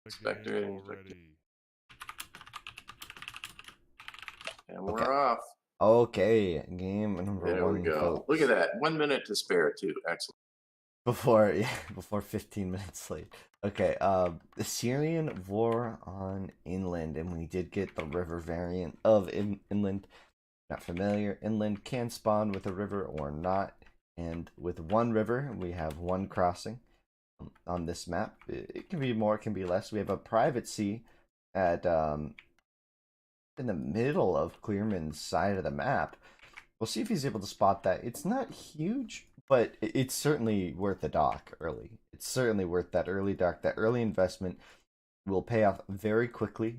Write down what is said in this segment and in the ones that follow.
Inspector, and Okay. we're off. Okay. Game number There we one, go. Look at folks. that. 1 minute to spare, too. Excellent. Before yeah, before 15 minutes late. Okay. The Syrian war on inland, and we did get the river variant of inland. Not familiar. Inland can spawn with a river or not. And with one river, we have one crossing on this map. It can be more, it can be less. We have a private sea at in the middle of Clearman's side of the map. We'll see if he's able to spot that. It's not huge, but it's certainly worth a dock early. It's certainly worth that early dock. That early investment will pay off very quickly.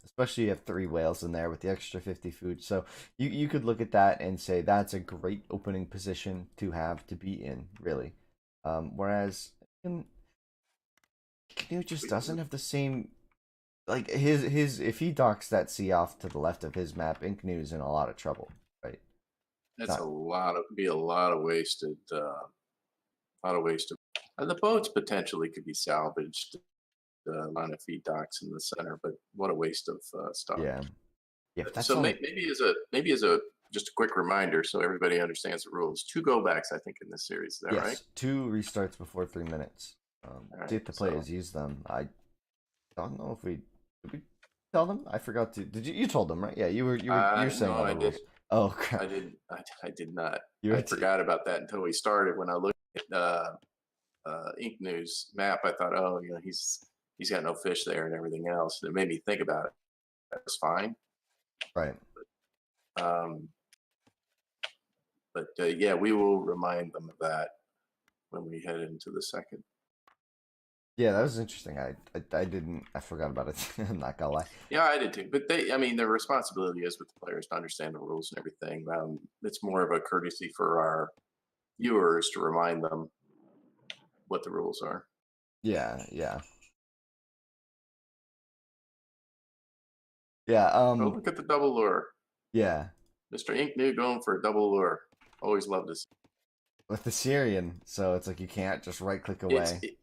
Especially you have 3 whales in there with the extra 50 food. So you could look at that and say that's a great opening position to have to be in, really. Whereas INKNOO just doesn't have the same like his if he docks that sea off to the left of his map, INKNOO's in a lot of trouble, right? It's That's not. a lot of wasted, and the boats potentially could be salvaged, line of feed docks in the center, but what a waste of stuff. Yeah. Yeah, but that's So only. maybe as a just a quick reminder, so everybody understands the rules. 2 go backs, I think, in this series. Is that right? Yes, 2 restarts before 3 minutes. All See right. if the So players use them. I don't know if we did we tell them. I forgot to. Did you told them, right? Yeah, you were saying no, all I the did. rules. Oh crap! I did not. You I were forgot about that until we started. When I looked at INKNOO's map, I thought, oh, he's got no fish there and everything else. And it made me think about it. That's fine. right. Um, but yeah, we will remind them of that when we head into the second. Yeah, that was interesting. I didn't. I forgot about it. I'm not gonna lie. Yeah, I did too. But I mean, their responsibility is with the players to understand the rules and everything. It's more of a courtesy for our viewers to remind them what the rules are. Yeah, yeah, yeah. Oh, look at the double lure. Yeah. Mr. INKNOO going for a double lure. Always love to see. With the Syrian, so it's like you can't just right click It's away.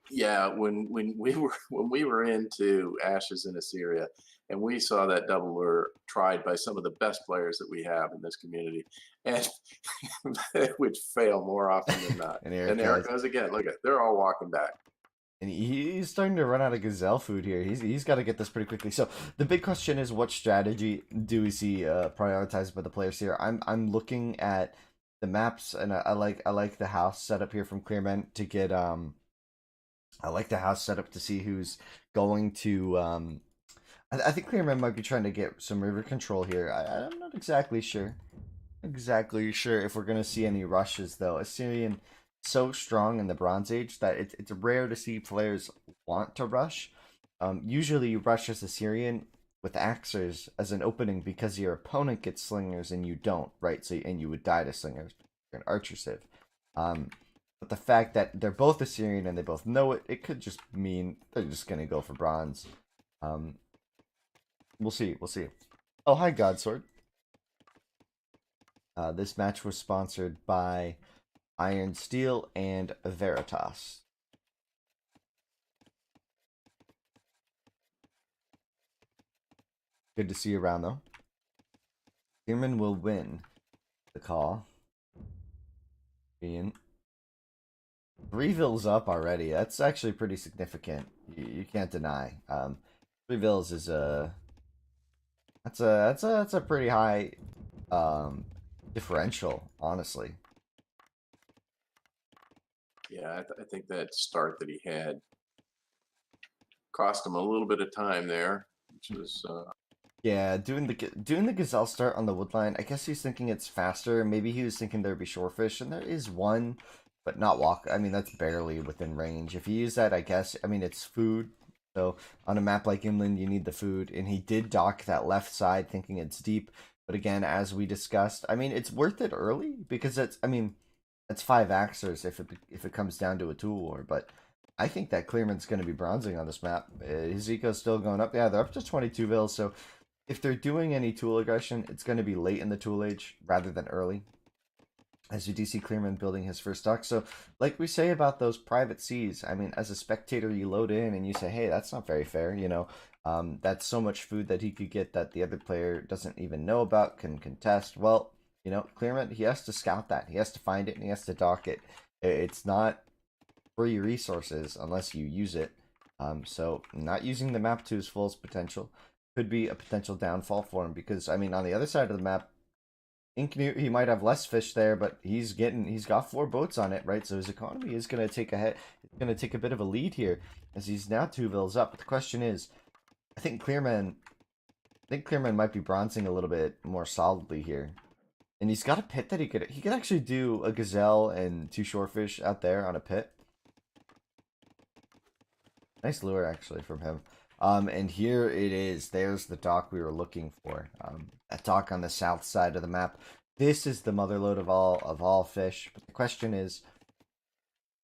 yeah, when we were when we were into Ashes in Assyria, and we saw that double lure tried by some of the best players that we have in this community, and it would fail more often than not. And here it And there it goes. goes again. Look at they're all walking back. And he's starting to run out of gazelle food here. He's got to get this pretty quickly. So the big question is, what strategy do we see prioritized by the players here? I'm looking at the maps, and I like the house setup here from Clearman to get I like the house setup to see who's going to I think Clearman might be trying to get some river control here. I'm not exactly sure if we're gonna see any rushes though. Assyrian so strong in the Bronze Age that it's rare to see players want to rush. Usually you rush as Assyrian with axers as an opening because your opponent gets slingers and you don't, right? So and you would die to slingers. You're an archer civ. Um, but the fact that they're both Assyrian and they both know it, it could just mean they're just gonna go for bronze. Um, we'll see. We'll see. Oh, hi, Godsword. This match was sponsored by Iron Steel and Veritas. Good to see you around, though. Clearman will win the call. Being 3 vills up already. That's actually pretty significant. You can't deny. 3 vills is that's a pretty high differential, honestly. Yeah, I think that start that he had cost him a little bit of time there, which was Yeah, doing the gazelle start on the woodline. I guess he's thinking it's faster. Maybe he was thinking there'd be shorefish, and there is one, but not walk. I mean, that's barely within range. If you use that, I guess. I mean, it's food. So on a map like Inland, you need the food, and he did dock that left side, thinking it's deep. But again, as we discussed, I mean, it's worth it early because it's. I mean, it's 5 axers if it comes down to a tool war, but. I think that Clearman's going to be bronzing on this map. His eco's still going up. Yeah, they're up to 22 vills, so if they're doing any tool aggression, it's going to be late in the tool age rather than early. as you do see Clearman building his first dock. So, like we say about those private seas, I mean, as a spectator, you load in and you say, hey, that's not very fair, you know. That's so much food that he could get that the other player doesn't even know about, can contest. Well, you know, Clearman, he has to scout that. He has to find it and he has to dock it. It's not free resources unless you use it. So not using the map to its fullest potential could be a potential downfall for him because I mean on the other side of the map, INKNOO, he might have less fish there, but he's got 4 boats on it, right? So his economy is gonna take gonna take a bit of a lead here as he's now 2 vills up. But the question is, I think Clearman might be bronzing a little bit more solidly here. And he's got a pit that he could actually do a gazelle and 2 shorefish out there on a pit. Nice lure actually from him. And here it is. There's the dock we were looking for. A dock on the south side of the map. This is the motherlode of all fish. But the question is,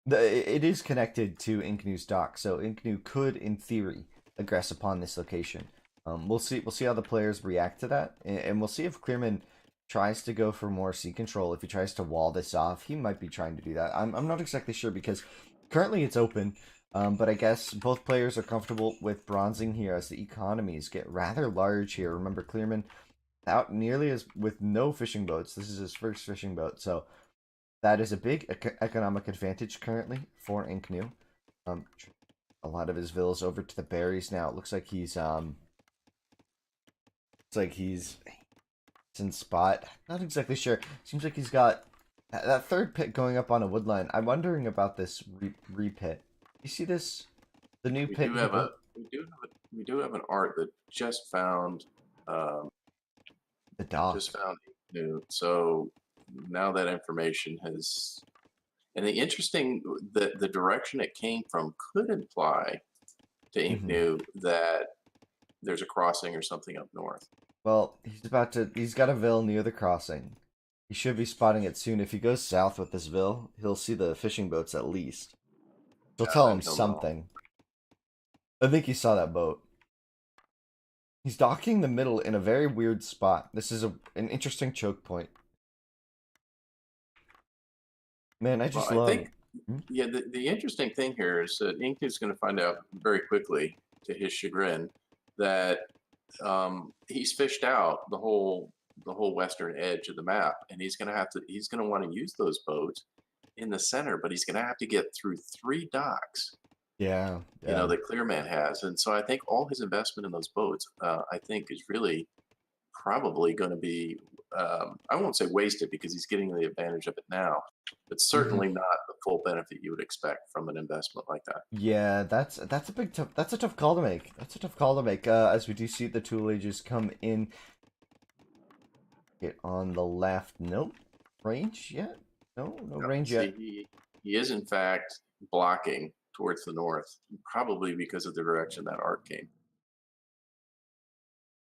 it is connected to INKNOO's dock, so INKNOO could, in theory, aggress upon this location. We'll see. We'll see how the players react to that, and we'll see if Clearman tries to go for more sea control. If he tries to wall this off, he might be trying to do that. I'm not exactly sure because currently it's open. But I guess both players are comfortable with bronzing here as the economies get rather large here. Remember, Clearman out nearly as with no fishing boats. This is his first fishing boat, so that is a big economic advantage currently for INKNOO. A lot of his villas over to the berries now. It looks like he's in spot. Not exactly sure. Seems like he's got that third pit going up on a woodline. I'm wondering about this repit. You see this? The new We pit. we do have an art that just found The dock. INKNOO. So now that information has, and the interesting the direction it came from could imply to Hmm. INKNOO that there's a crossing or something up north. Well, he's got a ville near the crossing. He should be spotting it soon. If he goes south with this ville, he'll see the fishing boats at least. She'll Yeah, tell then him he'll know. something. I think he saw that boat. He's docking the middle in a very weird spot. This is an interesting choke point. Man, I Well, just I love. think, Hmm? yeah, the interesting thing here is that INKNOO's going to find out very quickly, to his chagrin, that he's fished out the whole western edge of the map, and he's going to want to use those boats in the center, but he's going to have to get through 3 docks, Yeah, you know, yeah. that Clearman has, and so I think all his investment in those boats, I think, is really probably going to be, I won't say wasted because he's getting the advantage of it now, but Hmm. certainly not the full benefit you would expect from an investment like that. Yeah, that's a big tough. That's a tough call to make. That's a tough call to make. As we do see the tool ages come in. Get on the left. Nope. Range yet? No, no range See, yet. he is in fact blocking towards the north, probably because of the direction that arc came.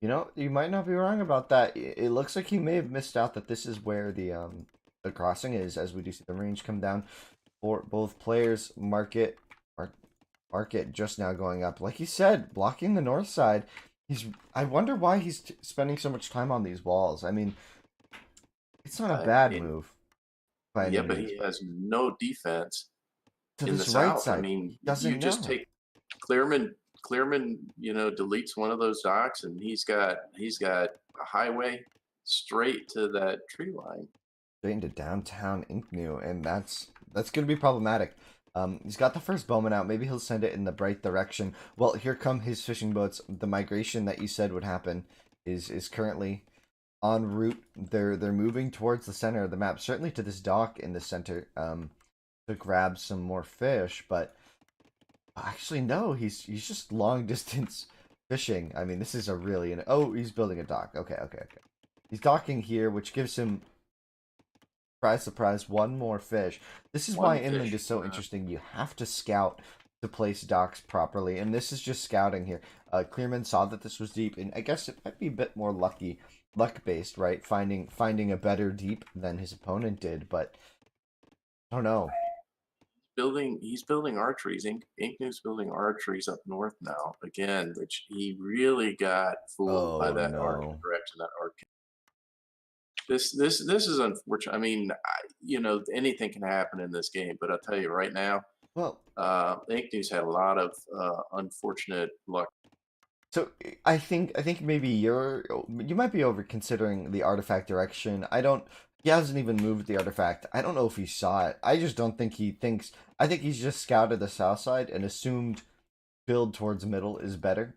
You know, you might not be wrong about that. It looks like he may have missed out that this is where the crossing is, as we do see the range come down for both players. Market just now going up. Like he said, blocking the north side. He's. I wonder why he's spending so much time on these walls. I mean, it's not a bad It, move by any yeah, but means. he has no defense To in the this right south. I side, mean, he you doesn't just know. take Clearman, you know, deletes one of those docks, and he's got a highway straight to that tree line. Straight into downtown INKNOO, and that's gonna be problematic. He's got the first bowman out. Maybe he'll send it in the right direction. Well, here come his fishing boats. The migration that you said would happen is currently en route. They're moving towards the center of the map, certainly to this dock in the center, to grab some more fish. But actually, no, he's just long distance fishing. I mean, this is a really oh, he's building a dock. Okay, okay, okay. He's docking here, which gives him surprise, surprise, one more fish. This is why One inland fish. is so interesting. You have to scout to place docks properly, and this is just scouting here. Clearman saw that this was deep, and I guess it might be a bit more luck based, right? Finding a better deep than his opponent did, but I don't know. He's building archeries. INKNOO's building archeries up north now again, which he really got fooled by Oh that arc, the no. direction that arc. This is unfortunate. I mean, anything can happen in this game, but I'll tell you right now, Well, INKNOO's had a lot of unfortunate luck. so I think maybe you might be over considering the artifact direction. I don't. He hasn't even moved the artifact. I don't know if he saw it. I just don't think he thinks. I think he's just scouted the south side and assumed build towards middle is better.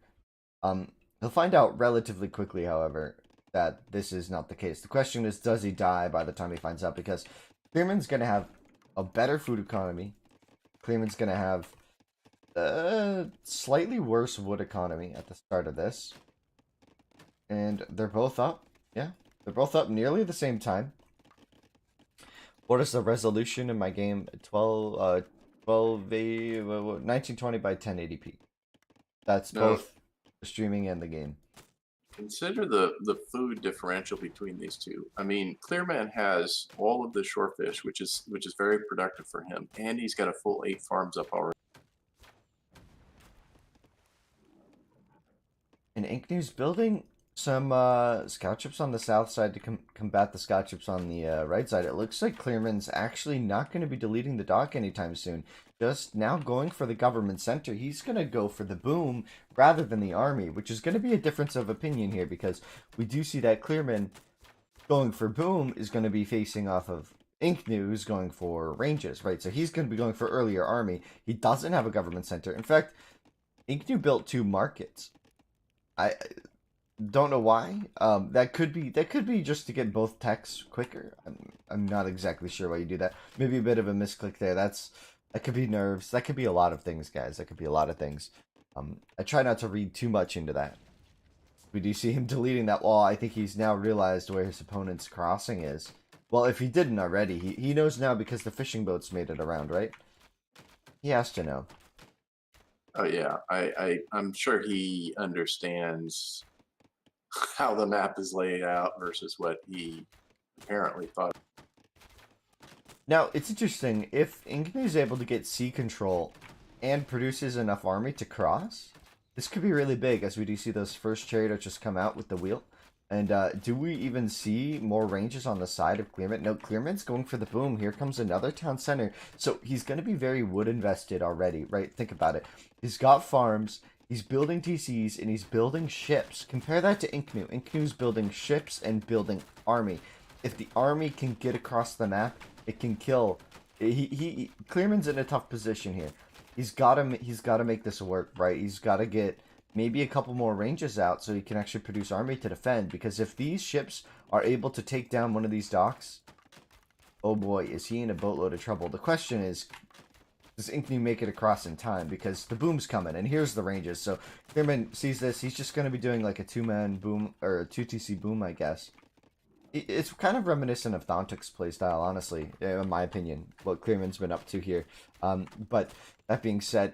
He'll find out relatively quickly, however, that this is not the case. The question is, does he die by the time he finds out? Because Clearman's gonna have a better food economy. Clearman's gonna have slightly worse wood economy at the start of this. And they're both up. Yeah, they're both up nearly at the same time. What is the resolution in my game? 1920 by 1080p. That's both the streaming and the game. Consider the food differential between these two. I mean, Clearman has all of the shorefish, which is very productive for him, and he's got a full 8 farms up already. And INKNOO's building some scout ships on the south side to combat the scout ships on the right side. It looks like Clearman's actually not going to be deleting the dock anytime soon. Just now going for the government center. He's going to go for the boom rather than the army, which is going to be a difference of opinion here because we do see that Clearman going for boom is going to be facing off of INKNOO, who's going for ranges, right? So he's going to be going for earlier army. He doesn't have a government center. In fact, INKNOO built 2 markets. I don't know why. That could be just to get both techs quicker. I'm not exactly sure why you do that. Maybe a bit of a misclick there. That could be nerves. That could be a lot of things, guys. That could be a lot of things. I try not to read too much into that. We do see him deleting that wall. I think he's now realized where his opponent's crossing is. Well, if he didn't already, he knows now because the fishing boats made it around, right? He has to know. Oh yeah, I'm sure he understands how the map is laid out versus what he apparently thought. Now, it's interesting, if INKNOO is able to get sea control and produces enough army to cross, this could be really big, as we do see those first chariot archers come out with the wheel. And do we even see more ranges on the side of Clearman? No, Clearman's going for the boom. Here comes another town center. So he's going to be very wood invested already, right? Think about it. He's got farms, he's building TCs, and he's building ships. Compare that to INKNOO. INKNOO's building ships and building army. If the army can get across the map, it can kill. Clearman's in a tough position here. He's got to make this work, right? He's got to get maybe a couple more ranges out so he can actually produce army to defend. Because if these ships are able to take down one of these docks, oh boy, is he in a boatload of trouble. The question is, does INKNOO make it across in time? Because the boom's coming, and here's the ranges. So Clearman sees this. He's just going to be doing like a 2-man boom, or a 2TC boom, I guess. It's kind of reminiscent of Thontic's playstyle, honestly, in my opinion, what Clearman's been up to here. But that being said,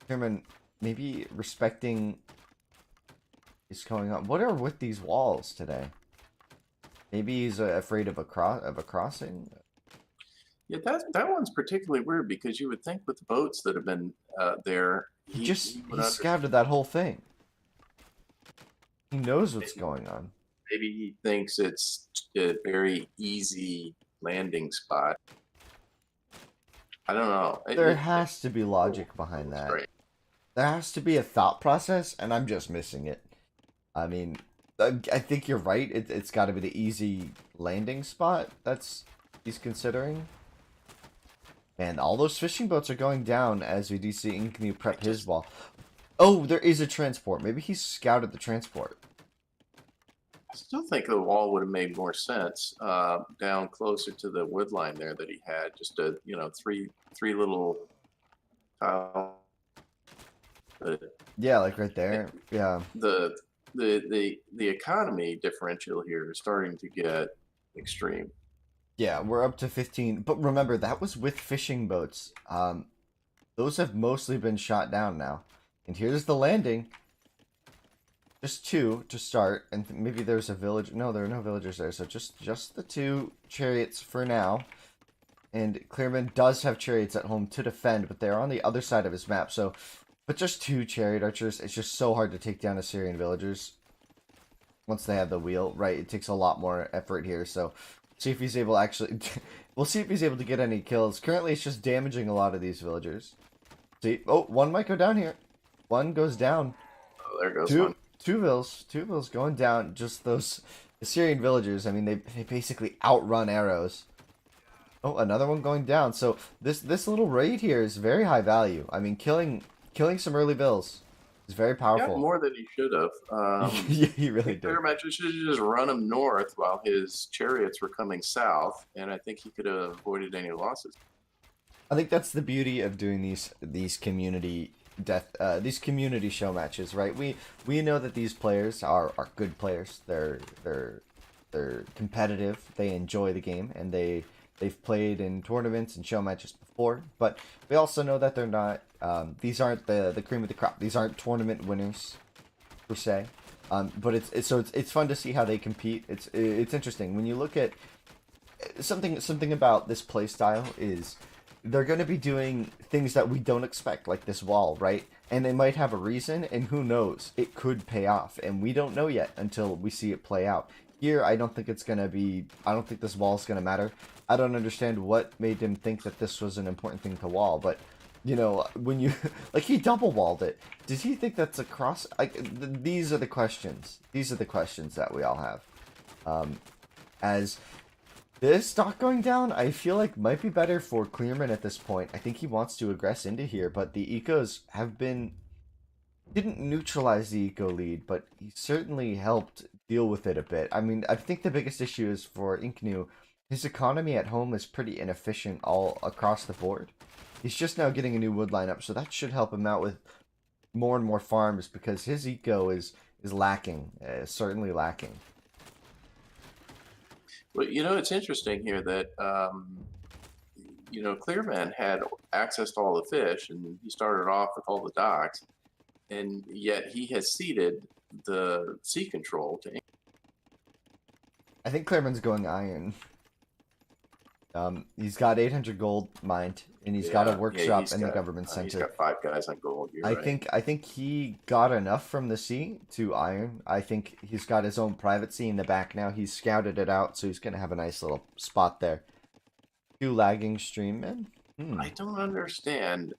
Clearman maybe respecting is going on. What are with these walls today? Maybe he's afraid of a crossing. Yeah, that one's particularly weird because you would think with the boats that have been there, he scouted that whole thing. He knows what's going on. Maybe he thinks it's a very easy landing spot. I don't know. There has to be logic behind that. Great. There has to be a thought process, and I'm just missing it. I mean, I think you're right. It's got to be the easy landing spot he's considering. Man, all those fishing boats are going down as we do see INKNOO prep his wall. Oh, there is a transport. Maybe he scouted the transport. I still think the wall would have made more sense down closer to the wood line there that he had. Just a three little tile. Yeah, like right there. Yeah. The economy differential here is starting to get extreme. Yeah, we're up to 15. But remember, that was with fishing boats. Those have mostly been shot down now. And here's the landing. Just 2 to start, and maybe there's a village. No, there are no villagers there, so just the 2 chariots for now. And Clearman does have chariots at home to defend, but they're on the other side of his map. But just 2 chariot archers. It's just so hard to take down Assyrian villagers. once they have the wheel, right? It takes a lot more effort here. So see if he's able to actually. We'll see if he's able to get any kills. Currently, it's just damaging a lot of these villagers. See, oh, one might go down here. One goes down. Oh, there goes Two, one. two vills going down. Just those Assyrian villagers. I mean, they basically outrun arrows. Oh, another one going down. So this little raid here is very high value. I mean, killing some early vills is very Got powerful. more than he should have. Yeah, he really did. CLEARMAN should have just run him north while his chariots were coming south, and I think he could have avoided any losses. I think that's the beauty of doing these community these community show matches, right? We know that these players are good players. They're competitive. They enjoy the game, and they've played in tournaments and show matches before. But we also know that they're not. These aren't the cream of the crop. These aren't tournament winners, per se. But it's fun to see how they compete. It's interesting when you look at something about this play style is they're going to be doing things that we don't expect, like this wall, right? And they might have a reason, and who knows? It could pay off, and we don't know yet until we see it play out. Here, I don't think it's going to be... I don't think this wall is going to matter. I don't understand what made him think that this was an important thing to wall, but, you know, when you... like, he double-walled it. Did he think that's a cross... Like, these are the questions. These are the questions that we all have. As... This stock going down, I feel like might be better for CLEARMAN at this point. I think he wants to aggress into here, but the ecos have been... Didn't neutralize the eco lead, but he certainly helped deal with it a bit. I mean, I think the biggest issue is for INKNOO. His economy at home is pretty inefficient all across the board. He's just now getting a new wood lineup, so that should help him out with more and more farms, because his eco is lacking, certainly lacking. Well, you know, it's interesting here that, you know, CLEARMAN had access to all the fish, and he started off with all the docks, and yet he has ceded the sea control to England. I think CLEARMAN's going iron. He's got 800 gold mined, and he's got a workshop in the government center. He's got 5 guys on gold. I think he got enough from the sea to iron. I think he's got his own private sea in the back now. He's scouted it out, so he's gonna have a nice little spot there. 2 lagging streammen. I don't understand.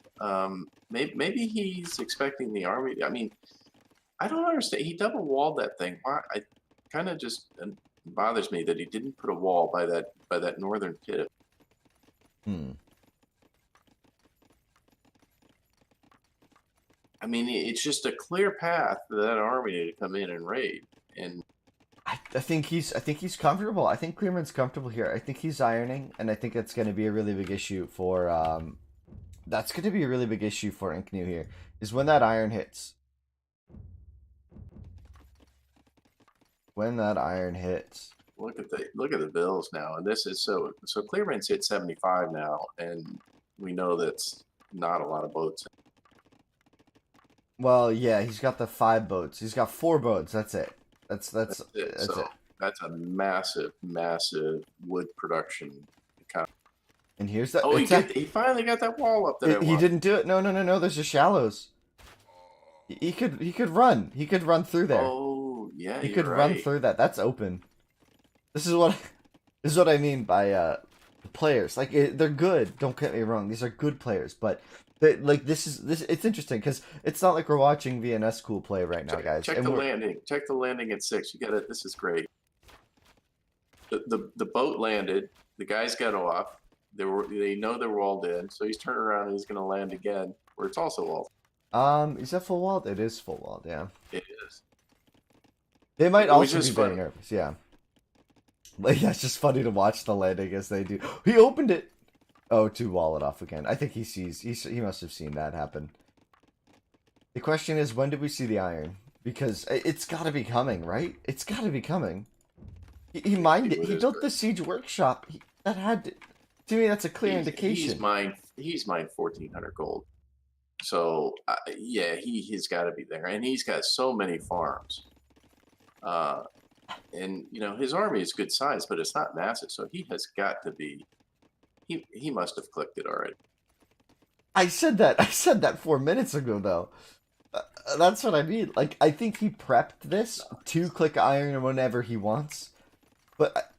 Maybe he's expecting the army. I mean, I don't understand. He double walled that thing. Why? I kind of just bothers me that he didn't put a wall by that northern pit. I mean, it's just a clear path for that army to come in and raid. And I think he's comfortable. I think CLEARMAN's comfortable here. I think he's ironing, and I think that's going to be a really big issue for that's going to be a really big issue for INKNOO here. Is when that iron hits. When that iron hits. Look at the bills now, and this is so CLEARMAN's hit 75 now, and we know that's not a lot of boats. Well, yeah, he's got the 5 boats. He's got 4 boats. That's it. That's it. That's a massive wood production. And here's that. Oh, he finally got that wall up there. He didn't do it. No. There's just shallows. He could run. He could run through there. Oh, yeah. He could run through that. That's open. This is what I mean by the players. Like they're good. Don't get me wrong. These are good players, but this. It's interesting because it's not like we're watching VNS Cool play right now, guys. Check the landing. Check the landing at 6. You got it. This is great. The boat landed. The guys got off. They know they're walled in, so he's turning around and he's going to land again, where it's also walled. Is that full walled? It is full walled. Yeah. It is. They might also be very nervous. Yeah. But yeah, it's just funny to watch the landing as they do. He opened it. Oh, to wall it off again. I think he must have seen that happen. The question is, when did we see the iron? Because it's got to be coming, right? It's got to be coming. He mined it. He built the siege workshop. That had to me. That's a clear indication. He's mined 1,400 gold. So yeah, he's got to be there, and he's got so many farms. And you know his army is good size, but it's not massive. So he has got to be. He must have clicked it already. I said that 4 minutes ago, though. That's what I mean. Like, I think he prepped this to click iron whenever he wants, but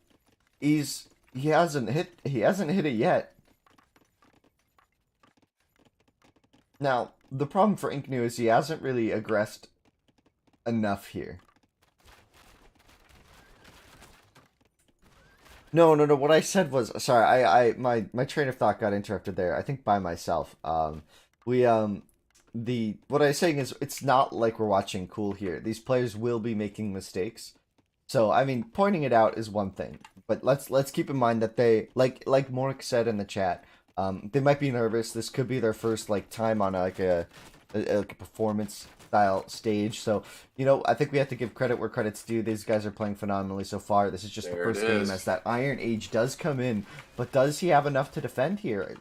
he hasn't hit it yet. Now, the problem for INKNOO is he hasn't really aggressed enough here. No, no, no. What I said was, sorry, my train of thought got interrupted there. I think by myself. We what I was saying is, it's not like we're watching cool here. These players will be making mistakes. So, I mean, pointing it out is one thing, but let's keep in mind that they, like Mork said in the chat, they might be nervous. This could be their first like time on like a performance style stage. So, I think we have to give credit where credit's due. These guys are playing phenomenally so far. This is just the first game as that Iron Age does come in. But does he have enough to defend here?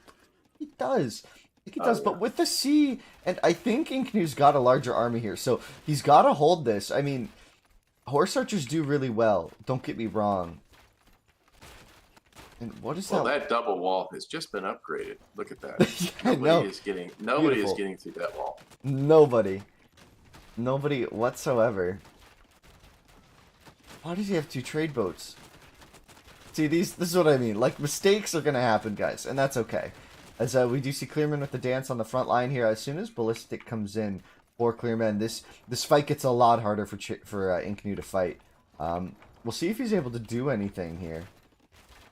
He does. I think he does, but with the C, and I think INKNOO's got a larger army here, so he's got to hold this. I mean, horse archers do really well. Don't get me wrong. And what is that? Well, that double wall has just been upgraded. Look at that. Yeah, nobody is getting through that wall. Nobody whatsoever. Why does he have 2 trade boats? See, this is what I mean. Like, mistakes are gonna happen, guys, and that's okay. As we do see CLEARMAN with the dance on the front line here. As soon as Ballistic comes in for CLEARMAN, this fight gets a lot harder for INKNOO to fight. We'll see if he's able to do anything here.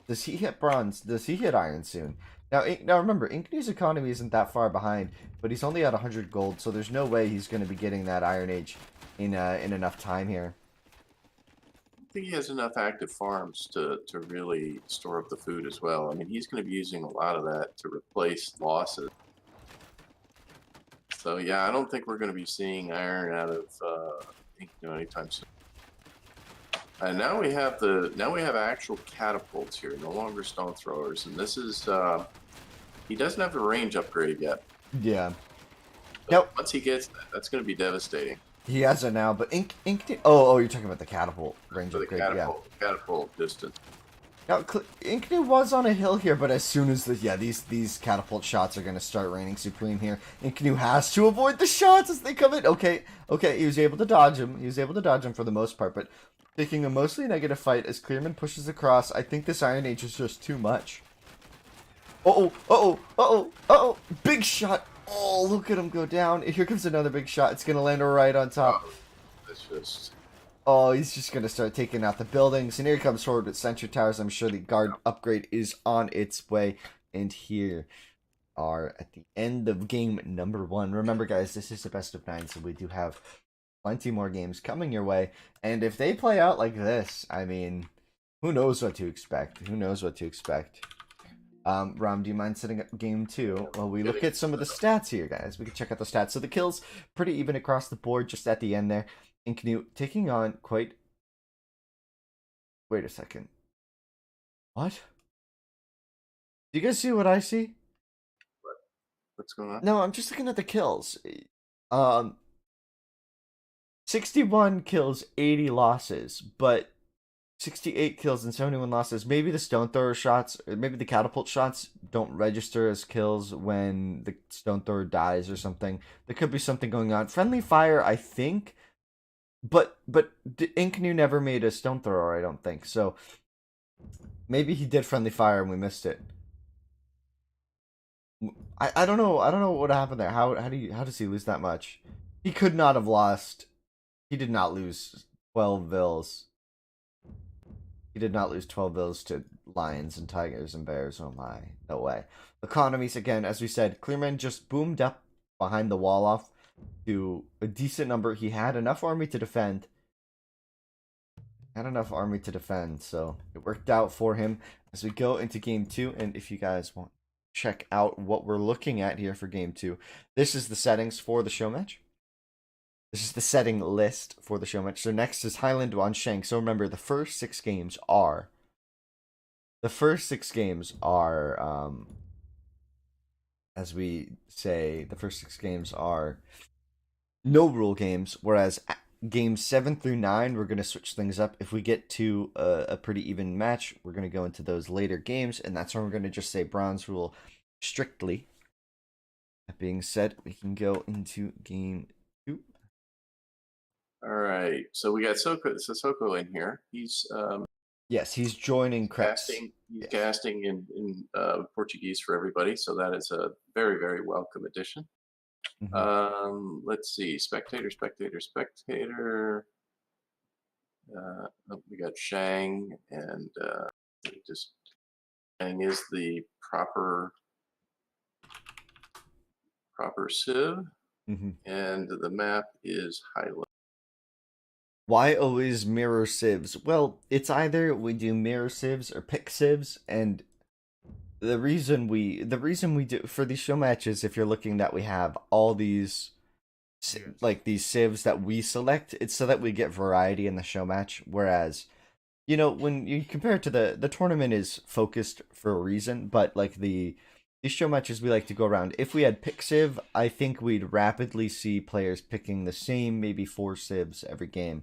Does he hit bronze? Does he hit iron soon? Now remember, INKNOO's economy isn't that far behind, but he's only at 100 gold, so there's no way he's going to be getting that Iron Age in enough time here. I think he has enough active farms to really store up the food as well. I mean, he's going to be using a lot of that to replace losses. So yeah, I don't think we're going to be seeing iron out of INKNOO anytime soon. And now we have actual catapults here, no longer stone throwers, and this is he doesn't have the range upgrade yet. Yeah. Nope. Once he gets that, that's going to be devastating. He has it now, but INKNOO. Oh, you're talking about the catapult range for the upgrade. catapult distance. Now, INKNOO was on a hill here, but as soon as these catapult shots are going to start reigning supreme here, INKNOO has to avoid the shots as they come in. Okay, he was able to dodge him. He was able to dodge him for the most part, but taking a mostly negative fight as CLEARMAN pushes across. I think this Iron Age is just too much. Uh-oh. Big shot. Oh, look at him go down. Here comes another big shot. It's going to land right on top. Oh, he's just going to start taking out the buildings. And here he comes forward with sentry towers. I'm sure the guard upgrade is on its way. And here are at the end of game number 1. Remember, guys, this is the best of 9, so we do have plenty more games coming your way. And if they play out like this, I mean, who knows what to expect? Ram, do you mind setting up game 2? Well, we look at some of the stats here, guys. We can check out the stats. So the kills, pretty even across the board, just at the end there. INKNOO taking on quite... Wait a second. What? Do you guys see what I see? What's going on? No, I'm just looking at the kills. 61 kills, 80 losses, but 68 kills and 71 losses. Maybe the stone thrower shots, or maybe the catapult shots don't register as kills when the stone thrower dies or something. There could be something going on. Friendly fire, I think, but INKNOO never made a stone thrower, I don't think. So maybe he did friendly fire and we missed it. I don't know. I don't know what happened there. How does he lose that much? He could not have lost. He did not lose 12 vills. He did not lose 12 vills to lions and tigers and bears. Oh my, no way. Economies, again, as we said, CLEARMAN just boomed up behind the wall off to a decent number. He had enough army to defend. So it worked out for him as we go into game 2. And if you guys want to check out what we're looking at here for game 2, this is the settings for the show match. This is the setting list for the show match. So next is Highland Wansheng. So remember, the first 6 games are as we say, the first 6 games are no rule games, whereas games 7 through 9, we're going to switch things up. If we get to a pretty even match, we're going to go into those later games, and that's when we're going to just say bronze rule strictly. That being said, we can go into game 2. All right. So we got Sissoko in here. Yes, he's joining Krebs. He's Yes. casting in Portuguese for everybody, so that is a very, very welcome addition. Hmm. Let's see, spectator, spectator, spectator. We got Shang, and just Shang is the proper Civ, Hmm. and the map is Highland. Why always mirror civs? Well, it's either we do mirror civs or pick civs, and the reason we do for these show matches, if you're looking that we have all these like these civs that we select, it's so that we get variety in the show match. Whereas, when you compare it to the tournament is focused for a reason, but like these show matches we like to go around. If we had pick civ, I think we'd rapidly see players picking the same maybe four civs every game.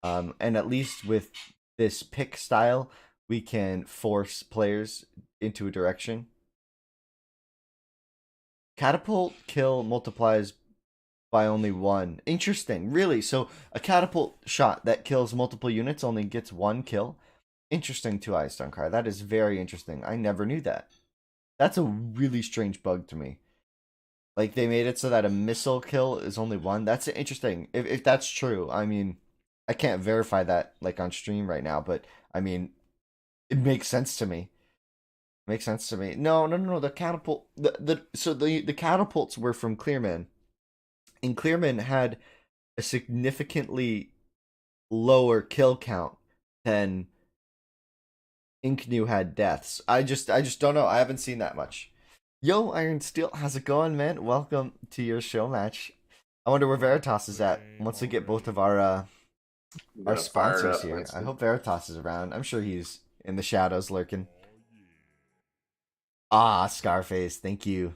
And at least with this pick style, we can force players into a direction. Catapult kill multiplies by only one. Interesting, really. So a catapult shot that kills multiple units only gets one kill. Interesting two-eye stun card. That is very interesting. I never knew that. That's a really strange bug to me. Like they made it so that a missile kill is only one. That's interesting. If that's true, I mean, I can't verify that like on stream right now, but I mean, it makes sense to me. Makes sense to me. No, no, no, no. The catapult, the catapults were from Clearman, and Clearman had a significantly lower kill count than INKNOO had deaths. I just don't know. I haven't seen that much. Yo, Iron Steel, how's it going, man? Welcome to your show match. I wonder where Veritas is at once we get both of our sponsors here. I hope Veritas is around. I'm sure he's in the shadows lurking. Ah, Scarface, thank you.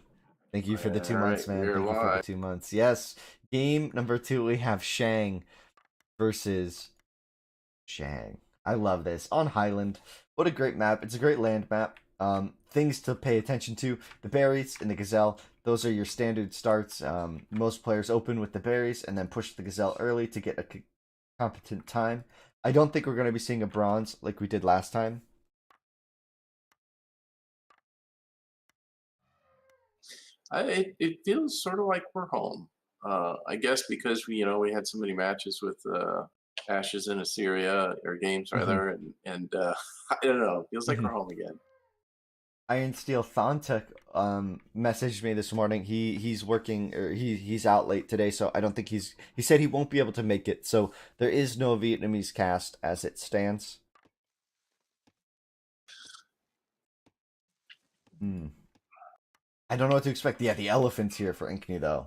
Thank you for the 2 months, man. Thank you for the 2 months. Yes. Game number 2, we have Shang versus Shang. I love this. On Highland. What a great map. It's a great land map. Things to pay attention to. The berries and the gazelle. Those are your standard starts. Most players open with the berries and then push the gazelle early to get a competent time. I don't think we're going to be seeing a bronze like we did last time. It feels sort of like we're home. I guess because we had so many matches with Ashes in Assyria, or games rather, and I don't know. It feels like we're home again. Iron Steel Thontuk messaged me this morning. He's working, or he's out late today, so I don't think he said he won't be able to make it. So there is no Vietnamese cast as it stands. I don't know what to expect. Yeah, the elephants here for INKNOO though.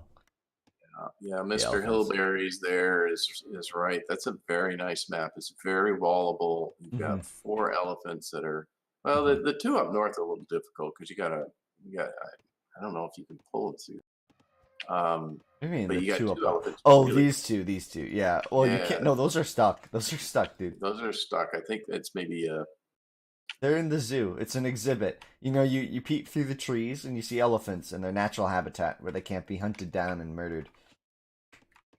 Yeah, Mr. Hillberry's there is right. That's a very nice map. It's very wallable. You've got 4 elephants that are, well, the 2 up north are a little difficult because you got I don't know if you can pull it through. I mean, but the you got 2 2 up. elephants. Oh, really. these two. Yeah. Well, you can't. No, those are stuck. Those are stuck, dude. Those are stuck. I think it's maybe They're in the zoo. It's an exhibit. You peek through the trees and you see elephants in their natural habitat where they can't be hunted down and murdered.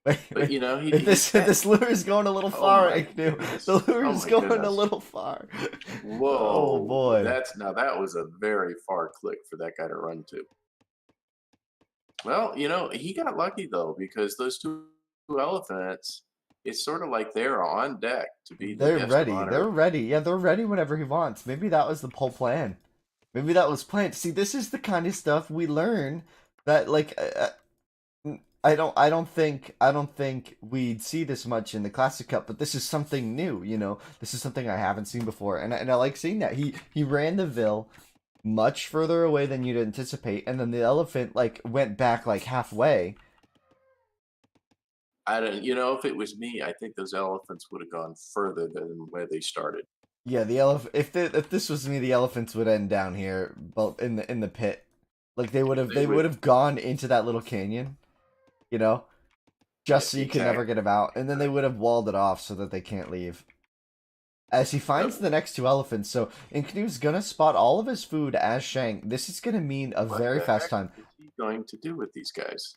But this lure is going a little far, INKNOO. The lure is going a little far. Whoa! Oh boy! That was a very far click for that guy to run to. Well, he got lucky though, because those 2 elephants, it's sort of like they're on deck to be the They're guest ready. of honor. They're ready. Yeah, they're ready whenever he wants. Maybe that was the whole plan. Maybe that was planned. See, this is the kind of stuff we learn that like I don't think we'd see this much in the Classic Cup, but this is something new, This is something I haven't seen before, and I like seeing that. He ran the Vil much further away than you'd anticipate, and then the elephant like went back like halfway. I don't, if it was me, I think those elephants would have gone further than where they started. Yeah, the elephant. If this was me, the elephants would end down here, but in the pit, like they would have gone into that little canyon. Just so you can never get them out. And then they would have walled it off so that they can't leave. As he finds the next 2 elephants, so INKNOO's gonna spot all of his food as Shang. This is gonna mean a very fast time. What is he going to do with these guys?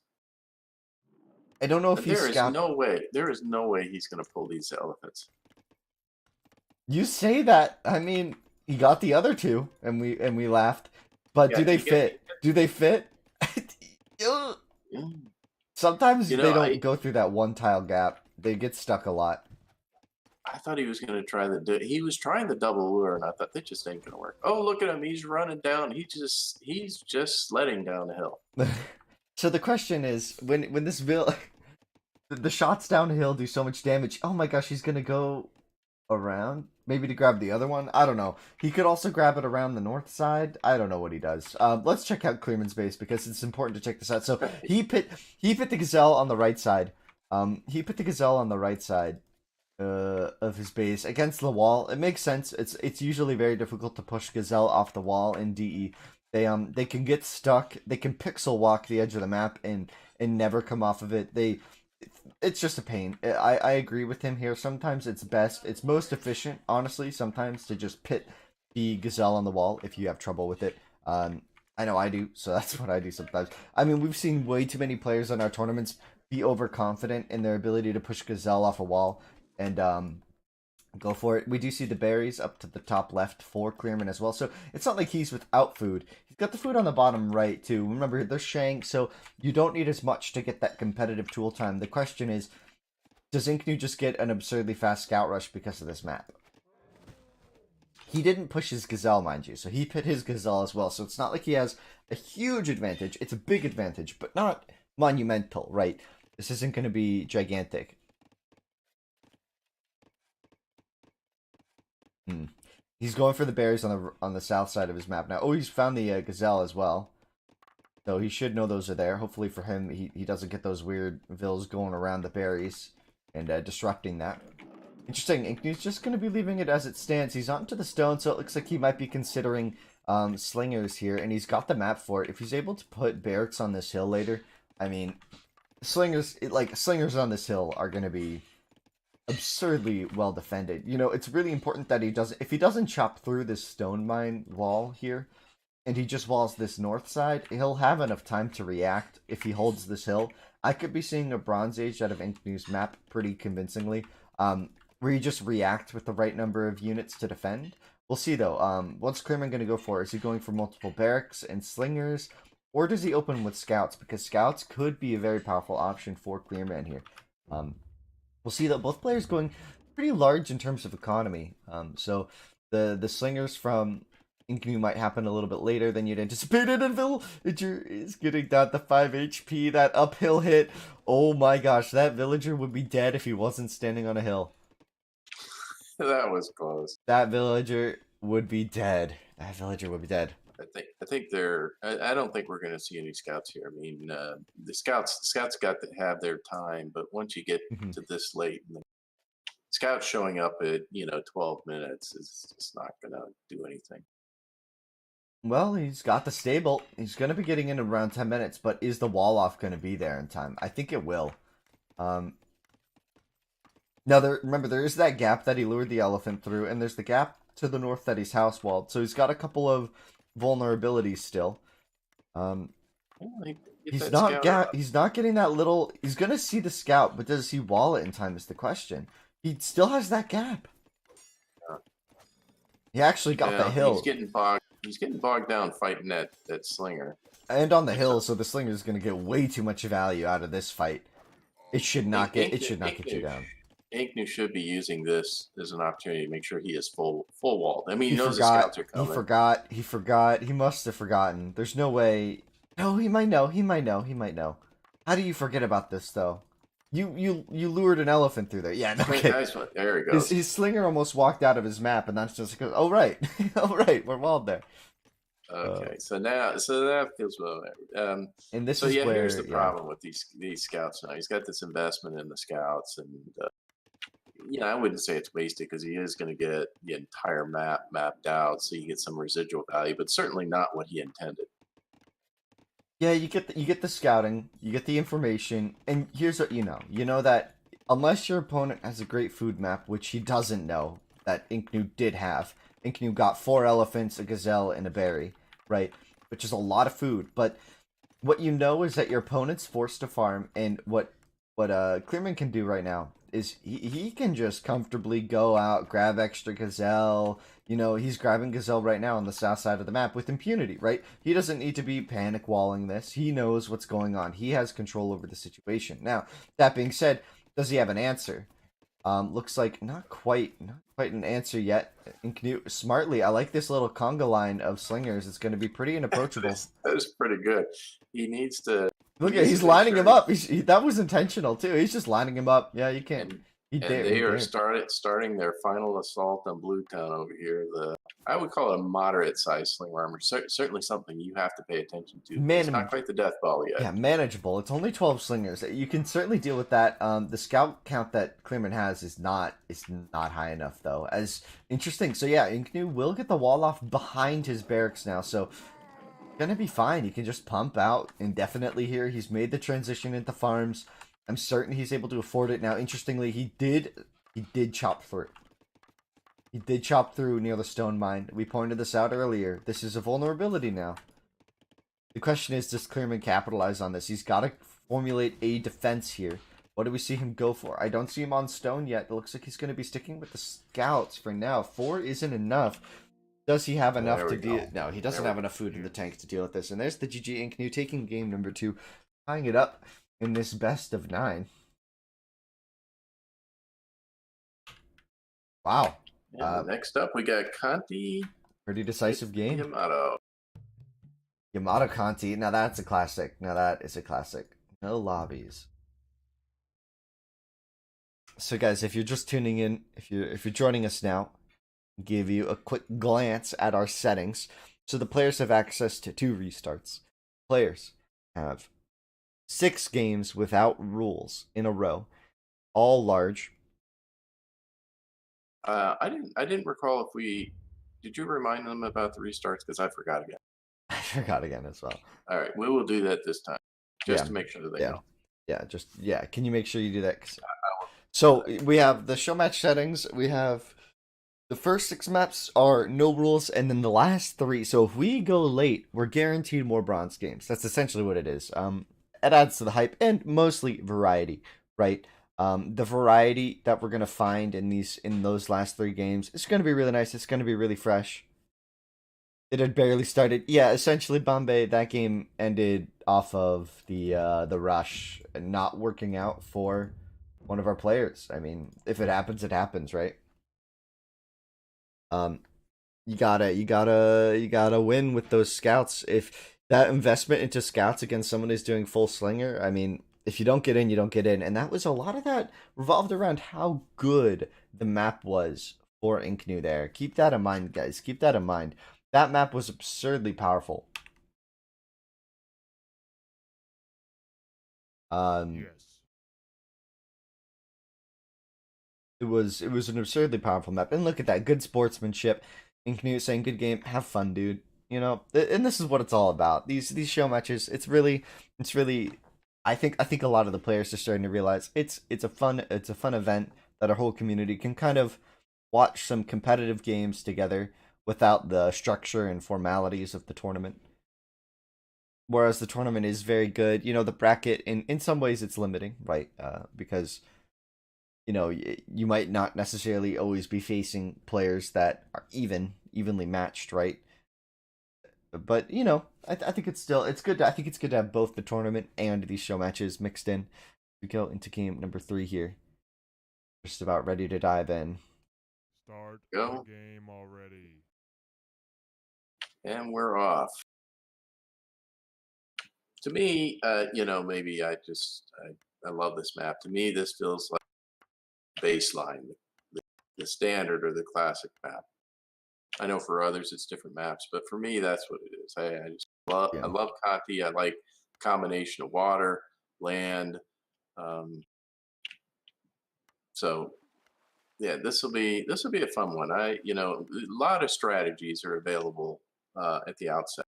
I don't know if he's There is scout. no way. There is no way he's going to pull these elephants. You say that. I mean, he got the other two, and we laughed. But Yeah, do they you get. fit? Do they fit? Ugh. Mm. Sometimes You they know, don't go through that one tile gap. They get stuck a lot. I thought he was going to try he was trying the double lure, and I thought that just ain't going to work. Oh, look at him! He's running down. He's just sledding down the hill. So the question is, when this the shots downhill do so much damage. Oh my gosh, he's gonna go around, maybe to grab the other one. I don't know. He could also grab it around the north side. I don't know what he does. Let's check out Clearman's base because it's important to check this out. So he put the gazelle on the right side. He put the gazelle on the right side of his base against the wall. It makes sense. It's usually very difficult to push gazelle off the wall in DE. They can get stuck. They can pixel walk the edge of the map and never come off of it. It's just a pain. I agree with him here. Sometimes it's most efficient, honestly, sometimes to just pit the gazelle on the wall if you have trouble with it. I know I do, so that's what I do sometimes. I mean, we've seen way too many players in our tournaments be overconfident in their ability to push gazelle off a wall and go for it. We do see the berries up to the top left for Clearman as well, so it's not like he's without food. He's got the food on the bottom right too. Remember, they're shank, so you don't need as much to get that competitive tool time. The question is, does INKNOO just get an absurdly fast scout rush because of this map? He didn't push his gazelle, mind you, so he pit his gazelle as well, so it's not like he has a huge advantage. It's a big advantage, but not monumental, right? This isn't going to be gigantic. He's going for the berries on the south side of his map now. Oh, he's found the gazelle as well. So he should know those are there. Hopefully for him, he doesn't get those weird vills going around the berries and disrupting that. Interesting. INKNOO's just going to be leaving it as it stands. He's onto the stone, so it looks like he might be considering slingers here, and he's got the map for it. If he's able to put barracks on this hill later, I mean, slingers on this hill are going to be absurdly well defended. You know, it's really important that if he doesn't chop through this stone mine wall here, and he just walls this north side, he'll have enough time to react if he holds this hill. I could be seeing a Bronze Age out of INKNOO's map pretty convincingly, where you just react with the right number of units to defend. We'll see though. What's Clearman going to go for? Is he going for multiple barracks and slingers, or does he open with scouts? Because scouts could be a very powerful option for Clearman here. We'll see that both players going pretty large in terms of economy. So the slingers from INKNOO might happen a little bit later than you'd anticipated, and Villager is getting down to 5 HP. That uphill hit. Oh my gosh, that Villager would be dead if he wasn't standing on a hill. That was close. That Villager would be dead. That Villager would be dead. I think they're. I don't think we're going to see any scouts here. I mean, the scouts got to have their time, but once you get to this late, and the scouts showing up at 12 minutes is just not going to do anything. Well, he's got the stable. He's going to be getting in around 10 minutes, but is the wall off going to be there in time? I think it will. Now, remember, there is that gap that he lured the elephant through, and there's the gap to the north that he's house walled. So he's got a couple of vulnerabilities still. He's not getting that little. He's going to see the scout, but does he wall it in time is the question. He still has that gap. He actually got the hill. He's getting bogged down fighting that slinger. And on the hill, so the slinger is going to get way too much value out of this fight. It should not get you down. INKNOO should be using this as an opportunity to make sure he is full walled. I mean, he knows the scouts are coming. He forgot. He must have forgotten. There's no way. No, he might know. How do you forget about this though? You lured an elephant through there. Yeah, okay. Nice one. There he goes. His slinger almost walked out of his map, and that's just like, oh right, oh right, we're walled there. Okay, so that feels well. And this is where here's the problem with these scouts now. He's got this investment in the scouts, and I wouldn't say it's wasted because he is going to get the entire map mapped out, so you get some residual value, but certainly not what he intended. Yeah, you get the scouting, you get the information, and here's what you know. You know that unless your opponent has a great food map, which he doesn't know, that INKNOO did have. INKNOO got 4 elephants, a gazelle, and a berry, right? Which is a lot of food, but what you know is that your opponent's forced to farm, and what Clearman can do right now is he can just comfortably go out, grab extra gazelle. You know, he's grabbing gazelle right now on the south side of the map with impunity, right? He doesn't need to be panic walling this. He knows what's going on. He has control over the situation. Now, that being said, does he have an answer? Looks like not quite an answer yet. INKNOO smartly, I like this little conga line of slingers. It's going to be pretty unapproachable. That is pretty good. He needs to. Look at he's lining him up. That was intentional too. He's just lining him up. Yeah, you can't. And they are starting their final assault on Blue Town over here. I would call it a moderate-sized sling armor. Certainly something you have to pay attention to. It's not quite the death ball yet. Yeah, manageable. It's only 12 slingers. You can certainly deal with that. The scout count that CLEARMAN has is not high enough though. As interesting. So yeah, INKNOO will get the wall off behind his barracks now. So gonna be fine. He can just pump out indefinitely here. He's made the transition into farms. I'm certain he's able to afford it now. Interestingly, he did chop through. He did chop through near the stone mine. We pointed this out earlier. This is a vulnerability now. The question is, does CLEARMAN capitalize on this? He's got to formulate a defense here. What do we see him go for? I don't see him on stone yet. It looks like he's going to be sticking with the scouts for now. 4 isn't enough. Does he have enough to deal? No, he doesn't have enough food in the tank to deal with this. And there's the GG INKNOO taking game number 2, tying it up in this best of 9. Wow. Next up, we got Conti. Pretty decisive game. Yamato Conti. Now that's a classic. Now that is a classic. No lobbies. So guys, if you're just tuning in, if you're joining us now, I'll give you a quick glance at our settings. So the players have access to 2 restarts. Players have 6 games without rules in a row, all large. I didn't recall if did you remind them about the restarts, because I forgot again. I forgot again as well. All right, we will do that this time, just to make sure that they know. Yeah. Can you make sure you do that? So we have the show match settings. We have the first 6 maps are no rules, and then the last 3. So if we go late, we're guaranteed more bronze games. That's essentially what it is. It adds to the hype and mostly variety, right? The variety that we're gonna find in those last 3 games is gonna be really nice. It's gonna be really fresh. It had barely started. Yeah, essentially Bombay, that game ended off of the rush not working out for one of our players. I mean, if it happens, it happens, right? You gotta win with those scouts. If that investment into scouts against someone who's doing full slinger, I mean, if you don't get in, you don't get in. And that was a lot of that revolved around how good the map was for INKNOO there. Keep that in mind, guys. Keep that in mind. That map was absurdly powerful. Yes. It was an absurdly powerful map. And look at that. Good sportsmanship. INKNOO saying, good game. Have fun, dude. You know, and this is what it's all about. These show matches, it's really I think a lot of the players are starting to realize it's a fun event that our whole community can kind of watch some competitive games together without the structure and formalities of the tournament. Whereas the tournament is very good, you know, the bracket in some ways it's limiting, right? Because you know, you might not necessarily always be facing players that are evenly matched, right? But you know, I think it's good. I think it's good to have both the tournament and these show matches mixed in. We go into game number 3 here. Just about ready to dive in. Start the game already. And we're off. To me, you know, maybe I love this map. To me, this feels like baseline, the standard or the classic map. I know for others it's different maps, but for me that's what it is. I just love I love Conti. I like combination of water, land. So yeah, this will be a fun one. A lot of strategies are available at the outset.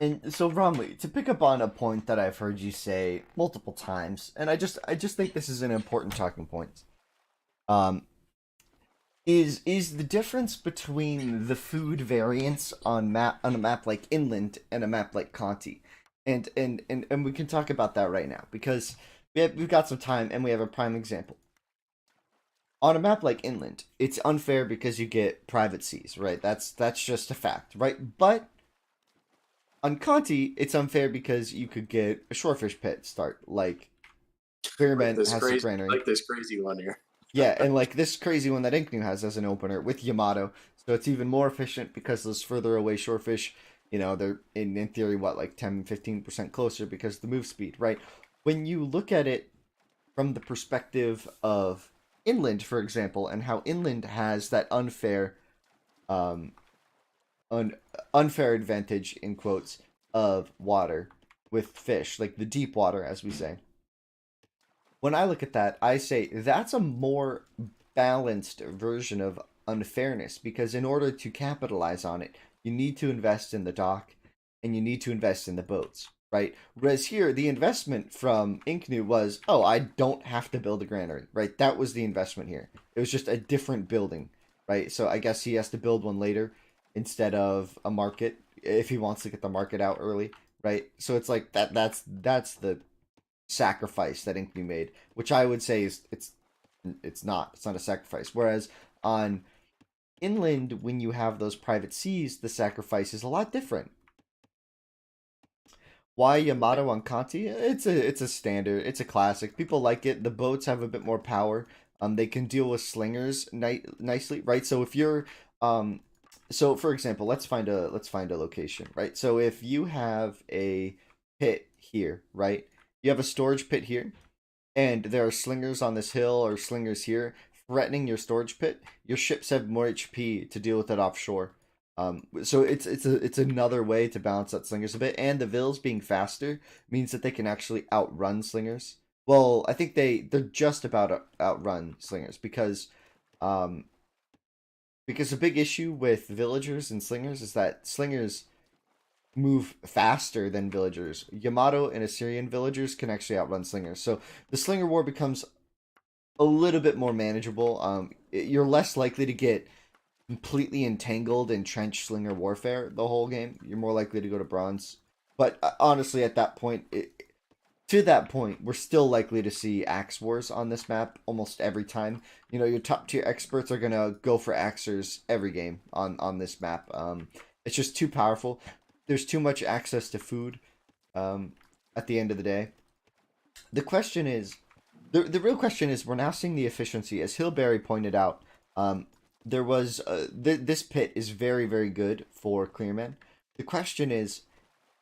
And so, Romley, to pick up on a point that I've heard you say multiple times, and I just think this is an important talking point. Is the difference between the food variance on a map like Inland and a map like Conti. And we can talk about that right now because we've got some time and we have a prime example. On a map like Inland, it's unfair because you get private seas, right? That's just a fact, right? But on Conti, it's unfair because you could get a shorefish pit start, like Clearman has the granary. like this crazy one here. Yeah, and like this crazy one that INKNOO has as an opener with Yamato, so it's even more efficient because those further away shorefish, they're in theory what, like 10-15% closer because of the move speed, right? When you look at it from the perspective of Inland, for example, and how Inland has that um, unfair advantage in quotes of water with fish, like the deep water, as we say. When I look at that, I say that's a more balanced version of unfairness because in order to capitalize on it, you need to invest in the dock and you need to invest in the boats, right? Whereas here, the investment from INKNOO was, oh, I don't have to build a granary, right? That was the investment here. It was just a different building, right? So I guess he has to build one later instead of a market if he wants to get the market out early, right? So it's like that's the sacrifice that INKNOO made, which I would say is it's not a sacrifice. Whereas on Inland, when you have those private seas, the sacrifice is a lot different. Why Yamato on Conti? It's a standard. It's a classic. People like it. The boats have a bit more power. They can deal with slingers nicely, right? So if you're so for example, let's find a location, right? So if you have a pit here, right? You have a storage pit here, and there are slingers on this hill or slingers here threatening your storage pit. Your ships have more HP to deal with it offshore. So it's another way to balance out slingers a bit, and the vills being faster means that they can actually outrun slingers. Well, I think they're just about outrun slingers um because a big issue with villagers and slingers is that slingers move faster than villagers. Yamato and Assyrian villagers can actually outrun slingers. So the slinger war becomes a little bit more manageable. You're less likely to get completely entangled in trench slinger warfare the whole game. You're more likely to go to bronze. But honestly, at that point, to that point, we're still likely to see axe wars on this map almost every time. Your top tier experts are gonna go for axers every game on this map. It's just too powerful. There's too much access to food. At the end of the day, the question is, the real question is, we're now seeing the efficiency, as Hillberry pointed out. There was this pit is very, very good for Clearman. The question is,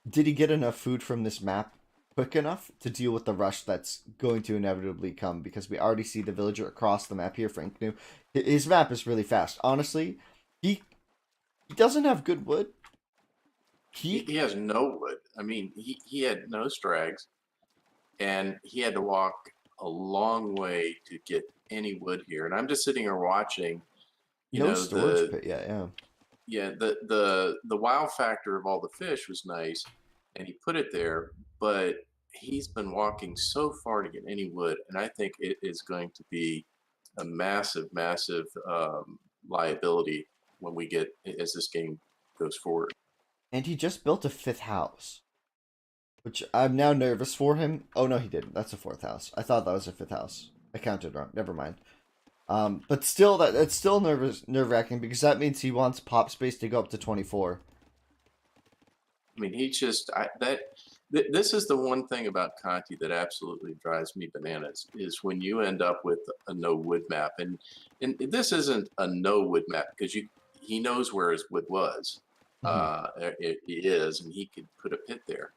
did he get enough food from this map quick enough to deal with the rush that's going to inevitably come? Because we already see the villager across the map here for INKNOO. His map is really fast. Honestly, he doesn't have good wood. He has no wood. I mean, he had no strags, and he had to walk a long way to get any wood here. And I'm just sitting here watching. No storage pit yet, yeah. Yeah, the wow factor of all the fish was nice, and he put it there, but he's been walking so far to get any wood, and I think it is going to be a massive, massive liability when we get as this game goes forward. And he just built a 5th house, which I'm now nervous for him. Oh no, he didn't. That's a 4th house. I thought that was a 5th house. I counted wrong. Never mind. But still, that's still nerve-wracking because that means he wants pop space to go up to 24. I mean, this is the one thing about Conti that absolutely drives me bananas, is when you end up with a no wood map, and this isn't a no wood map because he knows where his wood was. It is, and he could put a pit there.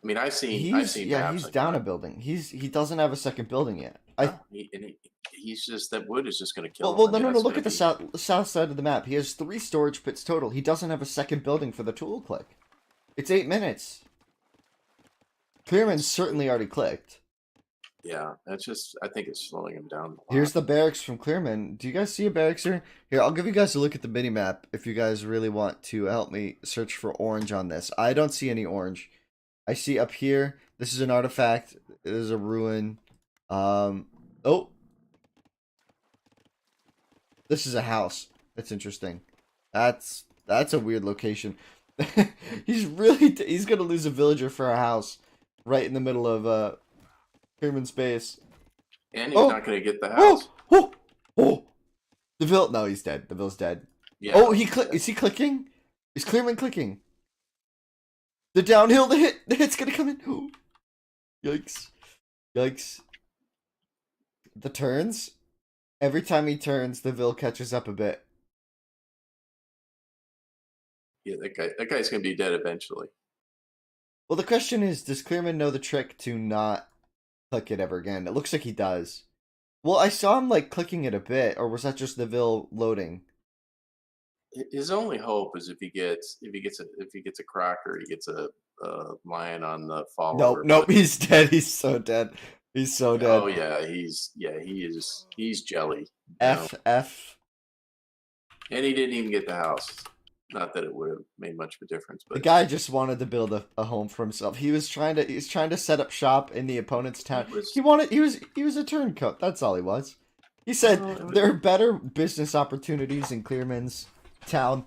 I mean, I've seen maps he's like down that. a building. He doesn't have a second building yet. He's just, that wood is just going to kill him. Well, no. Look at the south side of the map. He has 3 storage pits total. He doesn't have a second building for the tool click. It's 8 minutes. Clearman certainly already clicked. Yeah, that's just, I think it's slowing him down a lot. Here's the barracks from Clearman. Do you guys see a barracks here? Here, I'll give you guys a look at the mini map if you guys really want to help me search for orange on this. I don't see any orange. I see up here, this is an artifact. There's a ruin. Oh. This is a house. That's interesting. That's a weird location. He's gonna lose a villager for a house right in the middle of human space. And he's not going to get the Oh! house. Oh! Oh! No, he's dead. The Ville's dead. Yeah. Oh, is he clicking? Is Clearman clicking? The downhill, the hit's gonna come in. Yikes. Yikes. The turns? Every time he turns, the Ville catches up a bit. Yeah, that guy's going to be dead eventually. Well, the question is, does Clearman know the trick to not click it ever again? It looks like he does. Well, I saw him like clicking it a bit, or was that just the Ville loading? His only hope is if he gets a crocker, he gets a lion on the follower. Nope, he's dead. He's so dead. He's so dead. Oh yeah, he's jelly. F. And he didn't even get the house. Not that it would have made much of a difference, but the guy just wanted to build a home for himself. He was trying to set up shop in the opponent's town. He was a turncoat. That's all he was. He said there are better business opportunities in Clearman's town.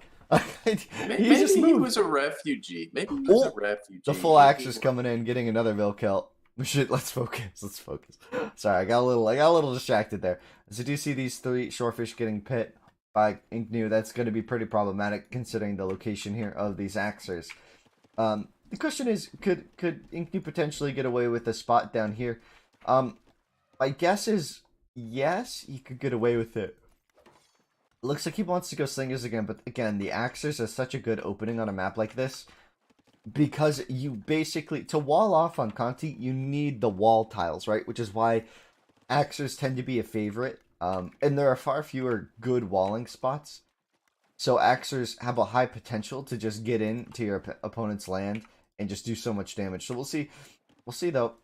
Maybe he was a refugee. Maybe he was a refugee. The full axe is coming in, getting another Ville kill. Let's focus. Sorry, I got a little distracted there. So do you see these 3 shorefish getting pit by INKNOO? That's going to be pretty problematic considering the location here of these axers. The question is, could INKNOO potentially get away with a spot down here? My guess is yes, he could get away with it. Looks like he wants to go slingers again, but again, the axers are such a good opening on a map like this. Because you basically, to wall off on Conti, you need the wall tiles, right? Which is why axers tend to be a favorite. And there are far fewer good walling spots. So axers have a high potential to just get into your opponent's land and just do so much damage. So we'll see. We'll see though.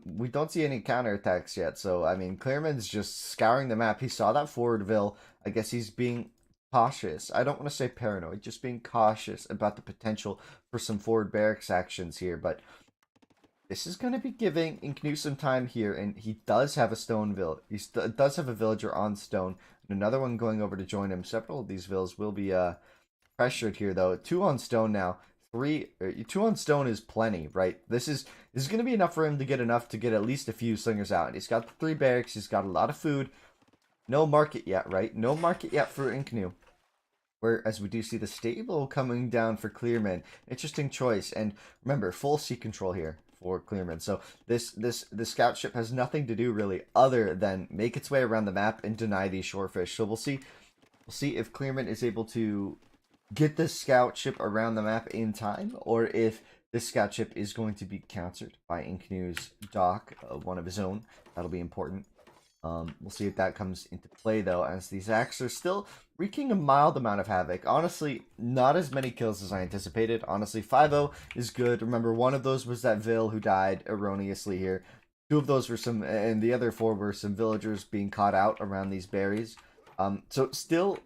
We don't see any counterattacks yet. So, I mean, Clearman's just scouring the map. He saw that forward Ville. I guess he's being cautious. I don't want to say paranoid, just being cautious about the potential for some forward barracks actions here. But this is going to be giving INKNOO some time here, and he does have a stone Ville. He does have a villager on stone, and another one going over to join him. Several of these Villes will be pressured here, though. 2 on stone now. 2 on stone is plenty, right? This is going to be enough for him to get at least a few slingers out. And he's got the 3 barracks. He's got a lot of food. No market yet, right? No market yet for INKNOO. Whereas we do see the stable coming down for Clearman. Interesting choice. And remember, full sea control here for Clearman. So this scout ship has nothing to do really other than make its way around the map and deny these shorefish. So we'll see if Clearman is able to get this scout ship around the map in time, or if this scout ship is going to be countered by INKNOO's dock, one of his own. That'll be important. We'll see if that comes into play, though, as these axes are still wreaking a mild amount of havoc. Honestly, not as many kills as I anticipated. Honestly, 5-0 is good. Remember, one of those was that Ville who died erroneously here. 2 of those were and the other 4 were some villagers being caught out around these berries. So still,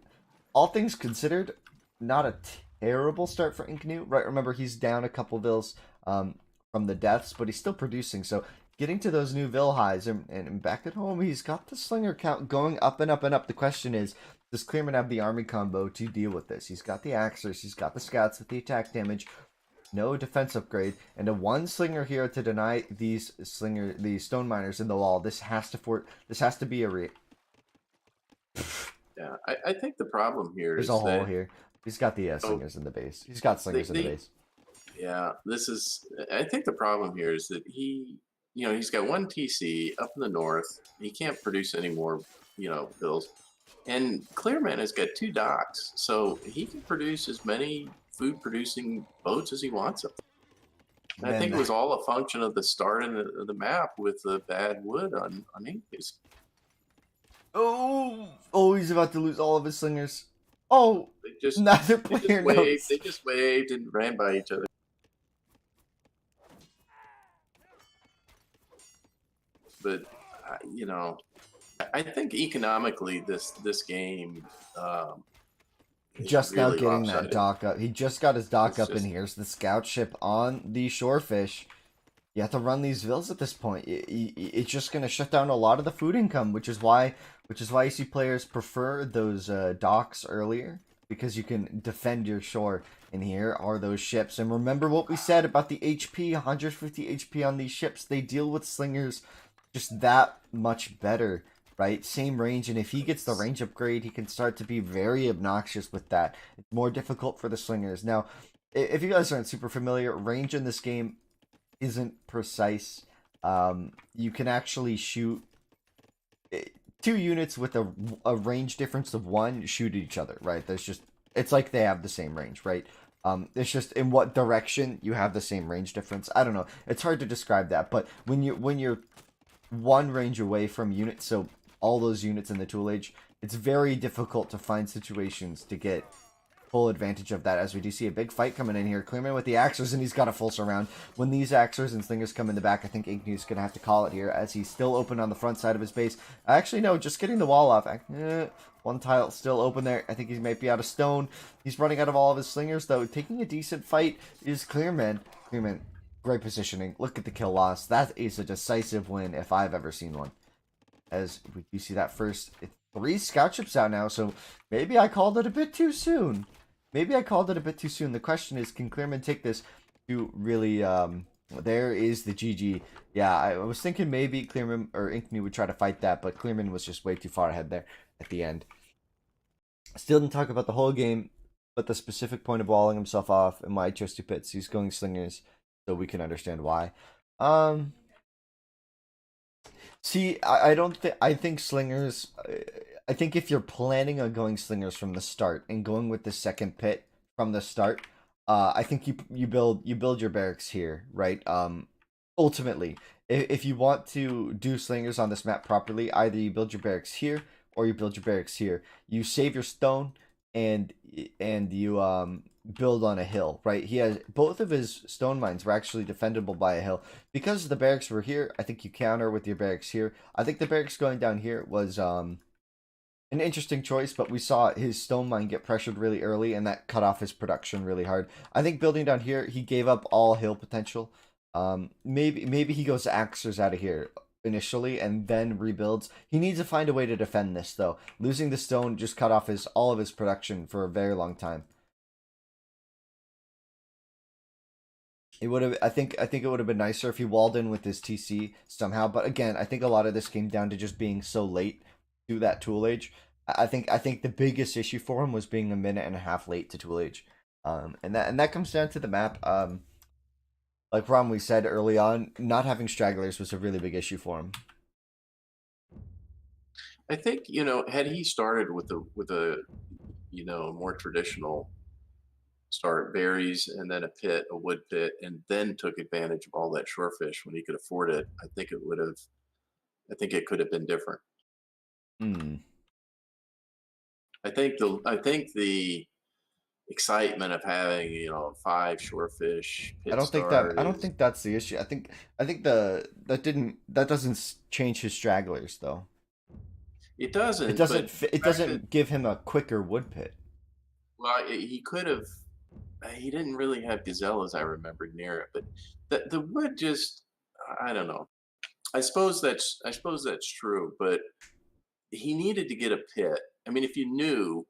all things considered, not a terrible start for INKNOO, right? Remember, he's down a couple Villes from the deaths, but he's still producing, so getting to those new Ville highs, and back at home, he's got the slinger count going up and up and up. The question is, does Clearman have the army combo to deal with this? He's got the axers, he's got the scouts with the attack damage, no defense upgrade, and a 1 slinger here to deny these stone miners in the wall. This has to be a Yeah, I think the problem here There's is a hole here. He's got the slingers in the base. He's got slingers in the base. Yeah, I think the problem here is that he's got 1 TC up in the north. He can't produce any more, bills. And Clearman has got 2 docks, so he can produce as many food-producing boats as he wants them. And I think it was all a function of the start of the map with the bad wood on INKNOO's. Oh, he's about to lose all of his slingers. Oh, neither player knows. They just waved and ran by each other. But I think economically this game just really now getting lopsided. that dock up. He just got his dock up, and here's the scout ship on the shorefish. You have to run these vills at this point. It's just going to shut down a lot of the food income, which is why you see players prefer those docks earlier, because you can defend your shore. And here are those ships. And remember what we said about the HP, 150 HP on these ships. They deal with slingers just that much better, right? Same range, and if he gets the range upgrade, he can start to be very obnoxious with that. It's more difficult for the slingers. Now, if you guys aren't super familiar, range in this game isn't precise. You can actually shoot 2 units with a range difference of 1 shoot at each other, right? It's like they have the same range, right? It's just in what direction you have the same range difference. I don't know. It's hard to describe that, but when you're 1 range away from units, so all those units in the tool age, it's very difficult to find situations to get full advantage of that, as we do see a big fight coming in here. CLEARMAN with the Axers, and he's got a full surround. When these Axers and Slingers come in the back, I think INKNOO's going to have to call it here, as he's still open on the front side of his base. Actually, no, just getting the wall off. 1 tile still open there. I think he might be out of stone. He's running out of all of his Slingers, though. Taking a decent fight is CLEARMAN. CLEARMAN, great positioning. Look at the kill loss. That is a decisive win if I've ever seen one. As we do see that first 3 scout ships out now, so maybe I called it a bit too soon. The question is, can CLEARMAN take this to really, there is the GG. Yeah, I was thinking maybe CLEARMAN or INKNOO would try to fight that, but CLEARMAN was just way too far ahead there at the end. Still didn't talk about the whole game, but the specific point of walling himself off and why he chose 2 pits. He's going slingers, so we can understand why. See, I think slingers. I think if you're planning on going slingers from the start and going with the second pit from the start, I think you build your barracks here, right? Ultimately, if you want to do slingers on this map properly, either you build your barracks here or you build your barracks here. You save your stone and you build on a hill, right? He has both of his stone mines were actually defendable by a hill. Because the barracks were here, I think you counter with your barracks here. I think the barracks going down here was an interesting choice, but we saw his stone mine get pressured really early, and that cut off his production really hard. I think building down here, he gave up all hill potential. Maybe he goes Axers out of here initially and then rebuilds. He needs to find a way to defend this, though. Losing the stone just cut off all of his production for a very long time. It would have. I think it would have been nicer if he walled in with his TC somehow. But again, I think a lot of this came down to just being so late to that tool age. I think the biggest issue for him was being a minute and a half late to tool age. And that comes down to the map. Like Ron, said early on, not having stragglers was a really big issue for him. I think, had he started with a more traditional start, berries and then a wood pit, and then took advantage of all that shorefish when he could afford it, I think it could have been different. I think the excitement of having 5 shorefish pit I don't think that's the issue. I think that doesn't change his stragglers, though. It doesn't. It doesn't give him a quicker wood pit. Well, he could have. He didn't really have gazelle, as I remember, near it, but the wood just, I don't know. I suppose that's true, but he needed to get a pit. I mean, if you knew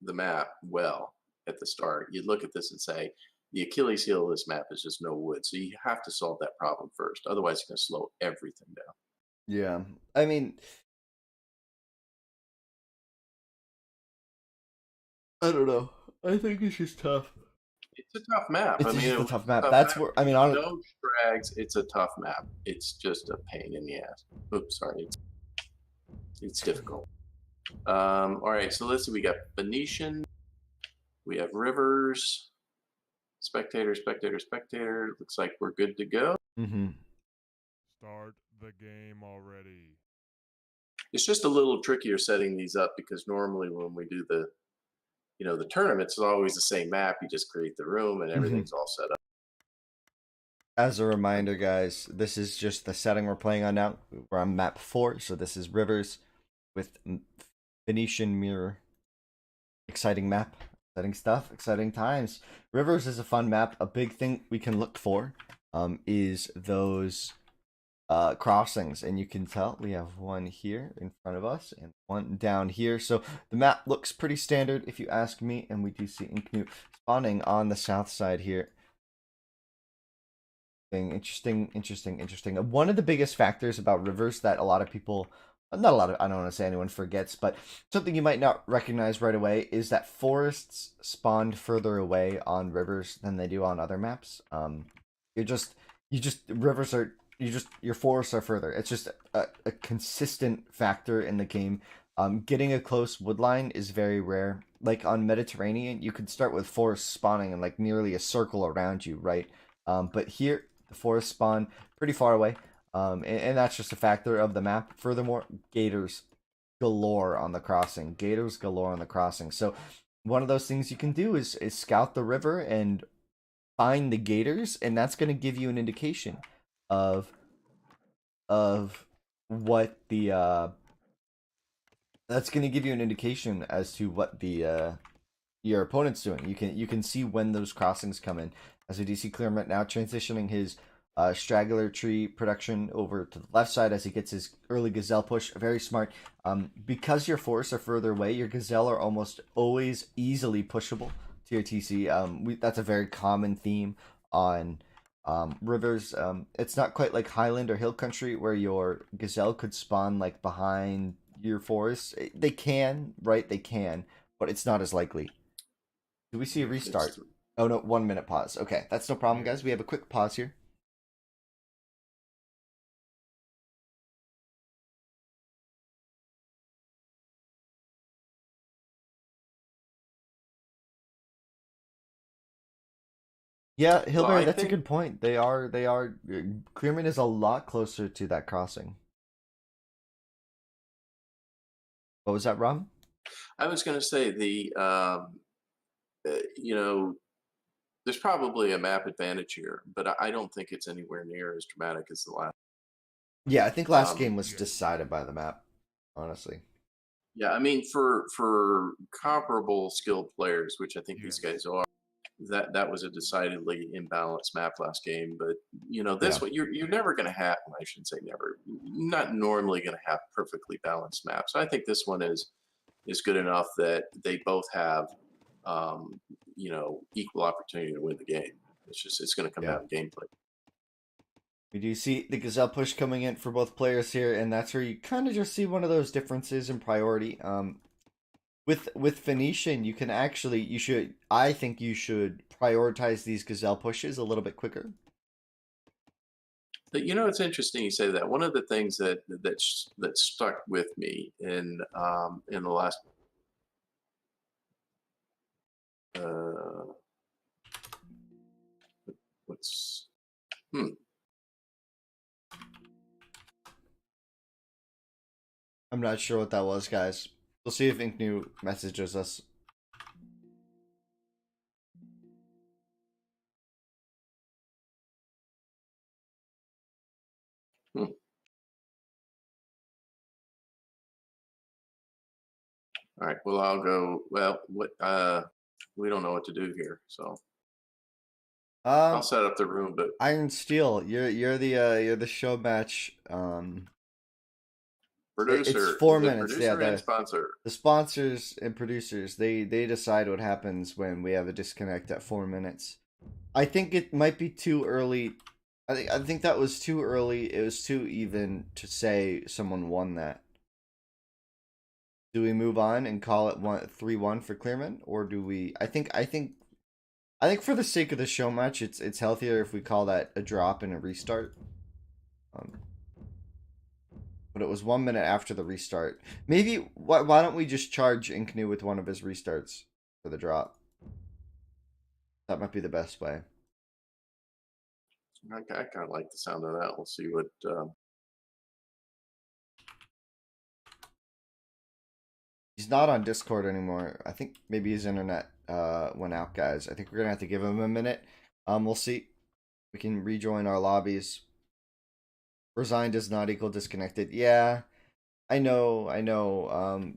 the map well at the start, you'd look at this and say, the Achilles heel of this map is just no wood. So you have to solve that problem first. Otherwise, it's going to slow everything down. Yeah. I mean, I don't know. I think it's just tough. It's a tough map. It's a tough map. That's where, I mean, honestly, no strags. It's a tough map. It's just a pain in the ass. Oops, sorry. It's difficult. All right, so let's see. We got Venetian. We have rivers. Spectator. Looks like we're good to go. Start the game already. It's just a little trickier setting these up because normally when we do the tournaments, it's always the same map. You just create the room and everything's all set up. As a reminder, guys, this is just the setting we're playing on now. We're on map 4, so this is rivers with Venetian mirror. Exciting map, exciting stuff, exciting times. Rivers is a fun map. A big thing we can look for is those crossings, and you can tell we have one here in front of us and one down here. So the map looks pretty standard if you ask me, and we do see INKNOO spawning on the south side here. Interesting. One of the biggest factors about rivers that a lot of people, not a lot of, I don't want to say anyone forgets, but something you might not recognize right away is that forests spawned further away on rivers than they do on other maps. Rivers are, your forests are further. It's just a consistent factor in the game. Getting a close wood line is very rare. Like on Mediterranean, you could start with forests spawning in like nearly a circle around you, right? But here, the forests spawn pretty far away, and that's just a factor of the map. Furthermore, gators galore on the crossing. Gators galore on the crossing. So one of those things you can do is scout the river and find the gators, and that's going to give you an indication of what the that's going to give you an indication as to what the your opponent's doing. You can see when those crossings come in. As we do see CLEARMAN now transitioning his straggler tree production over to the left side as he gets his early gazelle push. Very smart. Because your forests are further away, your gazelle are almost always easily pushable to your TC. That's a very common theme on rivers. It's not quite like highland or hill country where your gazelle could spawn like behind your forest. They can, right? They can, but it's not as likely. Do we see a restart? Oh no, 1 minute pause. Okay, that's no problem, guys. We have a quick pause here. Yeah, Hilbert, that's a good point. They are. CLEARMAN is a lot closer to that crossing. What was that, Rob? I was going to say you know, there's probably a map advantage here, but I don't think it's anywhere near as dramatic as the last. Yeah, I think last game was decided by the map, honestly. Yeah, I mean, for comparable skilled players, which I think these guys are, that was a decidedly imbalanced map last game. But you know, this one you're never going to have. I shouldn't say never. Not normally going to have perfectly balanced maps. I think this one is good enough that they both have, you know, equal opportunity to win the game. It's going to come down to gameplay. We do see the gazelle push coming in for both players here, and that's where you kind of just see one of those differences in priority. With Phoenician, you can actually, I think you should prioritize these gazelle pushes a little bit quicker. But you know, it's interesting you say that. One of the things that stuck with me in the last what's I'm not sure what that was, guys. We'll see if INKNOO messages us. All right. Well, I'll go. Well, what we don't know what to do here, so I'll set up the room. But Iron Steel, you're the SHOWMATCH producer. It's 4 minutes. Producer and sponsor. The sponsors and producers, they decide what happens when we have a disconnect at 4 minutes. I think it might be too early. I think that was too early. It was too even to say someone won that. Do we move on and call it 3-1 for CLEARMAN, or do we? I think for the sake of the show match, it's healthier if we call that a drop and a restart. But it was 1 minute after the restart. Maybe why don't we just charge INKNOO with one of his restarts for the drop? That might be the best way. I kind of like the sound of that. We'll see what. He's not on Discord anymore. I think maybe his internet went out, guys. I think we're gonna have to give him a minute. We'll see. We can rejoin our lobbies. Resigned does not equal disconnected. Yeah, I know.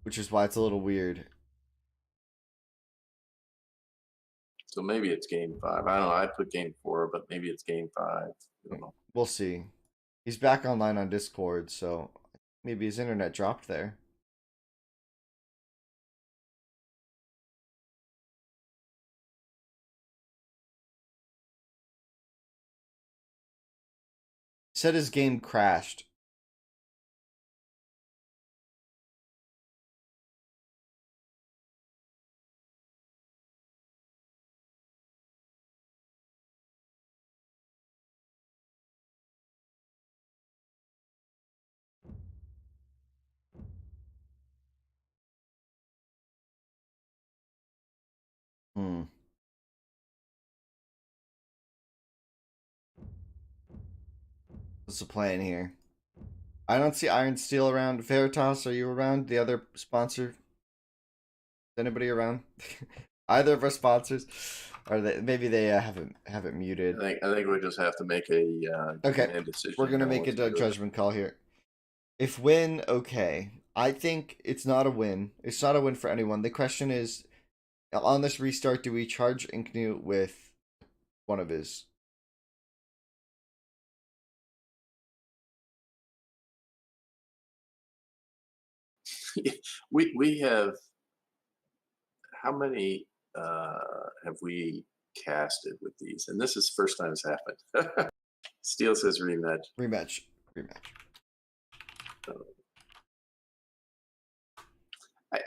Which is why it's a little weird. So maybe it's game 5. I don't know. I put game 4, but maybe it's game 5. I don't know. We'll see. He's back online on Discord, so maybe his internet dropped there. Said his game crashed. Hmm. What's the plan here? I don't see Iron Steel around. Veritas, are you around? The other sponsor? Is anybody around? Either of our sponsors? Or maybe they have it muted. I think we just have to make a Okay, decision. we're gonna on make what a to do with it. judgment call here. If win, okay. I think it's not a win. It's not a win for anyone. The question is, on this restart, do we charge INKNOO with one of his? We have, how many have we casted with these? And this is the first time it's happened. Steel says rematch. Rematch.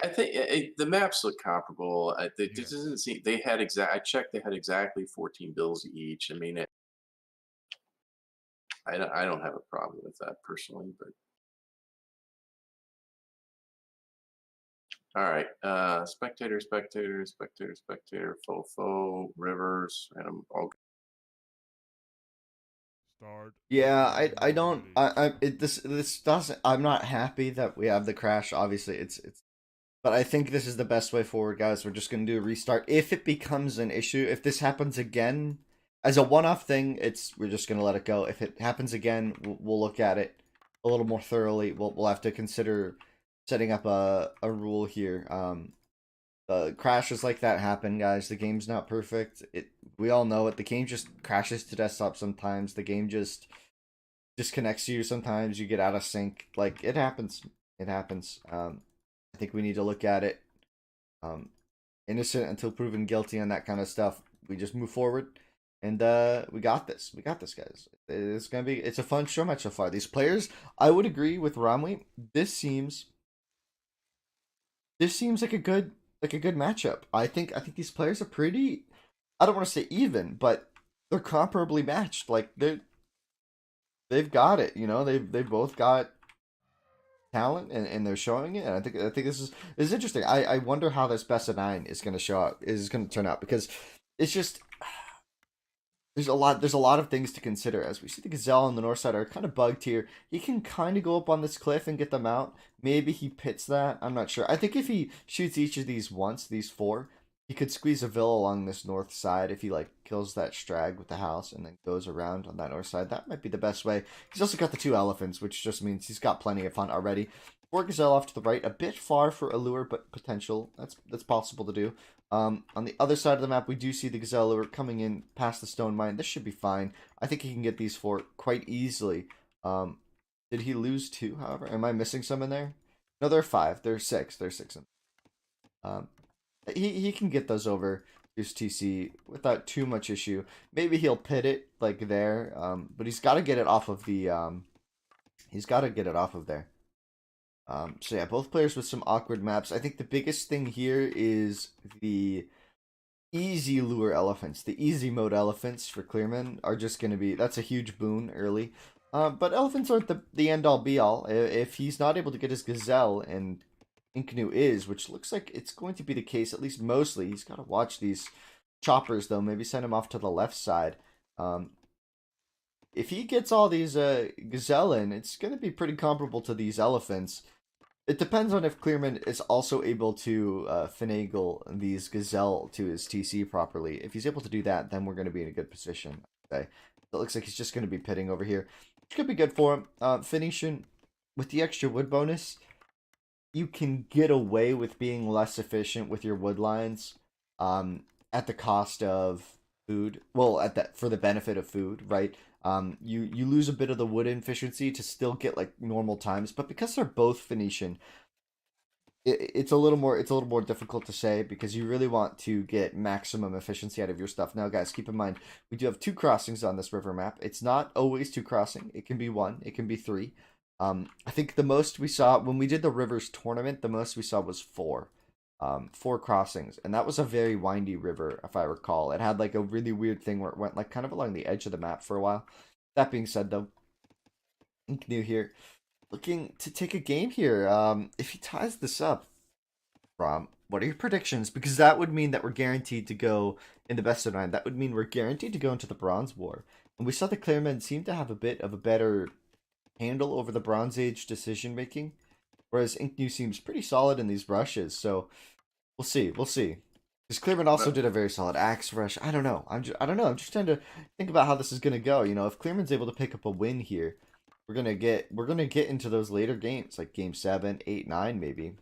I think the maps look comparable. It doesn't seem they had I checked. They had exactly 14 bills each. I mean, I don't have a problem with that personally, but all right. Spectator, faux, rivers, and I'm all. Start. Yeah, the I game don't already. this doesn't. I'm not happy that we have the crash. Obviously, it's. But I think this is the best way forward, guys. We're just gonna do a restart. If it becomes an issue, if this happens again, as a one-off thing, we're just gonna let it go. If it happens again, we'll look at it a little more thoroughly. We'll have to consider setting up a rule here. Crashes like that happen, guys. The game's not perfect. We all know it. The game just crashes to desktop sometimes. The game just disconnects you sometimes. You get out of sync. Like it happens. It happens. I think we need to look at it. Innocent until proven guilty on that kind of stuff. We just move forward, and we got this. We got this, guys. It's a fun show match so far. These players, I would agree with Ramwi. This seems like a good matchup. I think these players are pretty. I don't want to say even, but they're comparably matched. Like they've got it. You know, they've both got talent and they're showing it. And I think this is interesting. I wonder how this best of 9 is going to show up. Is going to turn out because it's just. There's a lot of things to consider as we see the Gazelle on the north side are kind of bugged here. He can kind of go up on this cliff and get them out. Maybe he pits that. I'm not sure. I think if he shoots each of these once, these 4, he could squeeze a Ville along this north side if he like kills that Strag with the house and then goes around on that north side. That might be the best way. He's also got the 2 elephants, which just means he's got plenty of fun already. 4 Gazelle off to the right, a bit far for Allure, but potential. That's possible to do. On the other side of the map, we do see the Gazelle Lure coming in past the stone mine. This should be fine. I think he can get these 4 quite easily. Did he lose 2, however? Am I missing some in there? No, there are 5. There are 6. There are 6 in. He can get those over his TC without too much issue. Maybe he'll pit it like there, but he's got to get it off of the. He's got to get it off of there. So yeah, both players with some awkward maps. I think the biggest thing here is the easy lure elephants. The easy mode elephants for Clearman are just going to be, that's a huge boon early. But elephants aren't the end all be all. If he's not able to get his Gazelle, and INKNOO is, which looks like it's going to be the case, at least mostly. He's got to watch these choppers though, maybe send him off to the left side. If he gets all these Gazelle in, it's going to be pretty comparable to these elephants. It depends on if Clearman is also able to finagle these Gazelle to his TC properly. If he's able to do that, then we're going to be in a good position. Okay, it looks like he's just going to be pitting over here, which could be good for him. Phoenician, with the extra wood bonus, you can get away with being less efficient with your wood lines at the cost of food. Well, at that for the benefit of food, right? You lose a bit of the wood efficiency to still get like normal times, but because they're both Phoenician, it's a little more difficult to say because you really want to get maximum efficiency out of your stuff. Now, guys, keep in mind we do have two crossings on this river map. It's not always two crossing. It can be one. It can be three. I think the most we saw when we did the rivers tournament, the most we saw was four. Four crossings, and that was a very windy river, if I recall. It had like a really weird thing where it went like kind of along the edge of the map for a while. That being said, though, INKNOO here looking to take a game here. If he ties this up, Rom, what are your predictions? Because that would mean that we're guaranteed to go in the best of nine. That would mean we're guaranteed to go into the Bronze War. And we saw the Clearmen seem to have a bit of a better handle over the Bronze Age decision making, whereas INKNOO seems pretty solid in these rushes. So we'll see. We'll see. Because Clearman also did a very solid axe rush. I don't know. I don't know. I'm just trying to think about how this is gonna go. You know, if Clearman's able to pick up a win here, we're gonna get into those later games, like game 7, 8, 9, maybe.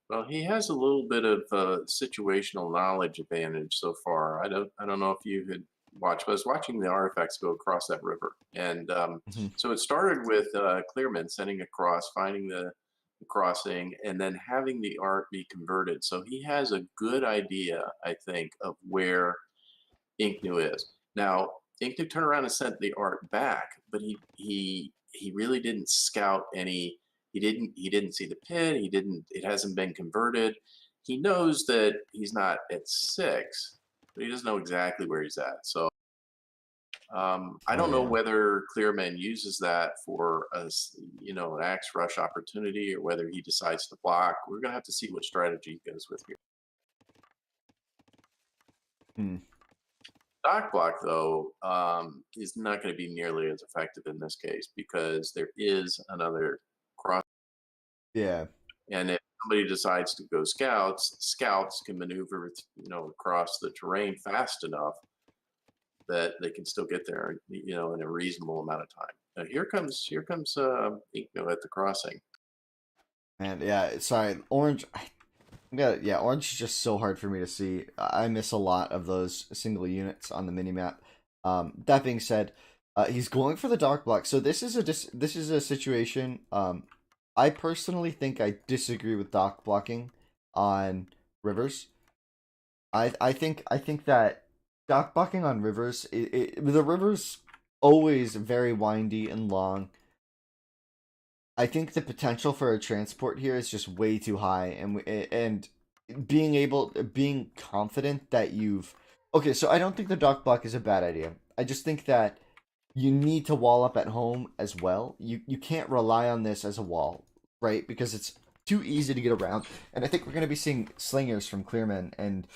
Well, he has a little bit of situational knowledge advantage so far. I don't know if you had watched, but I was watching the artifacts go across that river, and Mhm. so it started with Clearman sending across, finding the crossing, and then having the art be converted. So he has a good idea, I think, of where INKNOO is. Now, INKNOO turned around and sent the art back, but he really didn't scout any. He didn't see the pit. He didn't. It hasn't been converted. He knows that he's not at 6, but he doesn't know exactly where he's at. So I Oh don't know yeah. whether Clearman uses that for an axe rush opportunity, or whether he decides to block. We're gonna have to see what strategy he goes with here. Hmm. Dock block, though, is not going to be nearly as effective in this case because there is another cross. Yeah. And if somebody decides to go scouts, scouts can maneuver, across the terrain fast enough that they can still get there, in a reasonable amount of time. Now here comes INKNOO at the crossing. And yeah, sorry, orange. Yeah, orange is just so hard for me to see. I miss a lot of those single units on the minimap. That being said, he's going for the dark block. So this is a situation. I personally think I disagree with dark blocking on rivers. I think that dark blocking on rivers, the rivers always very windy and long. I think the potential for a transport here is just way too high, and being confident that you've okay. So I don't think the dock block is a bad idea. I just think that you need to wall up at home as well. You can't rely on this as a wall, right? Because it's too easy to get around, and I think we're gonna be seeing slingers from Clearman, and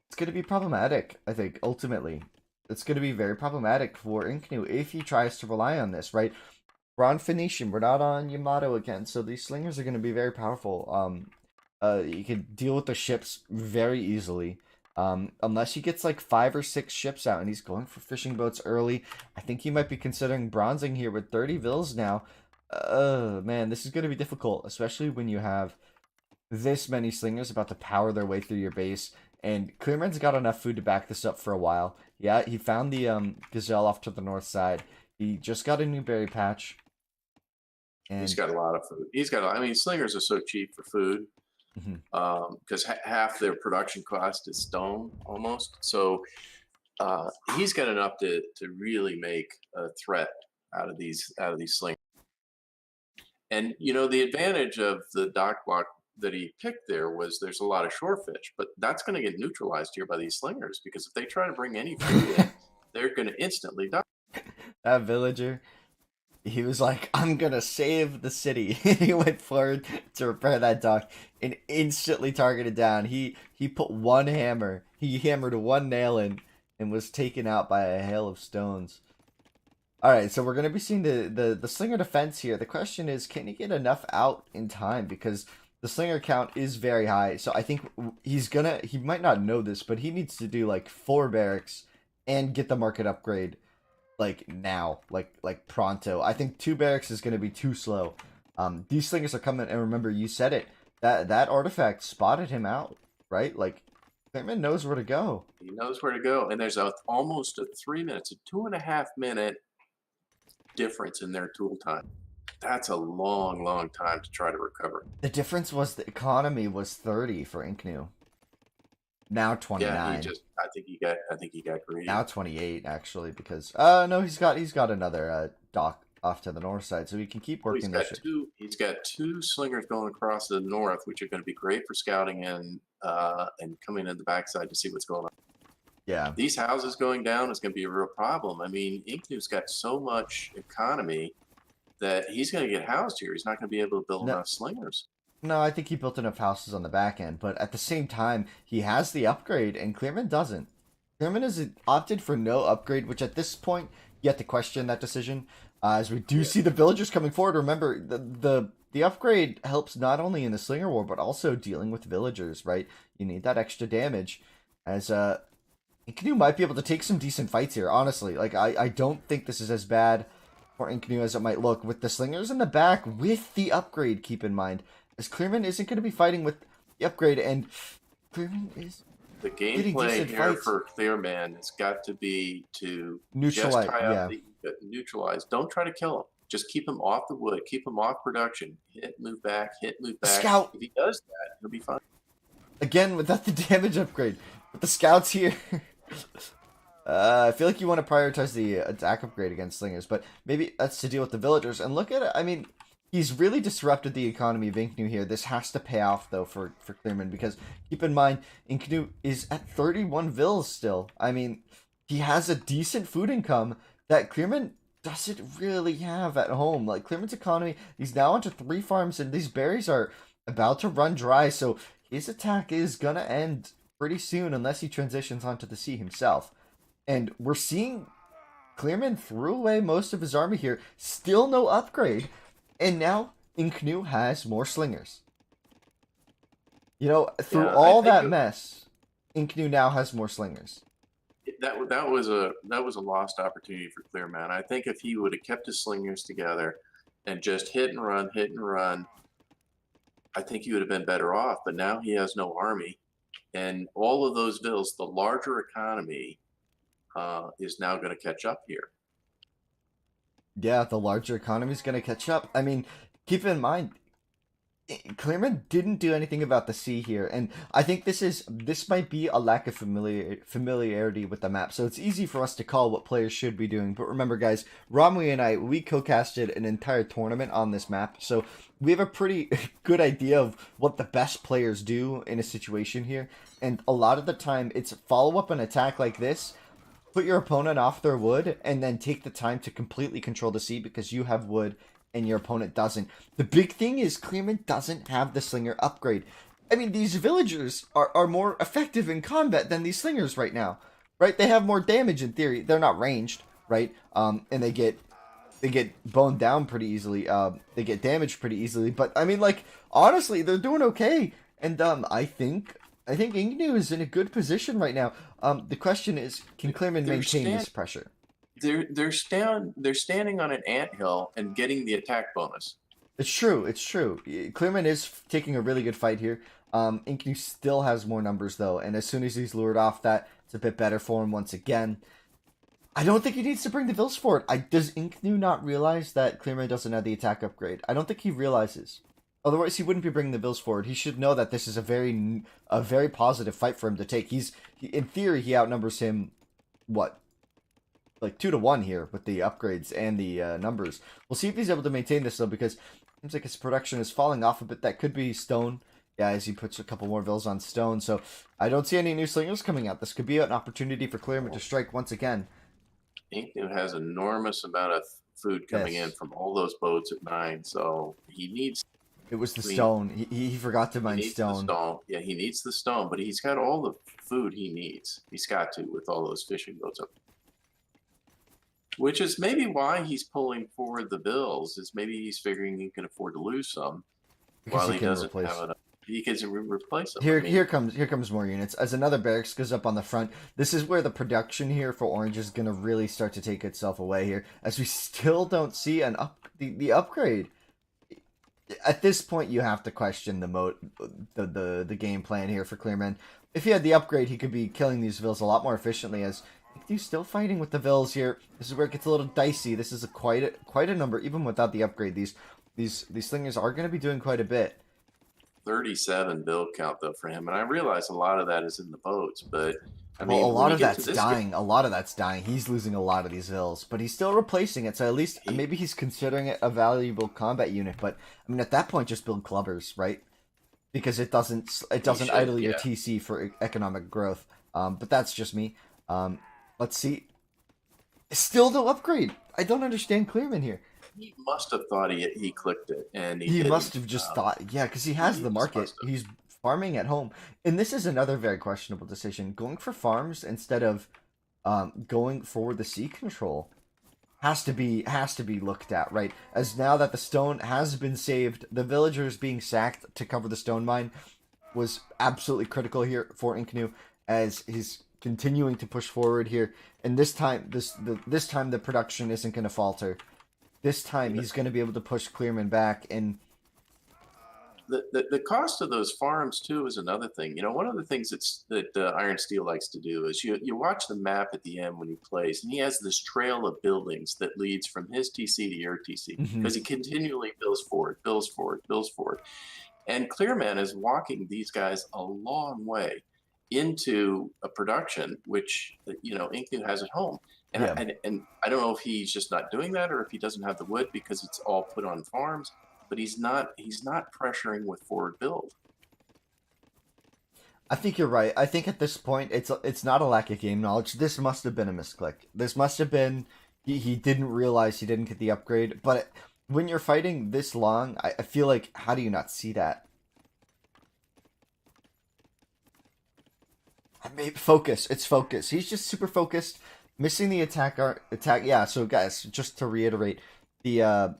it's gonna be problematic. I think ultimately. It's going to be very problematic for INKNOO if he tries to rely on this, right? We're on Phoenician. We're not on Yamato again, so these slingers are going to be very powerful. You can deal with the ships very easily. Unless he gets like 5 or 6 ships out and he's going for fishing boats early. I think he might be considering bronzing here with 30 vills now. Man, this is going to be difficult, especially when you have this many slingers about to power their way through your base. And Clearman's got enough food to back this up for a while. Yeah, he found the gazelle off to the north side. He just got a new berry patch. And He's got a lot of food. I mean, slingers are so cheap for food because half their production cost is stone almost. So he's got enough to really make a threat out of these slingers. And the advantage of the dock block that he picked there was there's a lot of shore fish, but that's going to get neutralized here by these slingers because if they try to bring any food in, they're going to instantly die. that villager, he was like, I'm gonna save the city. He went forward to repair that dock and instantly targeted down. He put one hammer. He hammered one nail in and was taken out by a hail of stones. Alright, so we're gonna be seeing the slinger defense here. The question is, can he get enough out in time? Because the slinger count is very high. So I think he might not know this, but he needs to do like 4 barracks and get the market upgrade like now, like pronto. I think 2 barracks is going to be too slow. These slingers are coming, and remember, you said it, that artifact spotted him out, right? Like Clearman knows where to go. He knows where to go. And there's almost a 3 minutes, a 2.5 minute difference in their tool time. That's a long, long time to try to recover. The difference was the economy was 30 for INKNOO. Now 29. Yeah, I think he got greedy. Now 28 actually, because no, he's got another dock off to the north side, so he can keep working this shit. He's got two slingers going across to the north, which are going to be great for scouting and coming in the backside to see what's going on. Yeah. These houses going down is going to be a real problem. I mean, INKNOO's got so much economy that he's going to get housed here. He's not going to be able to build enough slingers. No, I think he built enough houses on the back end, but at the same time, he has the upgrade, and CLEARMAN doesn't. CLEARMAN has opted for no upgrade, which at this point, you have to question that decision. As we do see the villagers coming forward, remember, the upgrade helps not only in the Slinger War, but also dealing with villagers, right? You need that extra damage, as INKNOO might be able to take some decent fights here, honestly. Like, I don't think this is as bad for INKNOO as it might look. With the slingers in the back, with the upgrade, keep in mind, as CLEARMAN isn't going to be fighting with the upgrade, and CLEARMAN is the gameplay here for CLEARMAN has got to be to neutralize. Neutralize. Don't try to kill him. Just keep him off the wood. Keep him off production. Hit, move back. Hit, move back. Scout. If he does that, he'll be fine. Again, without the damage upgrade, with the scouts here. I feel like you want to prioritize the attack upgrade against slingers, but maybe that's to deal with the villagers. And look at it. I mean, he's really disrupted the economy of INKNOO here. This has to pay off, though, for CLEARMAN, because keep in mind, INKNOO is at 31 vills still. I mean, he has a decent food income that CLEARMAN doesn't really have at home. Like, CLEARMAN's economy, he's now onto 3 farms, and these berries are about to run dry, so his attack is gonna end pretty soon unless he transitions onto the sea himself. And we're seeing CLEARMAN threw away most of his army here, still no upgrade. And now INKNOO has more slingers. You know, through all that mess, INKNOO now has more slingers. That was a lost opportunity for CLEARMAN. I think if he would have kept his slingers together and just hit and run, I think he would have been better off. But now he has no army, and all of those vills, the larger economy, is now going to catch up here. Yeah, the larger economy is going to catch up. I mean, keep in mind, CLEARMAN didn't do anything about the sea here, and I think this might be a lack of familiarity with the map, so it's easy for us to call what players should be doing. But remember, guys, Ramwe and we co-casted an entire tournament on this map, so we have a pretty good idea of what the best players do in a situation here, and a lot of the time, it's follow up an attack like this, put your opponent off their wood, and then take the time to completely control the sea because you have wood and your opponent doesn't. The big thing is CLEARMAN doesn't have the slinger upgrade. I mean, these villagers are more effective in combat than these slingers right now, right? They have more damage in theory. They're not ranged, right? And they get boned down pretty easily. They get damaged pretty easily. But I mean, like, honestly, they're doing okay. And I think INKNOO is in a good position right now. The question is, can CLEARMAN maintain this pressure? They're standing on an anthill and getting the attack bonus. It's true. CLEARMAN is taking a really good fight here. INKNOO still has more numbers though, and as soon as he's lured off that, it's a bit better for him once again. I don't think he needs to bring the vills forward. Does INKNOO not realize that CLEARMAN doesn't have the attack upgrade? I don't think he realizes. Otherwise, he wouldn't be bringing the vills forward. He should know that this is a very positive fight for him to take. In theory, he outnumbers him, what? Like 2-1 here with the upgrades and the numbers. We'll see if he's able to maintain this though, because it seems like his production is falling off a bit. That could be stone. Yeah, as he puts a couple more vills on stone. So I don't see any new slingers coming out. This could be an opportunity for CLEARMAN to strike once again. INKNOO has enormous amount of food coming in from all those boats at 9, so he needs. It was the stone. He forgot to mine stone. Yeah, he needs the stone, but he's got all the food he needs. He's got to with all those fishing boats up. Which is maybe why he's pulling forward the bills, is maybe he's figuring he can afford to lose some while he doesn't have enough. He can replace them. Here comes more units. As another barracks goes up on the front, this is where the production here for Orange is going to really start to take itself away here, as we still don't see the upgrade. At this point, you have to question the game plan here for Clearman. If he had the upgrade, he could be killing these vills a lot more efficiently. As he's still fighting with the vills here. This is where it gets a little dicey. This is quite a number, even without the upgrade. These slingers are going to be doing quite a bit. 37 build count though for him, and I realize a lot of that is in the boats, but I mean, Well, a when lot you of get that's to this dying. A lot of that's dying. He's losing a lot of these vills, but he's still replacing it. So at least maybe he's considering it a valuable combat unit. But I mean, at that point, just build clubbers, right? Because it doesn't idle your TC for economic growth. But that's just me. Let's see. Still no upgrade. I don't understand Clearman here. he must have thought he clicked it, and He must have just thought, yeah, because he has the market. He's farming at home, and this is another very questionable decision. Going for farms instead of going for the sea control has to be looked at, right? As now that the stone has been saved, the villagers being sacked to cover the stone mine was absolutely critical here for INKNOO, as he's continuing to push forward here. And this time, this time the production isn't going to falter. This time he's going to be able to push Clearman back. And the cost of those farms too is another thing. You know, one of the things that Iron Steel likes to do is you watch the map at the end when he plays, and he has this trail of buildings that leads from his TC to your TC because he continually builds forward. And Clearman is walking these guys a long way into a production, which, you know, INKNOO has at home. And, and I don't know if he's just not doing that or if he doesn't have the wood because it's all put on farms, but he's not pressuring with forward build. I think you're right. I think at this point it's not a lack of game knowledge. This must have been a misclick. This must have been he didn't realize he didn't get the upgrade. But when you're fighting this long, I feel like, how do you not see that? Focus. It's focus. He's just super focused. Missing the attack. Yeah, so guys, just to reiterate, the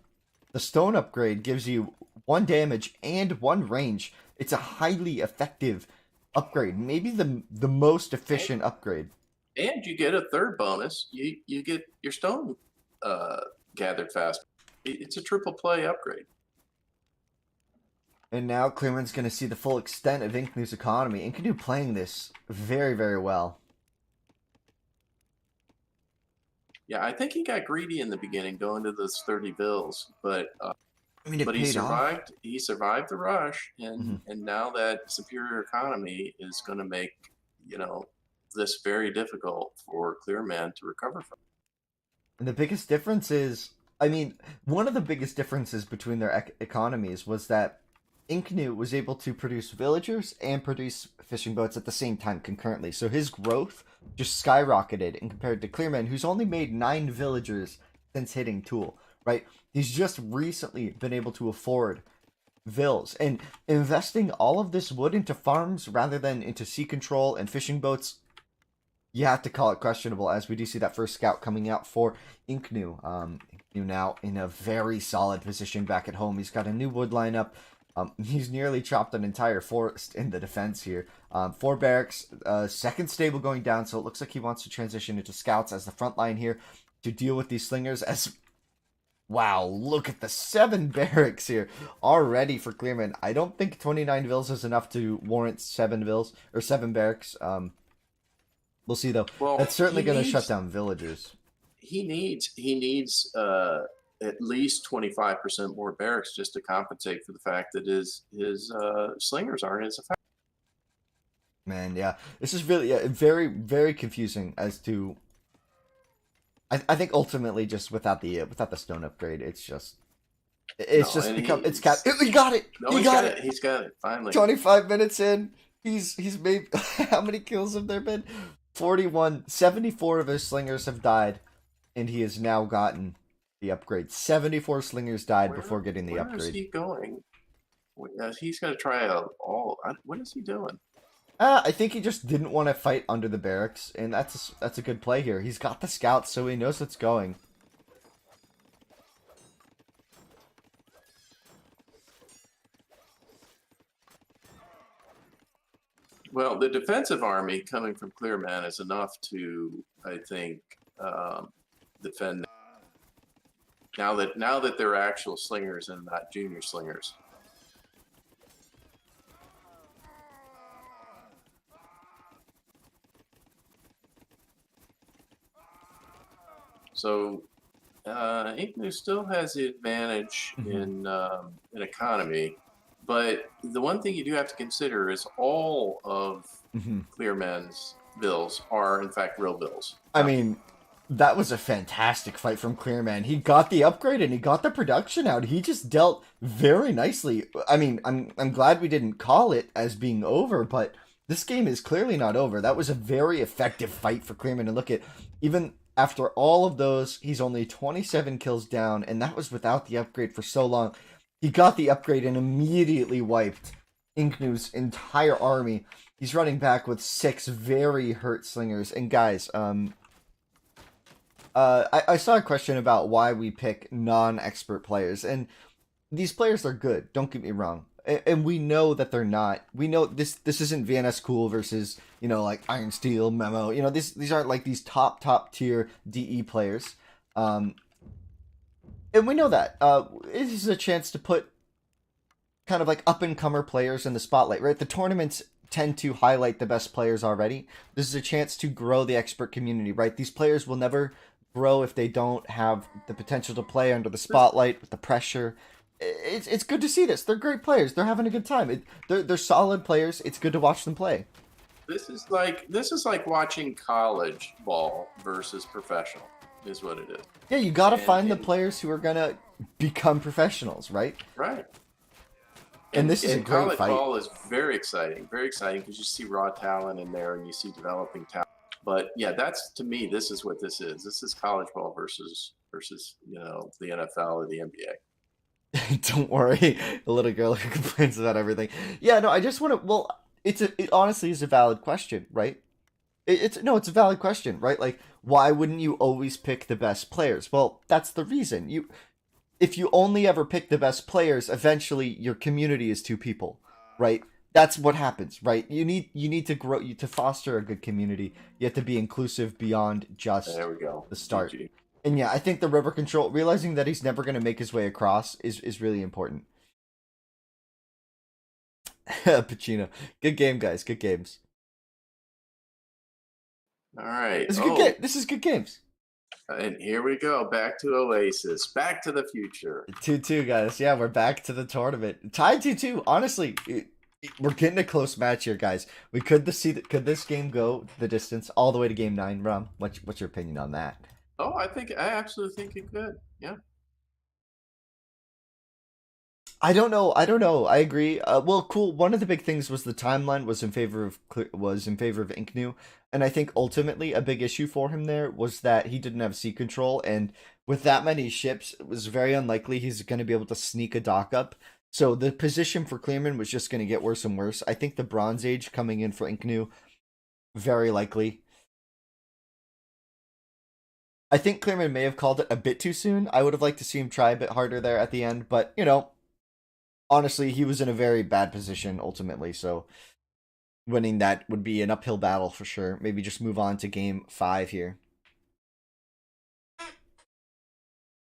stone upgrade gives you 1 damage and 1 range. It's a highly effective upgrade. Maybe the most efficient upgrade. And you get a third bonus. You get your stone gathered fast. It's a triple play upgrade. And now Clearman's going to see the full extent of INKNOO's economy. INKNOO playing this very, very well. Yeah, I think he got greedy in the beginning, going to those 30 bills, but I mean, he survived. He survived the rush, and now that superior economy is going to make, you know, this very difficult for Clearman to recover from. And the biggest difference is, I mean, one of the biggest differences between their economies was that INKNOO was able to produce villagers and produce fishing boats at the same time concurrently. So his growth just skyrocketed in compared to Clearman, who's only made 9 villagers since hitting Tool, right? He's just recently been able to afford vills, and investing all of this wood into farms rather than into sea control and fishing boats, you have to call it questionable, as we do see that first scout coming out for INKNOO. INKNOO now in a very solid position back at home. He's got a new wood lineup. He's nearly chopped an entire forest in the defense here. 4 barracks, second stable going down, so it looks like he wants to transition into scouts as the front line here to deal with these slingers. As wow, look at the 7 barracks here already for Clearman. I don't think 29 vills is enough to warrant 7 vills or 7 barracks. We'll see though. Well, that's certainly going to shut down villagers. He needs at least 25% more barracks just to compensate for the fact that his slingers aren't as effective. Man, yeah, this is really very, very confusing as to. I think ultimately, just without the stone upgrade, it's become capped. He got it. No, he got it. He's got it finally. 25 minutes in, he's made. How many kills have there been? 41. 74 of his slingers have died, and he has now gotten the upgrade. 74 slingers died before getting the upgrade. Where is he going? He's going to try all. What is he doing? I think he just didn't want to fight under the barracks, and that's a good play here. He's got the scouts, so he knows what's going. Well, the defensive army coming from Clearman is enough to, I think, defend. Now that they're actual slingers and not junior slingers. So INKNOO still has the advantage in economy, but the one thing you do have to consider is all of CLEARMAN's bills are in fact real bills. I mean, that was a fantastic fight from CLEARMAN. He got the upgrade and he got the production out. He just dealt very nicely. I mean, I'm glad we didn't call it as being over, but this game is clearly not over. That was a very effective fight for CLEARMAN. And look at, even after all of those, he's only 27 kills down, and that was without the upgrade for so long. He got the upgrade and immediately wiped INKNOO's entire army. He's running back with 6 very hurt slingers. And guys, I saw a question about why we pick non-expert players, and these players are good, don't get me wrong. And we know that they're not. We know this isn't VNS Cool versus, you know, like Iron Steel, Memo. You know, these aren't like these top tier DE players. And we know that. This is a chance to put kind of like up-and-comer players in the spotlight, right? The tournaments tend to highlight the best players already. This is a chance to grow the expert community, right? These players will never grow if they don't have the potential to play under the spotlight with the pressure. It's good to see this. They're great players. They're having a good time. They're solid players. It's good to watch them play. This is like watching college ball versus professional, is what it is. Yeah, you got to find the players who are gonna become professionals, right? Right. And this is a great college fight. ball is very exciting because you see raw talent in there and you see developing talent. But yeah, that's, to me, this is what this is. This is college ball versus you know, the NFL or the NBA. Don't worry, the little girl who complains about everything. Yeah, no, I just want to. Well, it honestly is a valid question, right? It's a valid question, right? Like, why wouldn't you always pick the best players? Well, that's the reason. If you only ever pick the best players, eventually your community is 2 people, right? That's what happens, right? You need to grow, to foster a good community. You have to be inclusive beyond just there we go. The start. GG. And yeah, I think the river control, realizing that he's never going to make his way across is really important. Pacino. Good game, guys. Good games. All right. This is good games. And here we go. Back to Oasis. Back to the future. 2-2, guys. Yeah, we're back to the tournament. Tied 2-2. Honestly, we're getting a close match here, guys. We could this game go the distance all the way to game 9? Rum, what's your opinion on that? Oh, I absolutely think it could. Yeah. I don't know. I agree. Well, cool. One of the big things was the timeline was in favor of INKNOO, and I think ultimately a big issue for him there was that he didn't have sea control, and with that many ships, it was very unlikely he's going to be able to sneak a dock up. So the position for CLEARMAN was just going to get worse and worse. I think the Bronze Age coming in for INKNOO, very likely. I think CLEARMAN may have called it a bit too soon. I would have liked to see him try a bit harder there at the end, but, you know, honestly, he was in a very bad position ultimately, so winning that would be an uphill battle for sure. Maybe just move on to game 5 here.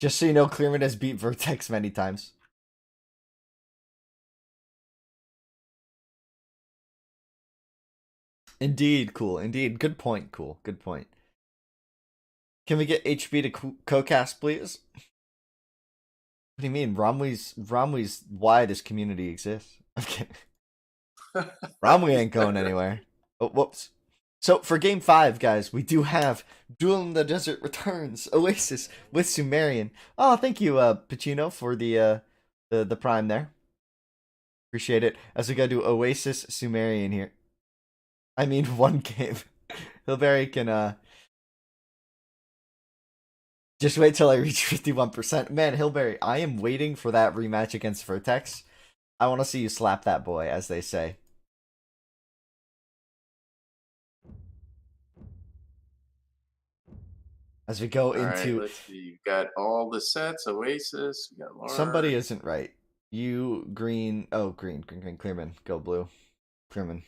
Just so you know, CLEARMAN has beat Vertex many times. Indeed, cool. Indeed. Good point, cool. Good point. Can we get HB to co-cast, please? What do you mean? Romwee's why this community exists. Okay. Romwee ain't going anywhere. Oh, whoops. So for game 5, guys, we do have Duel in the Desert Returns, Oasis with Sumerian. Oh, thank you, Pacino, for the prime there. Appreciate it. As we go to Oasis Sumerian here. I mean, one game. Hilberry can just wait till I reach 51%. Man, Hilberry, I am waiting for that rematch against Vertex. I want to see you slap that boy, as they say. As we go into... let's see. You've got all the sets, Oasis. You got Laura. Somebody isn't right. You, green... Oh, green. CLEARMAN. Go blue. CLEARMAN.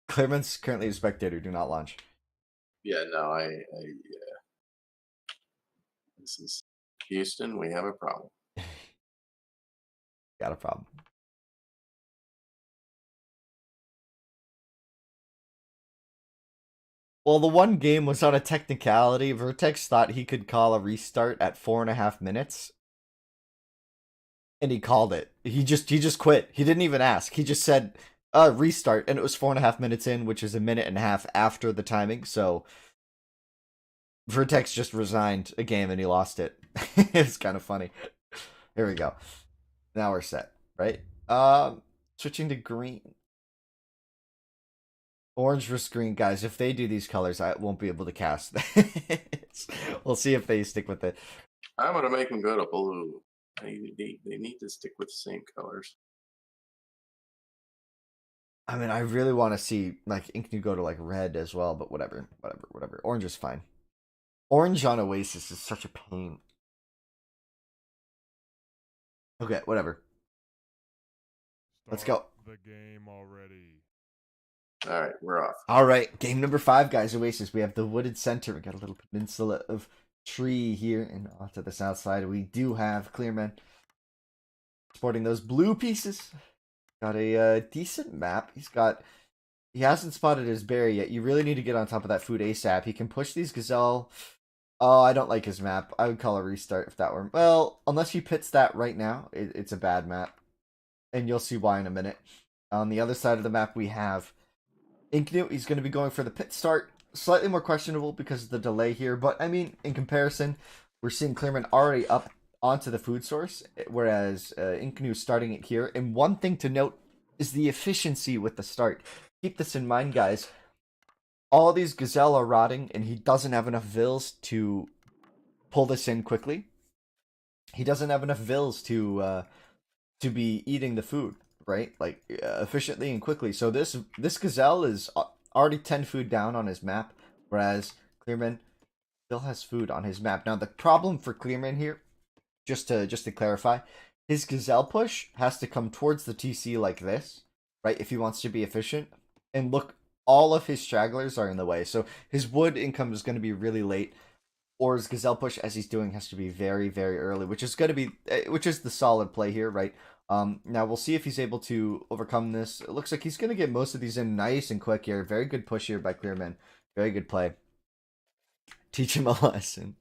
CLEARMAN's currently a spectator. Do not launch. Yeah, no, yeah. This is Houston. We have a problem. Got a problem. Well, the one game was on a technicality. Vertex thought he could call a restart at 4.5 minutes. And he called it. He just quit. He didn't even ask. He just said restart, and it was 4.5 minutes in, which is a minute and a half after the timing. So Vertex just resigned a game and he lost it. It's kind of funny. Here we go. Now we're set, right? Switching to green. Orange versus green, guys. If they do these colors, I won't be able to cast. We'll see if they stick with it. I'm gonna make them go to blue. They need to stick with the same colors. I mean, I really want to see like INKNOO go to like red as well, but whatever. Orange is fine. Orange on Oasis is such a pain. Okay, whatever. Let's go. The game already. All right, we're off. All right, game number 5, guys. Oasis. We have the wooded center. We got a little peninsula of tree here, and off to the south side, we do have CLEARMAN sporting those blue pieces. Got a decent map. He hasn't spotted his berry yet. You really need to get on top of that food ASAP. He can push these gazelle. Oh, I don't like his map. I would call a restart if that were... Well, unless he pits that right now, it's a bad map. And you'll see why in a minute. On the other side of the map, we have INKNOO. He's going to be going for the pit start. Slightly more questionable because of the delay here. But, I mean, in comparison, we're seeing CLEARMAN already up onto the food source, whereas INKNOO starting it here. And one thing to note is the efficiency with the start. Keep this in mind, guys. All these gazelle are rotting, and he doesn't have enough vills to pull this in quickly. He doesn't have enough vills to be eating the food, right? Like efficiently and quickly. So this gazelle is already 10 food down on his map, whereas CLEARMAN still has food on his map. Now the problem for CLEARMAN here, just to clarify, his gazelle push has to come towards the TC like this, right? If he wants to be efficient. And look, all of his stragglers are in the way. So his wood income is going to be really late, or his gazelle push, as he's doing, has to be very, very early, which is the solid play here, right? Now we'll see if he's able to overcome this. It looks like he's going to get most of these in nice and quick here. Very good push here by CLEARMAN. Very good play. Teach him a lesson.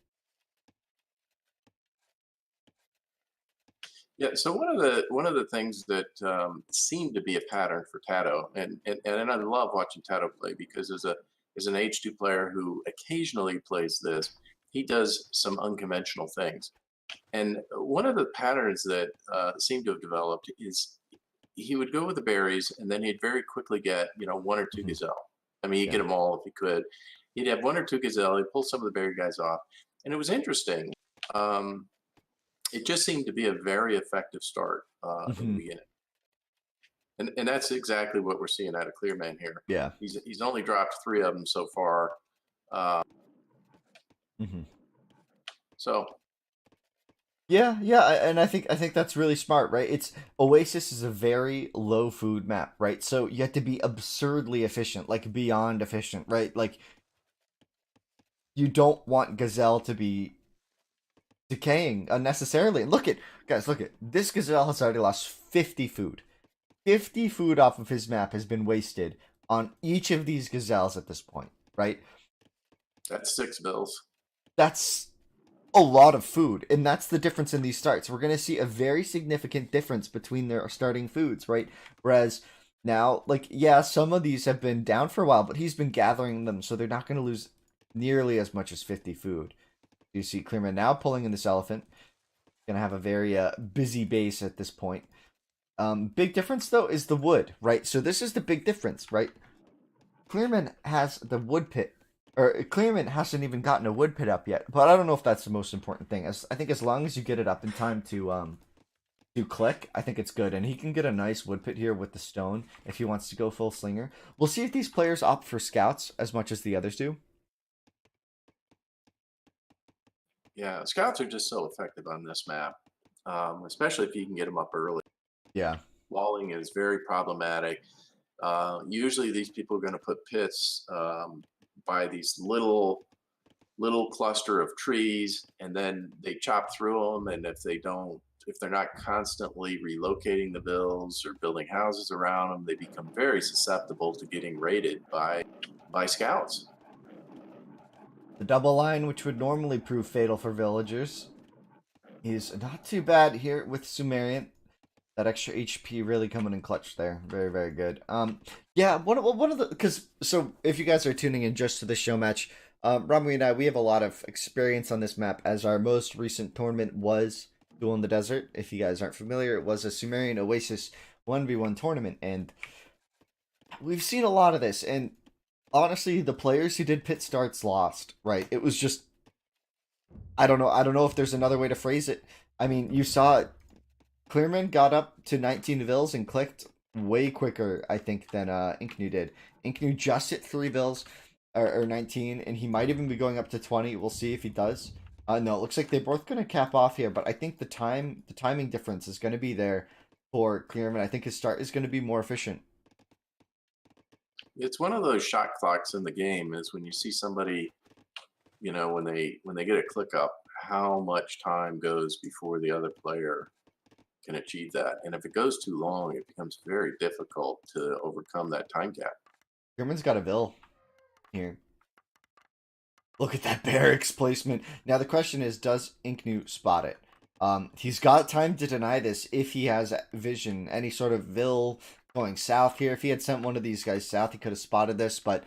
Yeah, so one of the things that seemed to be a pattern for Tato, and I love watching Tato play because as an H2 player who occasionally plays this, he does some unconventional things. And one of the patterns that seemed to have developed is he would go with the berries, and then he'd very quickly get 1 or 2 gazelle. I mean, he'd get them all if he could. He'd have 1 or 2 gazelle. He'd pull some of the berry guys off, and it was interesting. It just seemed to be a very effective start in the beginning. And that's exactly what we're seeing out of CLEARMAN here. Yeah. He's only dropped 3 of them so far. So yeah, and I think that's really smart, right? Oasis is a very low food map, right? So you have to be absurdly efficient, like beyond efficient, right? Like you don't want gazelle to be decaying unnecessarily. And look at this gazelle has already lost 50 food. 50 food off of his map has been wasted on each of these gazelles at this point, right? That's 6 bills. That's a lot of food, and that's the difference in these starts. We're going to see a very significant difference between their starting foods, right? Whereas now, like, yeah, some of these have been down for a while, but he's been gathering them, so they're not going to lose nearly as much as 50 food. You see CLEARMAN now pulling in this elephant. Going to have a very busy base at this point. Big difference, though, is the wood, right? So this is the big difference, right? CLEARMAN has the wood pit. Or CLEARMAN hasn't even gotten a wood pit up yet. But I don't know if that's the most important thing. I think as long as you get it up in time to click, I think it's good. And he can get a nice wood pit here with the stone if he wants to go full slinger. We'll see if these players opt for scouts as much as the others do. Yeah, scouts are just so effective on this map, especially if you can get them up early. Yeah. Walling is very problematic. Usually these people are going to put pits by these little cluster of trees, and then they chop through them. And if they're not constantly relocating the vills or building houses around them, they become very susceptible to getting raided by scouts. The double line, which would normally prove fatal for villagers, is not too bad here with Sumerian. That extra HP really coming in clutch there. Very, very good. Yeah, one of the, because, so if you guys are tuning in just to the show match, Ramwi and I, we have a lot of experience on this map, as our most recent tournament was Duel in the Desert. If you guys aren't familiar, it was a Sumerian Oasis 1v1 tournament, and we've seen a lot of this, and honestly, the players who did pit starts lost, right? It was just, I don't know if there's another way to phrase it. I mean, you saw CLEARMAN got up to 19 vills and clicked way quicker, I think, than INKNOO did. INKNOO just hit 3 vills, or 19, and he might even be going up to 20. We'll see if he does. No, it looks like they're both going to cap off here, but I think the timing difference is going to be there for CLEARMAN. I think his start is going to be more efficient. It's one of those shot clocks in the game, is when you see somebody, when they get a click up, how much time goes before the other player can achieve that. And if it goes too long, it becomes very difficult to overcome that time gap. CLEARMAN's got a vill here. Look at that barracks placement. Now the question is, does INKNOO spot it? He's got time to deny this if he has vision, any sort of vill going south here. If he had sent one of these guys south, he could have spotted this, but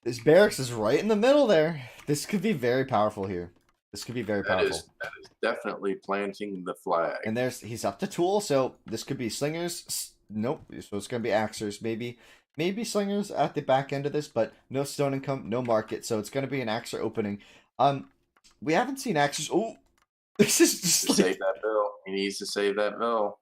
this barracks is right in the middle there. This could be very powerful here. This could be very powerful. That is definitely planting the flag. And he's up to tool, so this could be slingers. Nope, so it's going to be axers. Maybe slingers at the back end of this, but no stone income, no market, so it's going to be an axer opening. We haven't seen axers. Oh, this is just like, save that bill. He needs to save that bill.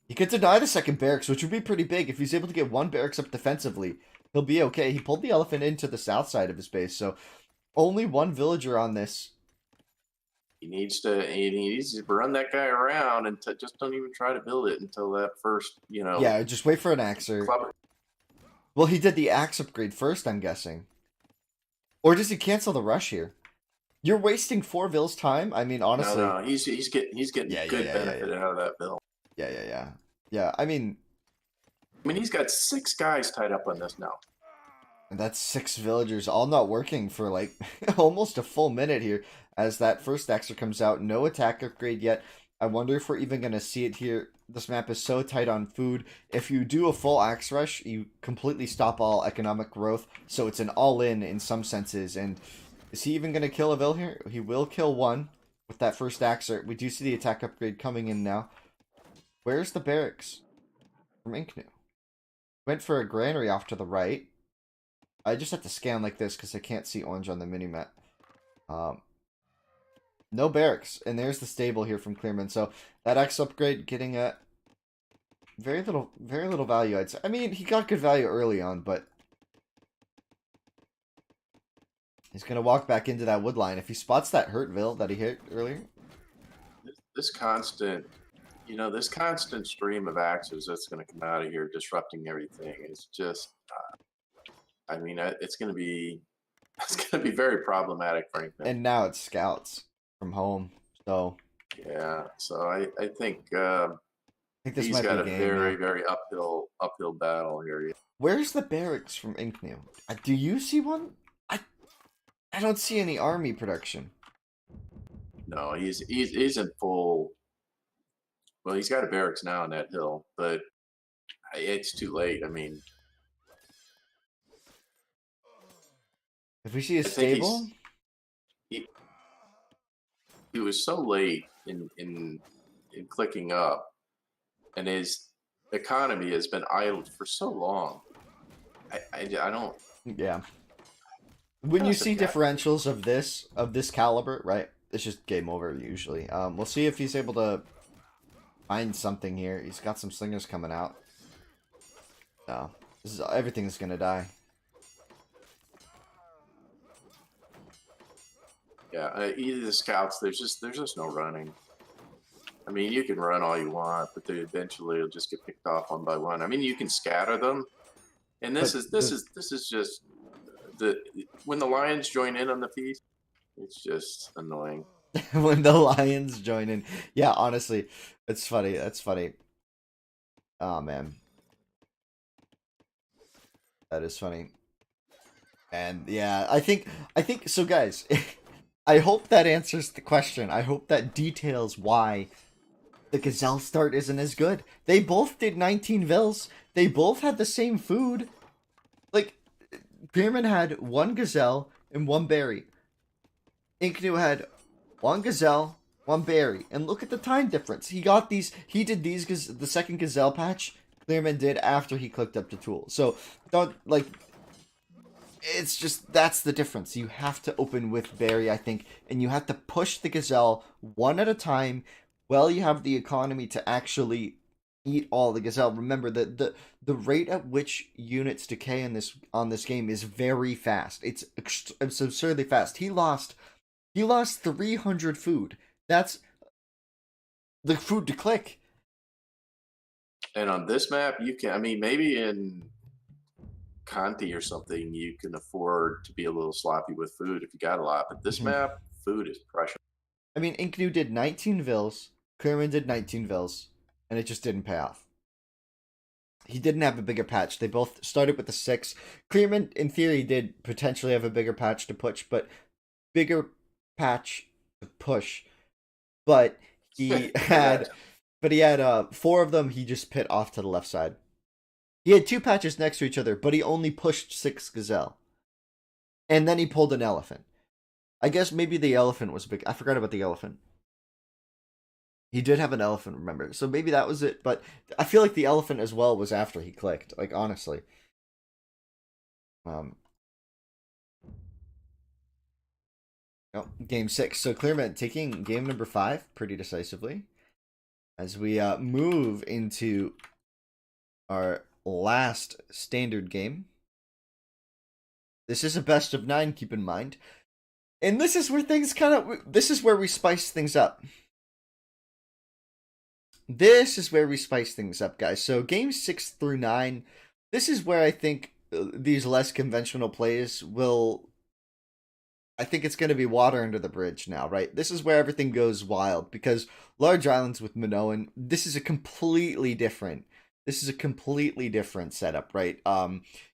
He could deny the second barracks, which would be pretty big. If he's able to get one barracks up defensively, he'll be okay. He pulled the elephant into the south side of his base, so only one villager on this. He needs to run that guy around, and just don't even try to build it until that first, Yeah, just wait for an axer. Well, he did the axe upgrade first, I'm guessing. Or does he cancel the rush here? You're wasting 4 vills time? I mean, honestly. No, he's getting good benefit out of that bill. Yeah, I mean, he's got 6 guys tied up on this now. And that's 6 villagers all not working for like almost a full minute here as that first axer comes out. No attack upgrade yet. I wonder if we're even going to see it here. This map is so tight on food. If you do a full axe rush, you completely stop all economic growth. So it's an all-in some senses. And is he even going to kill a vill here? He will kill one with that first axer. We do see the attack upgrade coming in now. Where's the barracks from INKNOO? Went for a granary off to the right. I just have to scan like this because I can't see orange on the minimap. No barracks. And there's the stable here from CLEARMAN. So that X upgrade getting a very little value, I'd say. I mean, he got good value early on, but he's going to walk back into that wood line. If he spots that Hurtville that he hit earlier. This constant stream of axes that's going to come out of here disrupting everything is just, it's going to be very problematic, frankly. And now it's scouts from home, so yeah. So I think this he's might got be a game, very uphill battle here. Where's the barracks from INKNOO? Do you see one? I don't see any army production. No, he's in full. Well, he's got a barracks now on that hill, but it's too late. I mean, if we see a stable, he was so late in clicking up, and his economy has been idled for so long. I don't. Yeah. When you see differentials of this caliber, right? It's just game over usually. We'll see if he's able to find something here. He's got some slingers coming out. No, everything is gonna die. Yeah, either the scouts. There's just no running. I mean, you can run all you want, but they eventually will just get picked off one by one. I mean, you can scatter them, and this is when the lions join in on the feast, it's just annoying. When the lions join in. Yeah, honestly, it's funny. That's funny. Oh man, that is funny. And yeah, I think so, guys. I hope that answers the question. I hope that details why the gazelle start isn't as good. They both did 19 vills. They both had the same food. Like, Spearman had one gazelle and one berry. INKNOO had one gazelle, one berry. And look at the time difference. He did the second gazelle patch Clearman did after he clicked up the tool. So, don't, like, it's just, that's the difference. You have to open with berry, I think, and you have to push the gazelle one at a time while you have the economy to actually eat all the gazelle. Remember that the rate at which units decay in this game is very fast. It's absurdly fast. He lost 300 food. That's the food to click. And on this map, you can. I mean, maybe in Conti or something, you can afford to be a little sloppy with food if you got a lot. But this map, food is precious. I mean, INKNOO did 19 vills, Clearman did 19 vills, and it just didn't pay off. He didn't have a bigger patch. They both started with the 6. Clearman, in theory, did potentially have a bigger patch to push, but But he had, 4 of them. He just pit off to the left side. He had 2 patches next to each other, but he only pushed 6 gazelle, and then he pulled an elephant. I guess maybe the elephant was big. I forgot about the elephant. He did have an elephant, remember? So maybe that was it. But I feel like the elephant as well was after he clicked. Like, honestly. Game 6. So Clearman taking game number 5 pretty decisively. As we move into our last standard game. This is a best of 9, keep in mind. And this is where things this is where we spice things up. This is where we spice things up, guys. So games 6 through 9, this is where I think these less conventional plays will... I think it's going to be water under the bridge now, right? This is where everything goes wild, because Large Islands with Minoan, this is a completely different setup, right?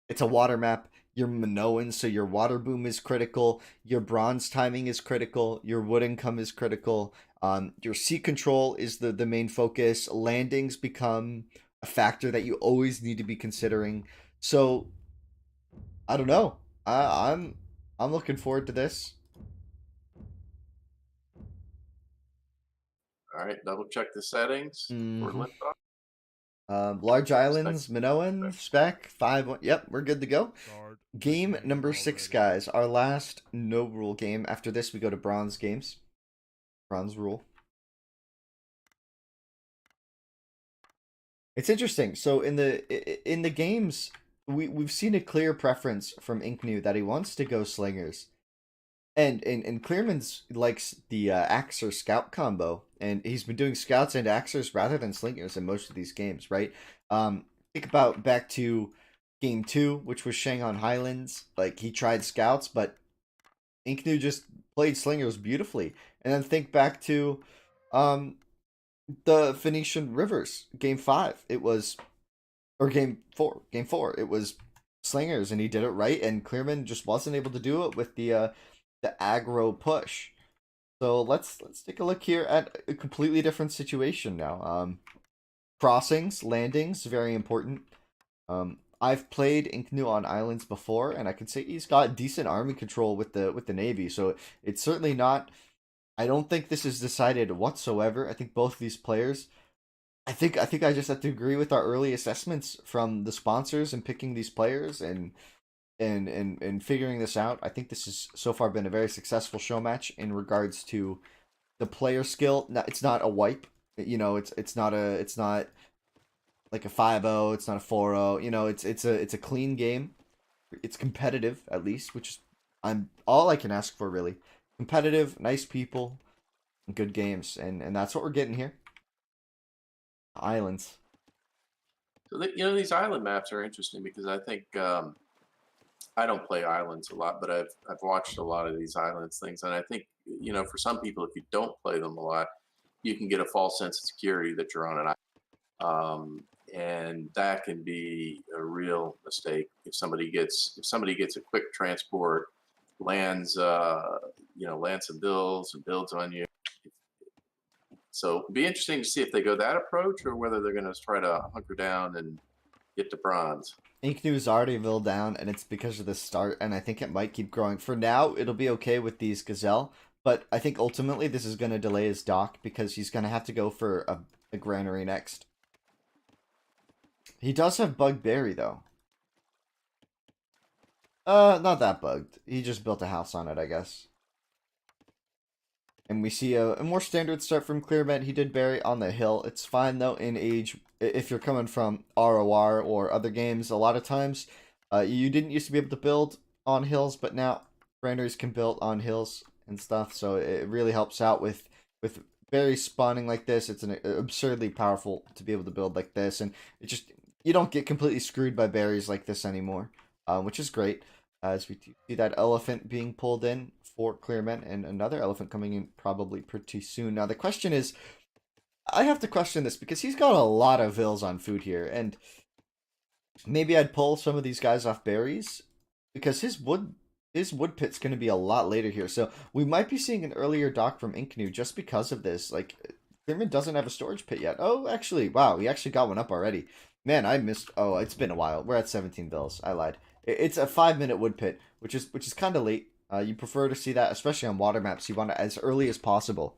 It's a water map. You're Minoan, so your water boom is critical. Your bronze timing is critical. Your wood income is critical. Your sea control is the main focus. Landings become a factor that you always need to be considering. So, I don't know. I'm looking forward to this. All right, double check the settings for liftoff. Large Islands, Minoan, spec, 5. Yep, we're good to go. Game number 6, guys. Our last no rule game. After this, we go to bronze games. Bronze rule. It's interesting. So in the games, we've seen a clear preference from INKNOO that he wants to go slingers. And Clearman's likes the Axer Scout combo, and he's been doing Scouts and Axers rather than Slingers in most of these games, right? Think about back to Game 2, which was Shanghai Highlands. Like, he tried Scouts, but INKNOO just played Slingers beautifully. And then think back to the Phoenician Rivers, Game 5. It was... Or Game 4. Game 4. It was Slingers, and he did it right, and Clearman just wasn't able to do it with the aggro push. So let's take a look here at a completely different situation now. Crossings, landings, very important. I've played INKNOO on islands before, and I can say he's got decent army control with the Navy. So it's certainly not... I don't think this is decided whatsoever. I think both of these players... I think I just have to agree with our early assessments from the sponsors and picking these players and figuring this out. I think this has so far been a very successful show match in regards to the player skill. It's not a wipe, you know. It's not like a 5-0. It's not a 4-0. You know, it's a clean game. It's competitive at least, which is all I can ask for really. Competitive, nice people, good games, and that's what we're getting here. Islands. So these island maps are interesting because I think I don't play islands a lot, but I've watched a lot of these islands things, and I think, you know, for some people, if you don't play them a lot, you can get a false sense of security that you're on an and that can be a real mistake if somebody gets a quick transport, lands lands some bills and builds on you. So it'd be interesting to see if they go that approach or whether they're going to try to hunker down and get to bronze. INKNOO is already mill down, and it's because of the start, and I think it might keep growing. For now, it'll be okay with these Gazelle, but I think ultimately this is going to delay his dock because he's going to have to go for a granary next. He does have Bug Berry, though. Not that bugged. He just built a house on it, I guess. And we see a more standard start from CLEARMAN. He did bury on the hill. It's fine, though, in Age. If you're coming from ROR or other games, a lot of times you didn't used to be able to build on hills, but now granaries can build on hills and stuff. So it really helps out with berries spawning like this. It's an absurdly powerful to be able to build like this, and it just you don't get completely screwed by berries like this anymore, which is great. As we see that elephant being pulled in for CLEARMAN, and another elephant coming in probably pretty soon. Now the question is, I have to question this because he's got a lot of vills on food here, and maybe I'd pull some of these guys off berries because his wood pit's going to be a lot later here. So we might be seeing an earlier dock from INKNOO just because of this. Like, CLEARMAN doesn't have a storage pit yet. Oh, actually, wow, he actually got one up already. Man, I missed. Oh, it's been a while. We're at 17 vills. I lied. It's a 5-minute wood pit, which is kind of late. You prefer to see that, especially on water maps. You want it as early as possible.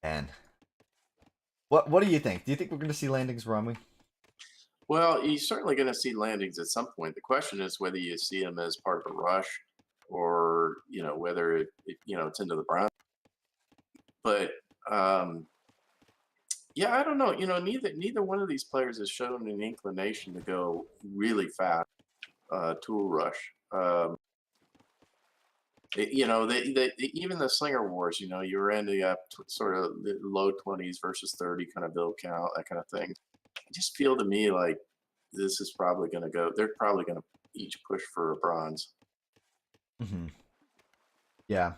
Man, what do you think? Do you think we're going to see landings, Romney? Well, you're certainly going to see landings at some point. The question is whether you see them as part of a rush, or whether it's into the brown. But yeah, I don't know. Neither one of these players has shown an inclination to go really fast. Tool rush. Even the Slinger Wars. You were ending up sort of the low 20s versus 30 kind of build count, that kind of thing. I just feel to me like this is probably going to go. They're probably going to each push for a bronze. Mm-hmm. Yeah.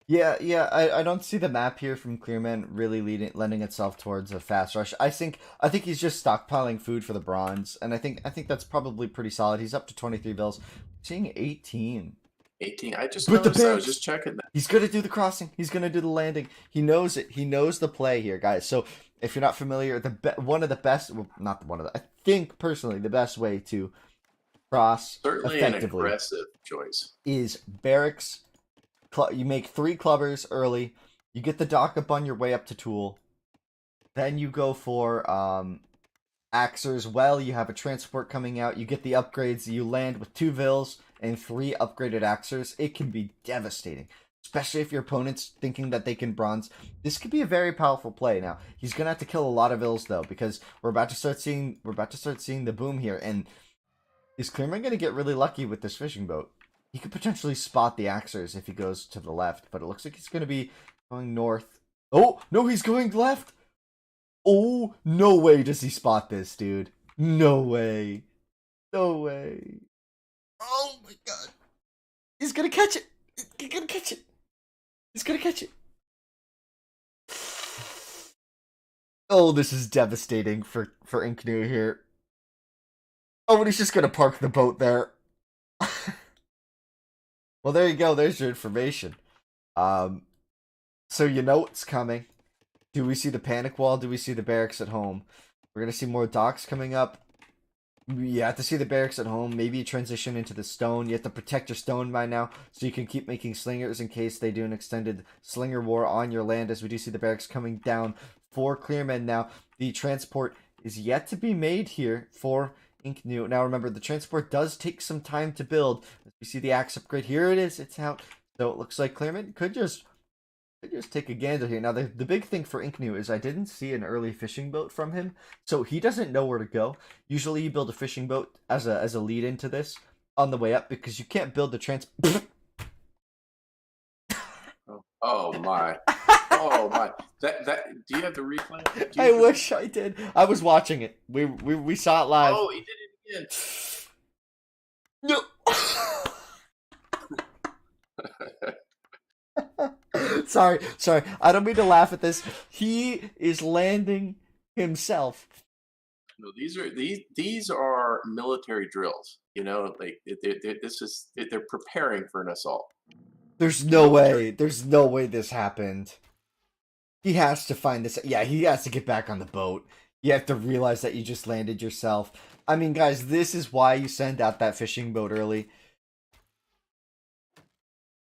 Yeah, I don't see the map here from CLEARMAN really lending itself towards a fast rush. I think he's just stockpiling food for the bronze, and I think that's probably pretty solid. He's up to 23 vills. Seeing 18. 18. I just With noticed. the I was just checking that. He's gonna do the crossing. He's gonna do the landing. He knows it. He knows the play here, guys. So if you're not familiar, one of the best, well, not one of the, I think personally the best way to cross Certainly an effectively aggressive choice is barracks. You make 3 clubbers early. You get the dock up on your way up to Tool. Then you go for Axers. Well, you have a transport coming out. You get the upgrades. You land with 2 vills and 3 upgraded Axers. It can be devastating, especially if your opponent's thinking that they can bronze. This could be a very powerful play. Now he's gonna have to kill a lot of vills though, because we're about to start seeing the boom here. And is CLEARMAN gonna get really lucky with this fishing boat? He could potentially spot the Axers if he goes to the left, but it looks like he's going to be going north. Oh, no, he's going left. Oh, no way does he spot this, dude. No way. No way. Oh, my God. He's going to catch it. He's going to catch it. He's going to catch it. Oh, this is devastating for INKNOO here. Oh, and he's just going to park the boat there. Well, there you go. There's your information. So you know what's coming. Do we see the panic wall? Do we see the barracks at home? We're going to see more docks coming up. You have to see the barracks at home. Maybe transition into the stone. You have to protect your stone by now, so you can keep making slingers in case they do an extended slinger war on your land, as we do see the barracks coming down for CLEARMAN now. The transport is yet to be made here for INKNOO. Now remember, the transport does take some time to build. We see the axe upgrade. Here it is. It's out. So it looks like CLEARMAN could just take a gander here. Now the big thing for INKNOO is I didn't see an early fishing boat from him, so he doesn't know where to go. Usually you build a fishing boat as a lead into this on the way up, because you can't build the my. Oh my. Do you have the replay? Do you I have the wish I did. I was watching it. We saw it live. Oh, he did it No. Sorry. I don't mean to laugh at this. He is landing himself. No, these are military drills. You know, like they're preparing for an assault. There's no way. There's no way this happened. He has to find this. Yeah, he has to get back on the boat. You have to realize that you just landed yourself. I mean, guys, this is why you send out that fishing boat early.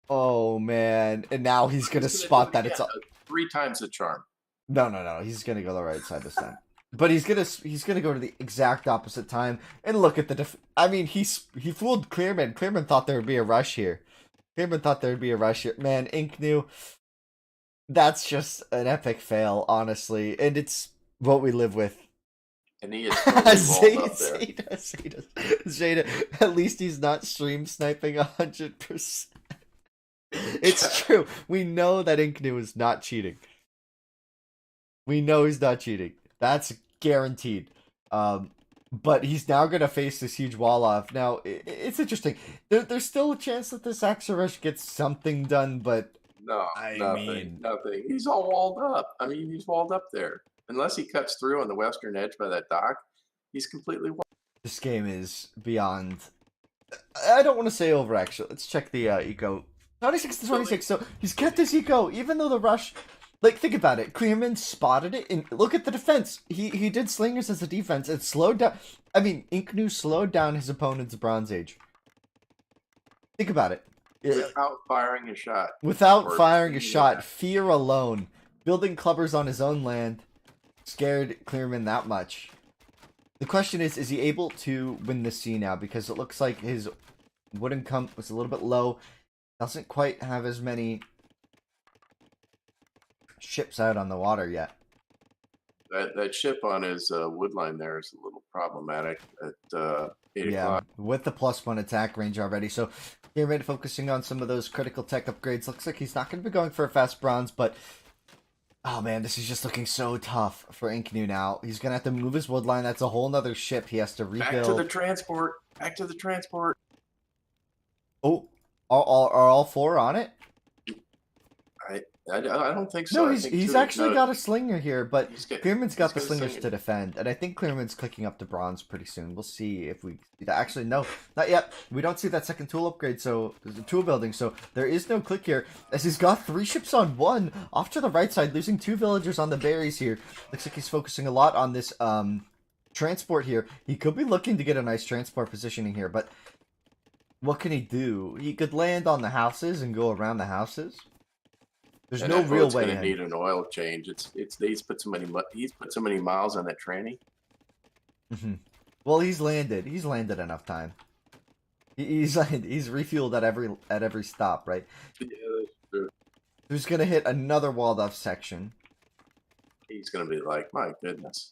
Oh, man. And now he's going to spot that it's... 3 times the charm. No. He's going to go the right side this time. But he's gonna go to the exact opposite time. And look at the... I mean, he fooled CLEARMAN. CLEARMAN thought there would be a rush here. Man, INKNOO... That's just an epic fail, honestly. And it's what we live with. And he is totally walled up there. Zeta, at least he's not stream sniping 100%. It's true. We know that INKNOO is not cheating. We know he's not cheating. That's guaranteed. But he's now going to face this huge wall off. Now, it's interesting. There's still a chance that this Axel Rush gets something done, but... No, nothing. He's all walled up. I mean, he's walled up there. Unless he cuts through on the western edge by that dock, he's completely walled. This game is beyond... I don't want to say over, actually. Let's check the eco. 26 to 26, so he's kept his eco, even though the rush... Like, think about it. CLEARMAN spotted it, and look at the defense. He did slingers as a defense. It slowed down... I mean, INKNOO slowed down his opponent's Bronze Age. Think about it. Without firing a shot. Without firing a shot. Fear alone. Building clubbers on his own land scared CLEARMAN that much. The question is he able to win the sea now? Because it looks like his wooden comp was a little bit low. Doesn't quite have as many ships out on the water yet. That ship on his wood line there is a little problematic at 8 o'clock. With the +1 attack range already. So CLEARMAN focusing on some of those critical tech upgrades. Looks like he's not going to be going for a fast bronze, but oh man, this is just looking so tough for INKNOO now. He's going to have to move his wood line. That's a whole nother ship he has to rebuild. Back to the transport. Oh, are all 4 on it? I don't think so. No, he's actually got a slinger here, but CLEARMAN's got the slingers sling to defend, and I think CLEARMAN's clicking up to bronze pretty soon. We'll see if we see that. Actually, no, not yet. We don't see that second tool upgrade, so there's a tool building, so there is no click here, as he's got 3 ships on 1, off to the right side, losing 2 villagers on the berries here. Looks like he's focusing a lot on this transport here. He could be looking to get a nice transport positioning here, but what can he do? He could land on the houses and go around the houses. There's no real way. Going to need an oil change. He's put so many miles on that tranny. Well, he's landed. He's landed enough time. He's refueled at every stop, right? Yeah, that's true. Who's gonna hit another walled off section? He's gonna be like, my goodness.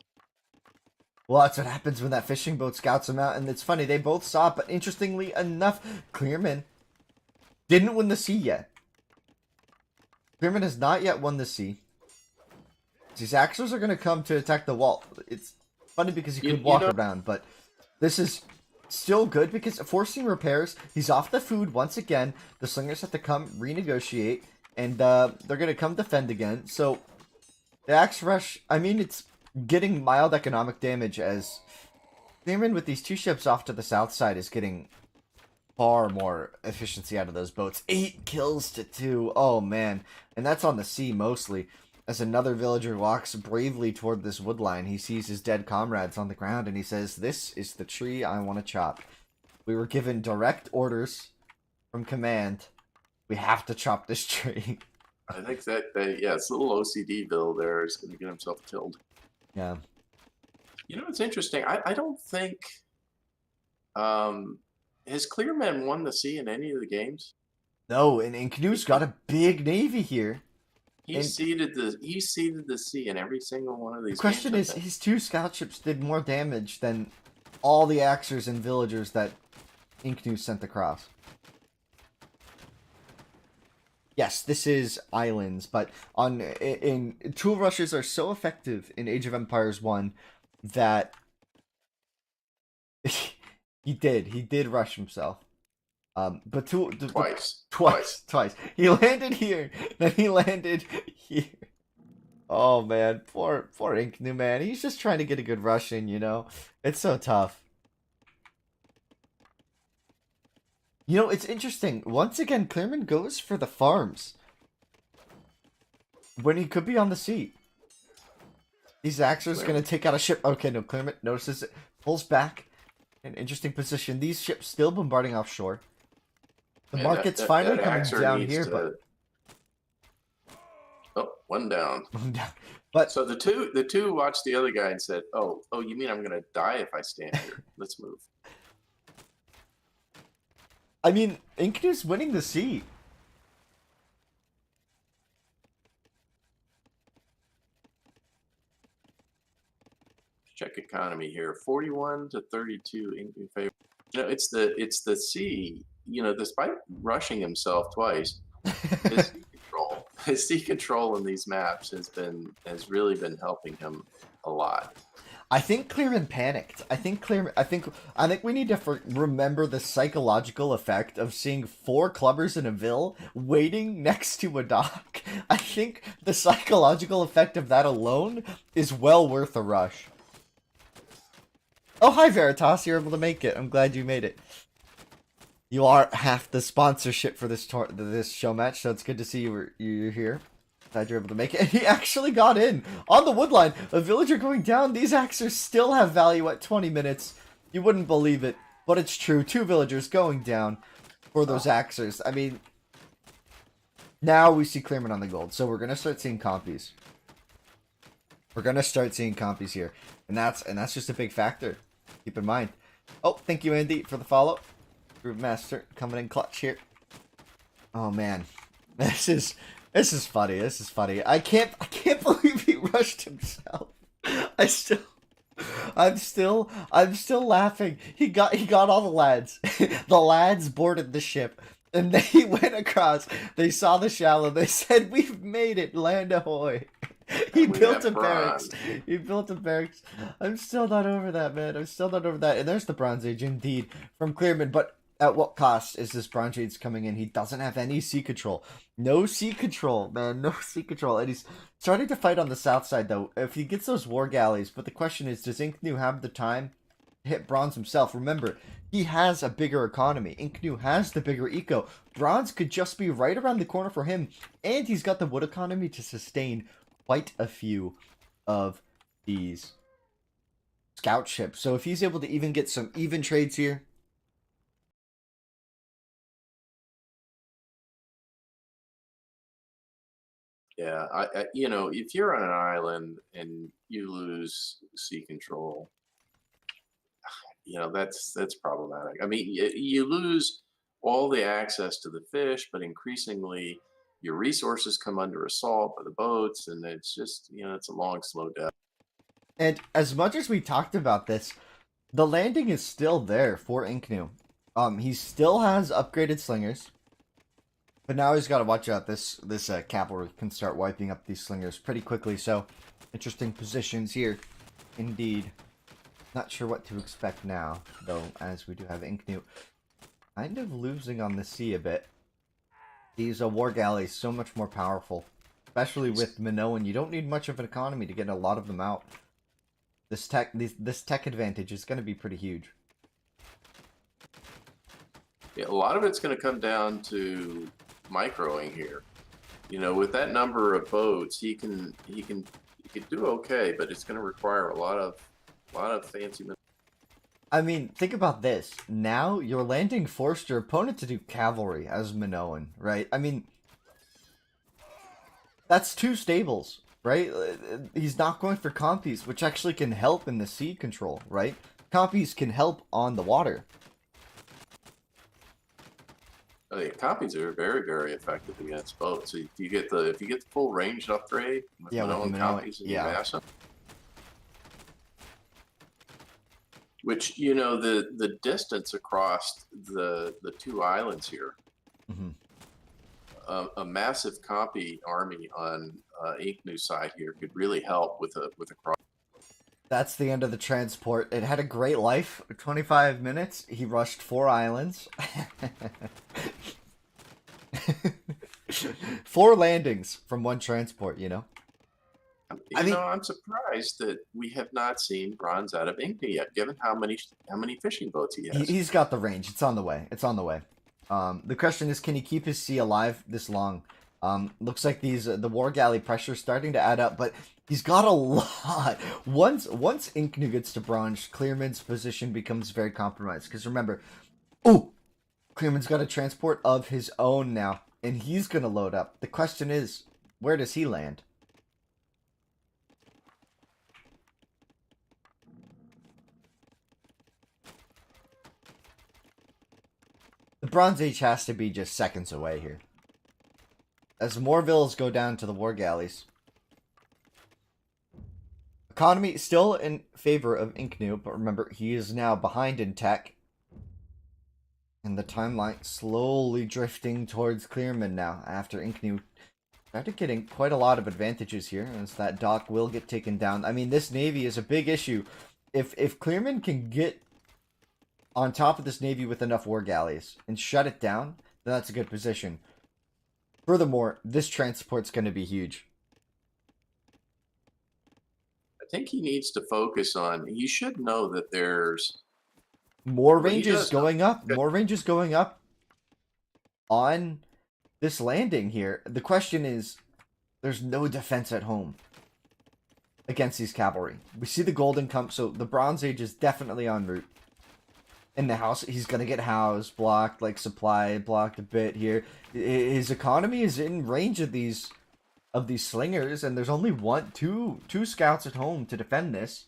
Well, that's what happens when that fishing boat scouts him out, and it's funny they both saw it. But interestingly enough, CLEARMAN didn't win the sea yet. CLEARMAN has not yet won the sea. These Axers are going to come to attack the wall. It's funny because you could walk around, but this is still good because forcing repairs. He's off the food once again. The slingers have to come renegotiate, and they're going to come defend again. So the Axe Rush, I mean, it's getting mild economic damage as CLEARMAN with these 2 ships off to the south side is getting far more efficiency out of those boats. 8 kills to 2. Oh, man. And that's on the sea, mostly. As another villager walks bravely toward this wood line, he sees his dead comrades on the ground, and he says, "This is the tree I want to chop. We were given direct orders from command. We have to chop this tree." I think yeah, it's a little OCD Bill there is going to get himself killed. Yeah. You know, it's interesting. I don't think... has CLEARMAN won the sea in any of the games? No, and INKNOO's got a big navy here. He seeded the sea in every single one of these. The question is, his 2 scout ships did more damage than all the Axers and villagers that INKNOO sent across. Yes, this is islands, but in tool rushes are so effective in Age of Empires 1 that he did rush himself. But Twice. twice. He landed here, then he landed here. Oh man, poor INKNOO, man. He's just trying to get a good rush in, you know. It's so tough. You know, it's interesting. Once again, Clearman goes for the farms when he could be on the sea. These Axers gonna take out a ship. Okay, no, Clearman notices it, pulls back. An interesting position. These ships still bombarding offshore. The market's finally coming down here, but oh, one down. But So the two watched the other guy and said, "Oh, you mean I'm gonna die if I stand here? Let's move." I mean, INKNOO's winning the sea. Check economy here, 41 to 32 in favor. You know, it's the sea. You know, despite rushing himself twice, his sea control in these maps has really been helping him a lot. I think Clearman panicked. I think we need to remember the psychological effect of seeing 4 clubbers in a Ville waiting next to a dock. I think the psychological effect of that alone is well worth a rush. Oh, hi Veritas, you're able to make it. I'm glad you made it. You are half the sponsorship for this show match, so it's good to see you're here. Glad you're able to make it. And he actually got in on the woodline. A villager going down. These Axers still have value at 20 minutes. You wouldn't believe it, but it's true. 2 villagers going down for those Axers. I mean, now we see Clearman on the gold, so we're gonna start seeing compies. We're gonna start seeing compies here, and that's just a big factor. Keep in mind. Oh, thank you, Andy, for the follow. Groove Master coming in clutch here. Oh man, this is funny. This is funny. I can't believe he rushed himself. I'm still laughing. He got all the lads. The lads boarded the ship, and they went across. They saw the shallow. They said, "We've made it. Land ahoy!" He built a barracks. He built a barracks. I'm still not over that, man. I'm still not over that. And there's the Bronze Age, indeed, from Clearman. But at what cost is this Bronze Age coming in? He doesn't have any sea control. No sea control, man. No sea control. And he's starting to fight on the south side, though. If he gets those war galleys. But the question is, does INKNOO have the time to hit Bronze himself? Remember, he has a bigger economy. INKNOO has the bigger eco. Bronze could just be right around the corner for him. And he's got the wood economy to sustain quite a few of these scout ships. So if he's able to even get some even trades here. Yeah, you know, if you're on an island and you lose sea control, you know, that's problematic. I mean, you lose all the access to the fish, but increasingly your resources come under assault by the boats, and it's just, you know, it's a long, slow death. And as much as we talked about this, the landing is still there for INKNOO. He still has upgraded slingers, but now he's got to watch out. This cavalry can start wiping up these slingers pretty quickly. So, interesting positions here, indeed. Not sure what to expect now, though, as we do have INKNOO kind of losing on the sea a bit. These war galleys so much more powerful, especially with Minoan. You don't need much of an economy to get a lot of them out. This tech advantage is going to be pretty huge. Yeah, a lot of it's going to come down to microing here. You know, with that number of boats, he can do okay, but it's going to require a lot of fancy. I mean, think about this. Now your landing forced your opponent to do cavalry as Minoan, right? I mean, that's 2 stables, right? He's not going for compies, which actually can help in the sea control, right? Compies can help on the water. Oh, yeah, copies are very, very effective against boats. So if you get the full ranged upgrade with Minoan copies and Massa, which, you know, the distance across the 2 islands here a massive copy army on INKNOO side here could really help with a cross. That's the end of the transport. It had a great life. 25 minutes. He rushed 4 islands. 4 landings from 1 transport, you know? You know, I'm surprised that we have not seen bronze out of INKNOO yet, given how many fishing boats he has. He's got the range. It's on the way. It's on the way. The question is, can he keep his sea alive this long? Looks like the war galley pressure is starting to add up, but he's got a lot. Once INKNOO gets to bronze, Clearman's position becomes very compromised. Because remember, Clearman's got a transport of his own now, and he's gonna load up. The question is, where does he land? The Bronze Age has to be just seconds away here. As more villas go down to the war galleys. Economy still in favor of INKNOO, but remember, he is now behind in tech. And the timeline slowly drifting towards Clearman now, after INKNOO started getting quite a lot of advantages here, as that dock will get taken down. I mean, this navy is a big issue. If Clearman can get on top of this navy with enough war galleys and shut it down, then that's a good position. Furthermore, this transport's going to be huge. I think he needs to focus on. He should know that there's more ranges going up. More ranges going up on this landing here. The question is, there's no defense at home against these cavalry. We see the golden come, so the Bronze Age is definitely en route. In the house, he's gonna get housed, blocked, like supply blocked a bit here. His economy is in range of these slingers, and there's only two scouts at home to defend this.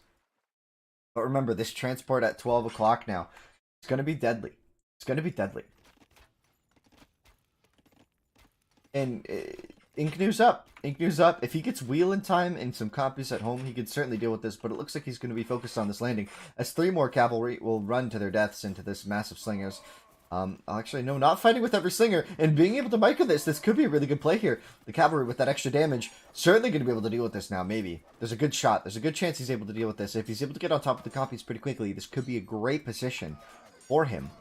But remember, this transport at 12 o'clock now, it's gonna be deadly. It's gonna be deadly. And INKNOO's up. INKNOO's up. If he gets wheel in time and some copies at home, he could certainly deal with this, but it looks like he's going to be focused on this landing, as 3 more cavalry will run to their deaths into this massive slingers. Actually, no, not fighting with every slinger, and being able to micro this could be a really good play here. The cavalry with that extra damage, certainly going to be able to deal with this now, maybe. There's a good shot. There's a good chance he's able to deal with this. If he's able to get on top of the copies pretty quickly, this could be a great position for him.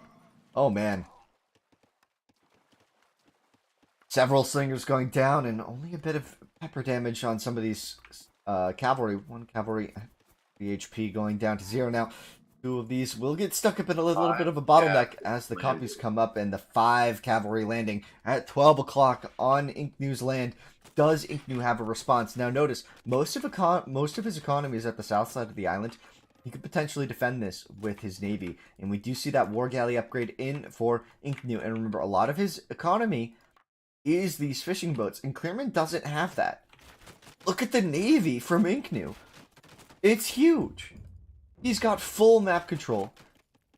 Oh, man. Several slingers going down, and only a bit of pepper damage on some of these cavalry. 1 cavalry BHP going down to 0 now. 2 of these will get stuck up in a little bit of a bottleneck as the copies come up, and the 5 cavalry landing at 12 o'clock on INKNOO's land. Does INKNOO have a response? Now notice, most of his economy is at the south side of the island. He could potentially defend this with his navy, and we do see that war galley upgrade in for INKNOO. And remember, a lot of his economy is these fishing boats, and Clearman doesn't have that. Look at the navy from INKNOO. It's huge. He's got full map control,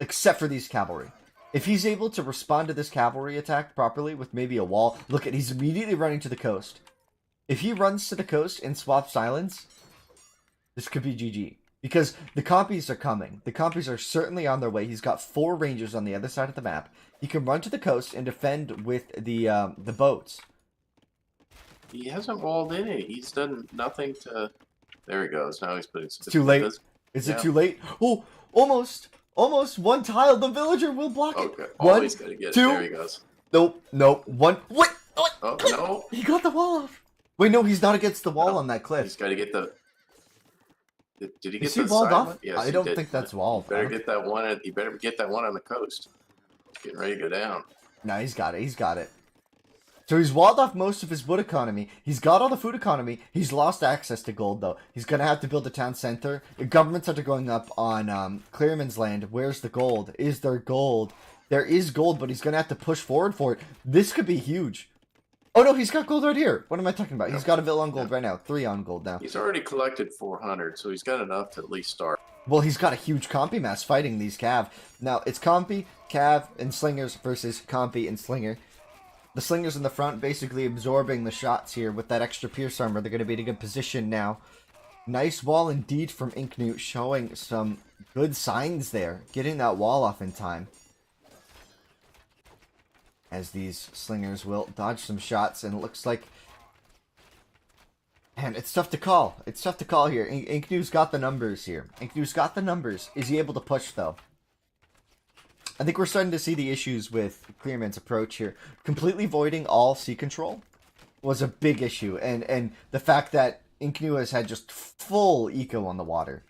except for these cavalry. If he's able to respond to this cavalry attack properly with maybe a wall, look at, he's immediately running to the coast. If he runs to the coast and swaps islands, this could be GG. Because the copies are coming. The copies are certainly on their way. He's got 4 rangers on the other side of the map. He can run to the coast and defend with the boats. He hasn't walled in it. He's done nothing to. There he goes. Now he's putting. It's too late. Is it too late? Oh, almost. Almost. 1 tile. The villager will block it. Okay. 1, he's got to get 2. it. There he goes. Nope. 1. What? Oh, no. He got the wall off. Wait, no, he's not against the wall on that cliff. He's got to get the. Did he get Is he the walled silent? off? Yes, I don't think that's walled. You better get that one. You better get that one on the coast. It's getting ready to go down. No, he's got it. He's got it. So he's walled off most of his wood economy. He's got all the food economy. He's lost access to gold, though. He's going to have to build a town center. The governments are going up on Clearman's land. Where's the gold? Is there gold? There is gold, but he's going to have to push forward for it. This could be huge. Oh, no, he's got gold right here. What am I talking about? He's got a villa on gold right now. 3 on gold now. He's already collected 400, so he's got enough to at least start. Well, he's got a huge compy mass fighting these cav. Now, it's compy, cav, and slingers versus compy and slinger. The slingers in the front basically absorbing the shots here with that extra pierce armor. They're going to be in a good position now. Nice wall indeed from INKNOO, showing some good signs there. Getting that wall off in time. as these slingers will dodge some shots, and it looks like, man, it's tough to call. It's tough to call here. INKNOO's got the numbers here. INKNOO's got the numbers. Is he able to push, though? I think we're starting to see the issues with CLEARMAN's approach here. Completely voiding all sea control was a big issue, and the fact that INKNOO has had just full eco on the water.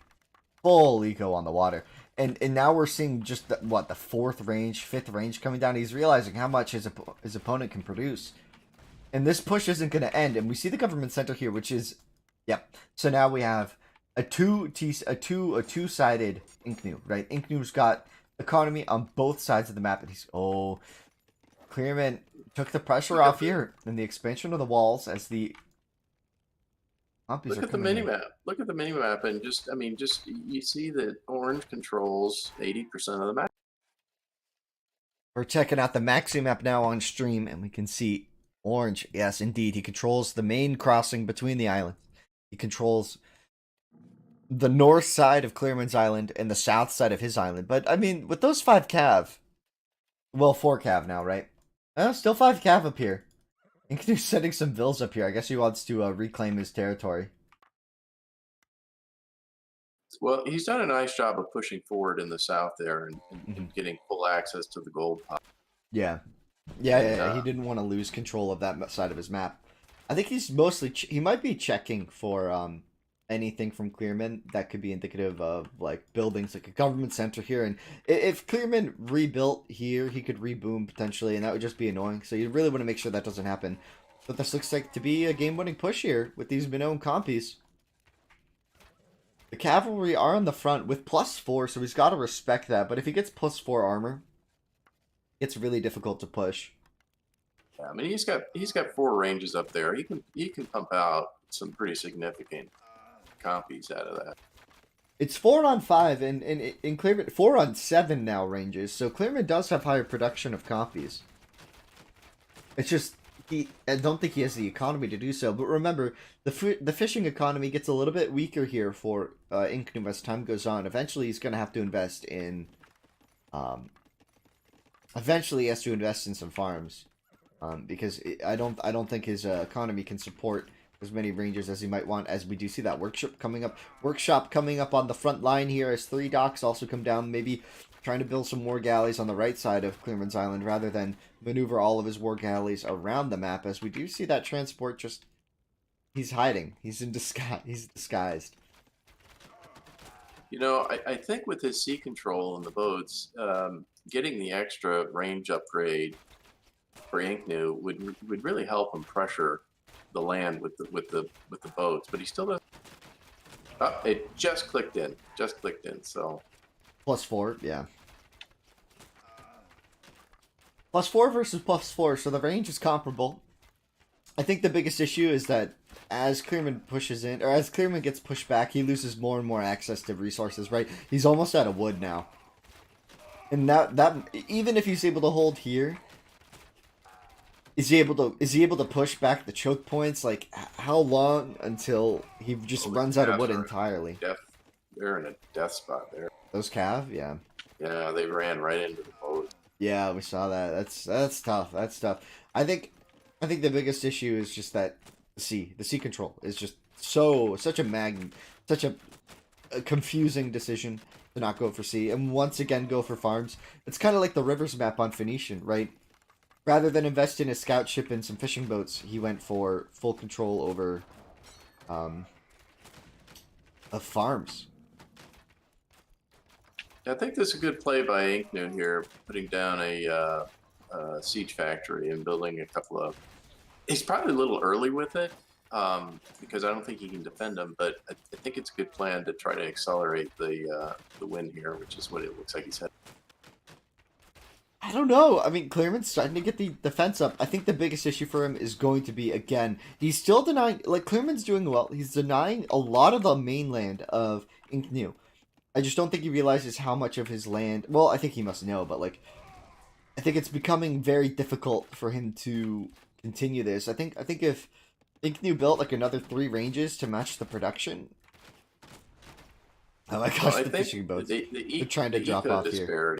Full eco on the water. And now we're seeing just, the 4th range, 5th range coming down. He's realizing how much his opponent can produce. And this push isn't going to end. And we see the government center here, which is, yep. So now we have a two-sided INKNOO, right? INKNOO's got economy on both sides of the map. And he's, CLEARMAN took the pressure off here in the expansion of the walls as the Look at the minimap. Look at the minimap, and just you see that orange controls 80% of the map. We're checking out the Maxi map now on stream, and we can see orange. Yes, indeed, he controls the main crossing between the islands. He controls the north side of CLEARMAN's island and the south side of his island. But I mean, with those 5 cav, well, 4 cav now, right? Still 5 cav up here. INKNOO's setting some vills up here. I guess he wants to reclaim his territory. Well, he's done a nice job of pushing forward in the south there and getting full access to the gold pot. Yeah. He didn't want to lose control of that side of his map. I think he's mostly... he might be checking for anything from CLEARMAN that could be indicative of like buildings, like a government center here. And if CLEARMAN rebuilt here, he could reboom potentially, and that would just be annoying. So you really want to make sure that doesn't happen. But this looks like to be a game-winning push here with these Minnow compies. The cavalry are on the front with +4, so he's got to respect that. But if he gets +4 armor, it's really difficult to push. Yeah, I mean he's got 4 ranges up there. He can pump out some pretty significant compies out of that. It's 4 on 5 and in CLEARMAN 4 on 7 now ranges, so CLEARMAN does have higher production of compies. It's just I don't think he has the economy to do so. But remember, the fishing economy gets a little bit weaker here for INKNOO as time goes on. Eventually, he's going to have to invest in. Eventually, he has to invest in some farms, because I don't think his economy can support as many rangers as he might want, as we do see that workshop coming up on the front line here as 3 docks also come down, maybe trying to build some war galleys on the right side of CLEARMAN's island rather than maneuver all of his war galleys around the map, as we do see that transport just... he's hiding. He's in disguise. He's disguised. You know, I think with his sea control and the boats, getting the extra range upgrade for INKNOO would really help him pressure the land with the boats, but he still doesn't. It just clicked in, so +4, yeah. +4 versus +4, so the range is comparable. I think the biggest issue is that as CLEARMAN pushes in, or as CLEARMAN gets pushed back, he loses more and more access to resources, right? He's almost out of wood now. And that even if he's able to hold here, is he able to push back the choke points? Like, how long until he just runs out of wood entirely? They're in a death spot there. Those cav, yeah. Yeah, they ran right into the boat. Yeah, we saw that. That's tough. That's tough. I think the biggest issue is just that the sea control is just such a confusing decision to not go for sea and once again go for farms. It's kind of like the rivers map on Phoenician, right? Rather than invest in a scout ship and some fishing boats, he went for full control over of farms. I think this is a good play by INKNOO here, putting down a siege factory and building a couple of... He's probably a little early with it, because I don't think he can defend them, but I think it's a good plan to try to accelerate the win here, which is what it looks like he's had. I don't know. I mean, CLEARMAN's starting to get the defense up. I think the biggest issue for him is going to be, again, he's still denying... Like, CLEARMAN's doing well. He's denying a lot of the mainland of INKNOO. I just don't think he realizes how much of his land... Well, I think he must know, but, like... I think it's becoming very difficult for him to continue this. I think if INKNOO built, like, another 3 ranges to match the production... Oh my gosh, the fishing boats. They're trying to drop off here.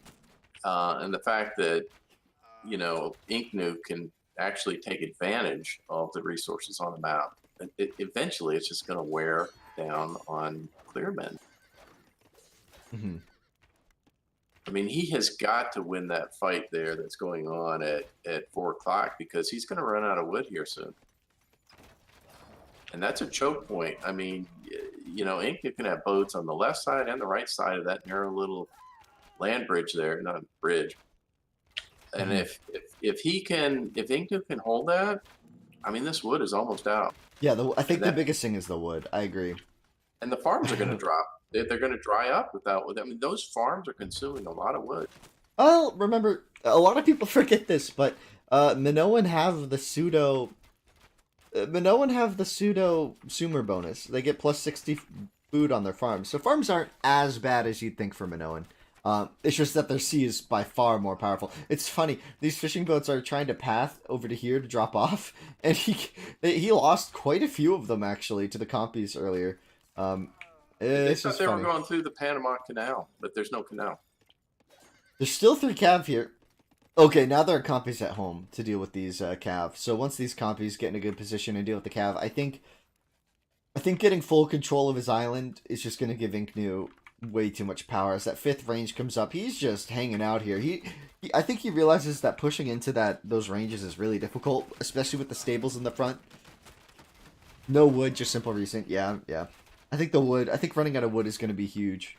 And the fact that INKNOO can actually take advantage of the resources on the map. Eventually, it's just going to wear down on CLEARMAN. Mm-hmm. I mean, he has got to win that fight there that's going on at 4 o'clock, because he's going to run out of wood here soon. And that's a choke point. I mean, INKNOO can have boats on the left side and the right side of that narrow little land bridge there, not a bridge. And if INKNOO can hold that, I mean, this wood is almost out. Yeah, I think the biggest thing is the wood. I agree. And the farms are going to drop. They're going to dry up without wood. I mean, those farms are consuming a lot of wood. Well, remember, a lot of people forget this, but Minoan have the pseudo Sumer bonus. They get plus 60 food on their farms. So farms aren't as bad as you'd think for Minoan. It's just that their sea is by far more powerful. It's funny, these fishing boats are trying to path over to here to drop off, and he lost quite a few of them, actually, to the compies earlier. They thought they were going through the Panama Canal, but there's no canal. There's still 3 cav here. Okay, now there are compies at home to deal with these cav. So once these compies get in a good position and deal with the cav, I think getting full control of his island is just going to give INKNOO way too much power. As that 5th range comes up, he's just hanging out here. I think he realizes that pushing into those ranges is really difficult, especially with the stables in the front. No wood, just simple recent. Yeah. I think running out of wood is going to be huge.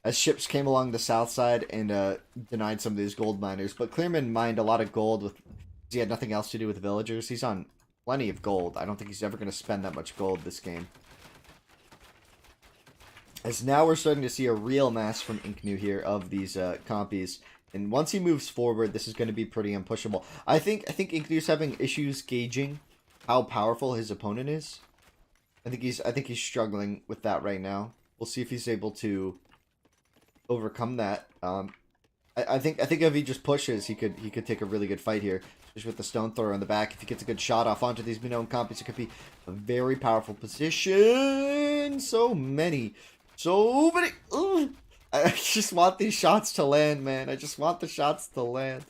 As ships came along the south side and denied some of these gold miners. But CLEARMAN mined a lot of gold because he had nothing else to do with the villagers. He's on plenty of gold. I don't think he's ever going to spend that much gold this game. As now we're starting to see a real mass from INKNOO here of these compies. And once he moves forward, this is going to be pretty unpushable. I think INKNOO's having issues gauging how powerful his opponent is. I think he's struggling with that right now. We'll see if he's able to overcome that. I think if he just pushes, he could take a really good fight here, especially with the stone thrower on the back. If he gets a good shot off onto these Minoan compies, it could be a very powerful position. So many. Ooh, I just want these shots to land, man. I just want the shots to land.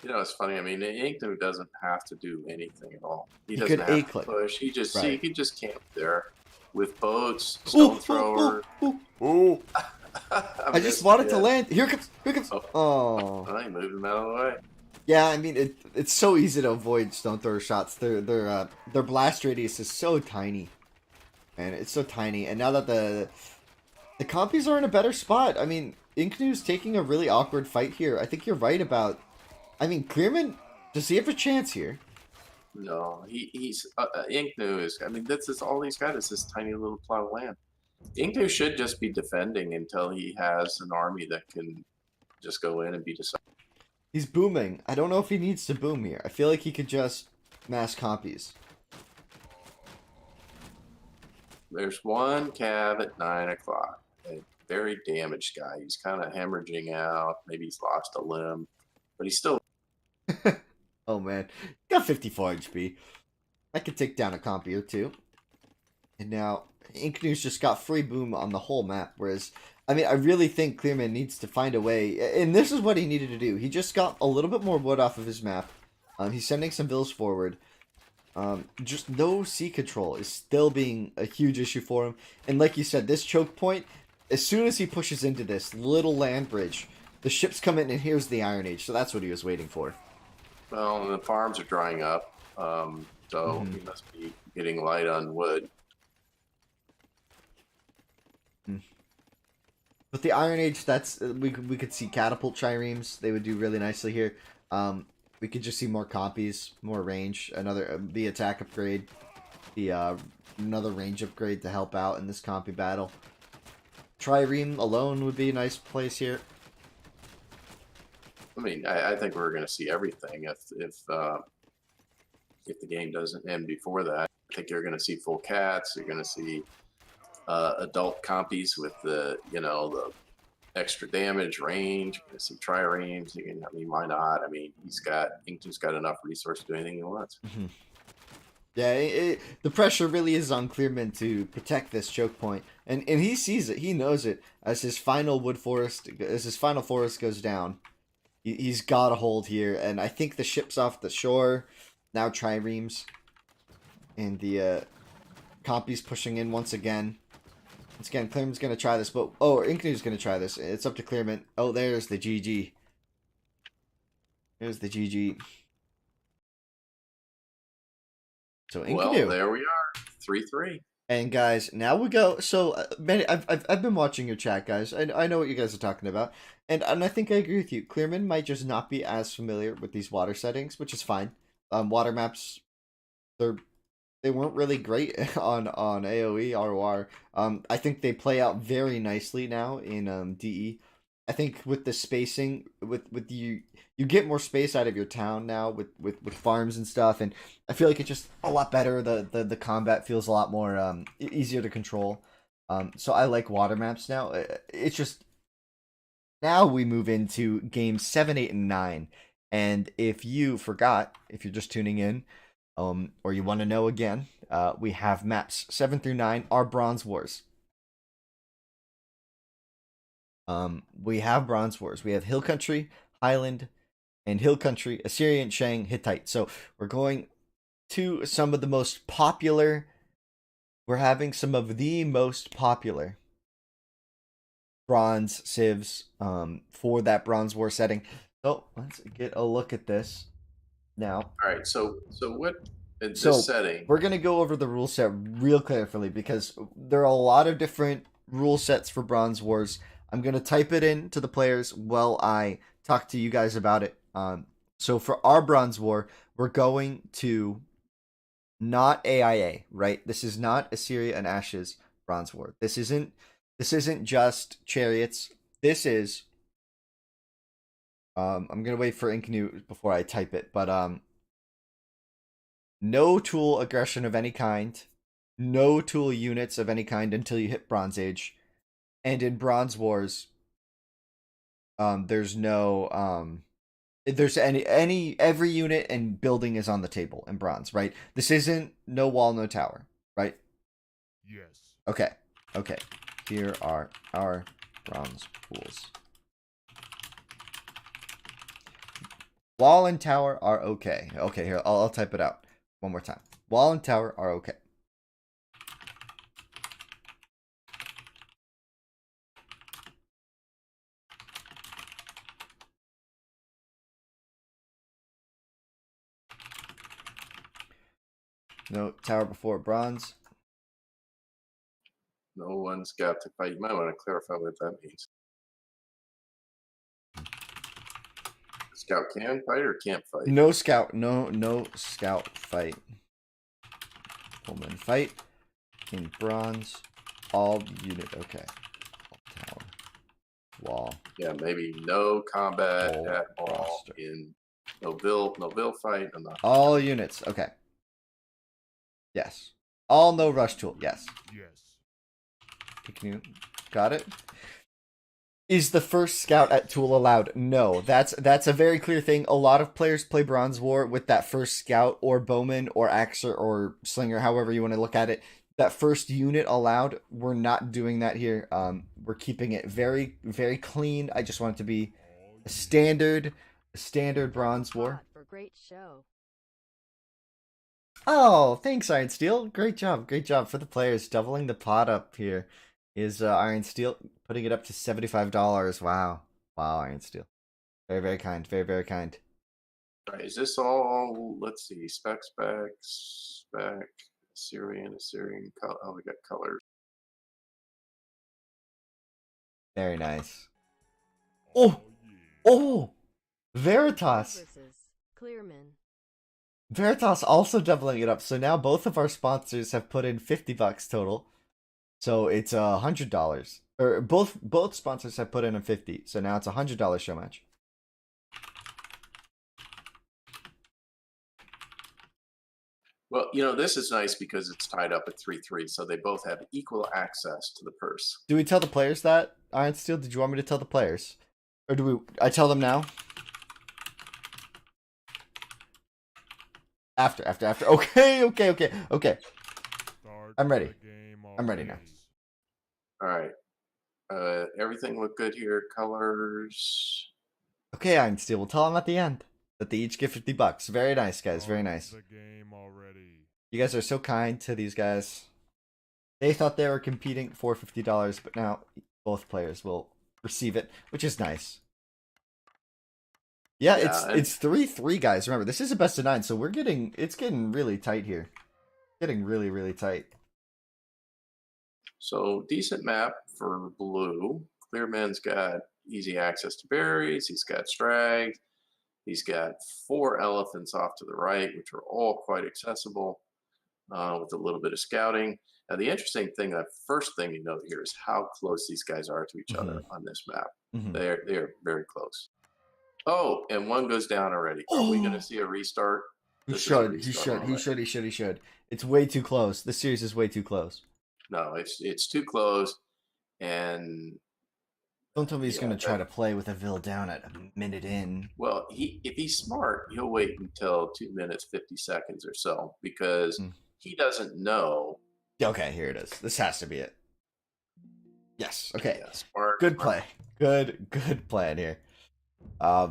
It's funny. I mean, INKNOO doesn't have to do anything at all. He doesn't have to push. He could just camp there with boats, stone thrower. Ooh. I just want it to land. Here comes. Oh. I moved him out of the way. Yeah, I mean, it's so easy to avoid stone thrower shots. Their blast radius is so tiny. Man, it's so tiny. And now that the compies are in a better spot, I mean, INKNOO's taking a really awkward fight here. I think you're right about... I mean, CLEARMAN, does he have a chance here? No, he's... INKNOO is... I mean, that's all he's got is this tiny little plot of land. INKNOO should just be defending until he has an army that can just go in and be decided. He's booming. I don't know if he needs to boom here. I feel like he could just mass compies. There's one cav at 9 o'clock. A very damaged guy. He's kind of hemorrhaging out. Maybe he's lost a limb. But he's still... Oh, man. Got 54 HP. I could take down a compy or two. And now, INKNOO's just got free boom on the whole map. Whereas, I mean, I really think CLEARMAN needs to find a way. And this is what he needed to do. He just got a little bit more wood off of his map. He's sending some vills forward. Just no sea control is still being a huge issue for him. And like you said, this choke point, as soon as he pushes into this little land bridge, the ships come in and here's the Iron Age. So that's what he was waiting for. Well, the farms are drying up. So he must be getting light on wood. With the Iron Age, that's we could see catapult triremes. They would do really nicely here. We could just see more compies, more range, the attack upgrade, another range upgrade to help out in this compy battle. Trireme alone would be a nice place here. I mean, I think we're going to see everything if the game doesn't end before that. I think you're going to see full cats. You're going to see adult compies with the extra damage range. You're going to see triremes. I mean, why not? I mean, INKNOO's got enough resource to do anything he wants. Yeah, the pressure really is on CLEARMAN to protect this choke point, and he sees it. He knows it as his final forest goes down. He's got a hold here, and I think the ship's off the shore. Now triremes. And the Compy's pushing in once again. Once again, Clearman's going to try this, but... Oh, INKNOO's going to try this. It's up to Clearman. Oh, there's the GG. There's the GG. So INKNOO. Well, there we are. 3-3. And guys, now we go. So I've been watching your chat, guys. I know what you guys are talking about, and I think I agree with you. Clearman might just not be as familiar with these water settings, which is fine. Water maps, they weren't really great on AOE ROR. I think they play out very nicely now in DE. I think with the spacing, with you get more space out of your town now with farms and stuff, and I feel like it's just a lot better. The combat feels a lot more easier to control. So I like water maps now. It's just now we move into games 7, 8, and 9. And if you forgot, if you're just tuning in, or you want to know again, we have maps 7 through 9 are Bronze Wars. We have Bronze Wars. We have Hill Country, Highland, and Hill Country, Assyrian, Shang, Hittite. So we're going to some of the most popular. We're having some of the most popular bronze civs for that Bronze War setting. So let's get a look at this now. All right. So what in So this setting? we're gonna go over the rule set real carefully because there are a lot of different rule sets for Bronze Wars. I'm gonna type it in to the players while I talk to you guys about it. So for our Bronze War, we're going to not AIA, right? This is not Assyria and Ashes Bronze War. This isn't just chariots. This is I'm gonna wait for INKNOO before I type it, but no tool aggression of any kind, no tool units of any kind until you hit Bronze Age, and in Bronze Wars, there's no if there's every unit and building is on the table in bronze, right? This isn't no wall, no tower, right? Yes. Okay. Here are our bronze pools. Wall and tower are okay. Okay, here, I'll type it out one more time. Wall and tower are okay. No tower before bronze. No one's got to fight. You might want to clarify what that means. Scout can fight or can't fight? No scout. No scout fight. Pullman fight in bronze. All unit. Okay. Tower. Wall. Yeah, maybe no combat Whole at all roster. in no bill fight. And not. All units. Okay. Yes. All no rush tool. Yes. Yes. Got it. Is the first scout at tool allowed? No. That's a very clear thing. A lot of players play Bronze War with that first scout or bowman or axer or slinger, however you want to look at it. That first unit allowed. We're not doing that here. We're keeping it very, very clean. I just want it to be a standard Bronze War. For great show. Oh, thanks, Iron Steel. Great job for the players. Doubling the pot up here is Iron Steel, putting it up to $75. Wow, Iron Steel. Very, very kind. Very, very kind. All right, is this all? Let's see. Spec. Assyrian. Oh, we got colors. Very nice. Oh, Oh, Veritas. Versus Clearman. Veritas also doubling it up. So now both of our sponsors have put in $50 total. So it's $100. Or both sponsors have put in a $50. So now it's $100 show match. Well, this is nice because it's tied up at 3-3, so they both have equal access to the purse. Do we tell the players that, Iron Steel? Did you want me to tell the players? Or I tell them now? After. Okay. Start I'm ready. the game I'm ready now. All right. Everything looked good here. Colors. Okay, Einstein, we'll tell them at the end that they each get $50. Very nice, guys. Very nice. The game already. You guys are so kind to these guys. They thought they were competing for $50, but now both players will receive it, which is nice. Yeah, Yeah, and it's 3-3, guys. Remember, this is a best of 9, so it's getting really tight here. Getting really, really tight. so decent map for blue. Clearman's got easy access to berries. He's got strags. He's got 4 elephants off to the right, which are all quite accessible with a little bit of scouting. Now, the interesting thing, the first thing you note here is how close these guys are to each other on this map. They're very close. Oh, and one goes down already. Are we going to see a restart? He This is a should. restart moment. He should. It's way too close. This series is way too close. No, it's too close, and Don't tell me he's yeah, gonna try to play with a Ville down at a minute in. well, if he's smart, he'll wait until 2 minutes 50 seconds or so because he doesn't know. Okay, here it is. This has to be it. Yes. Okay. Yeah, smart. Good play. Good plan here.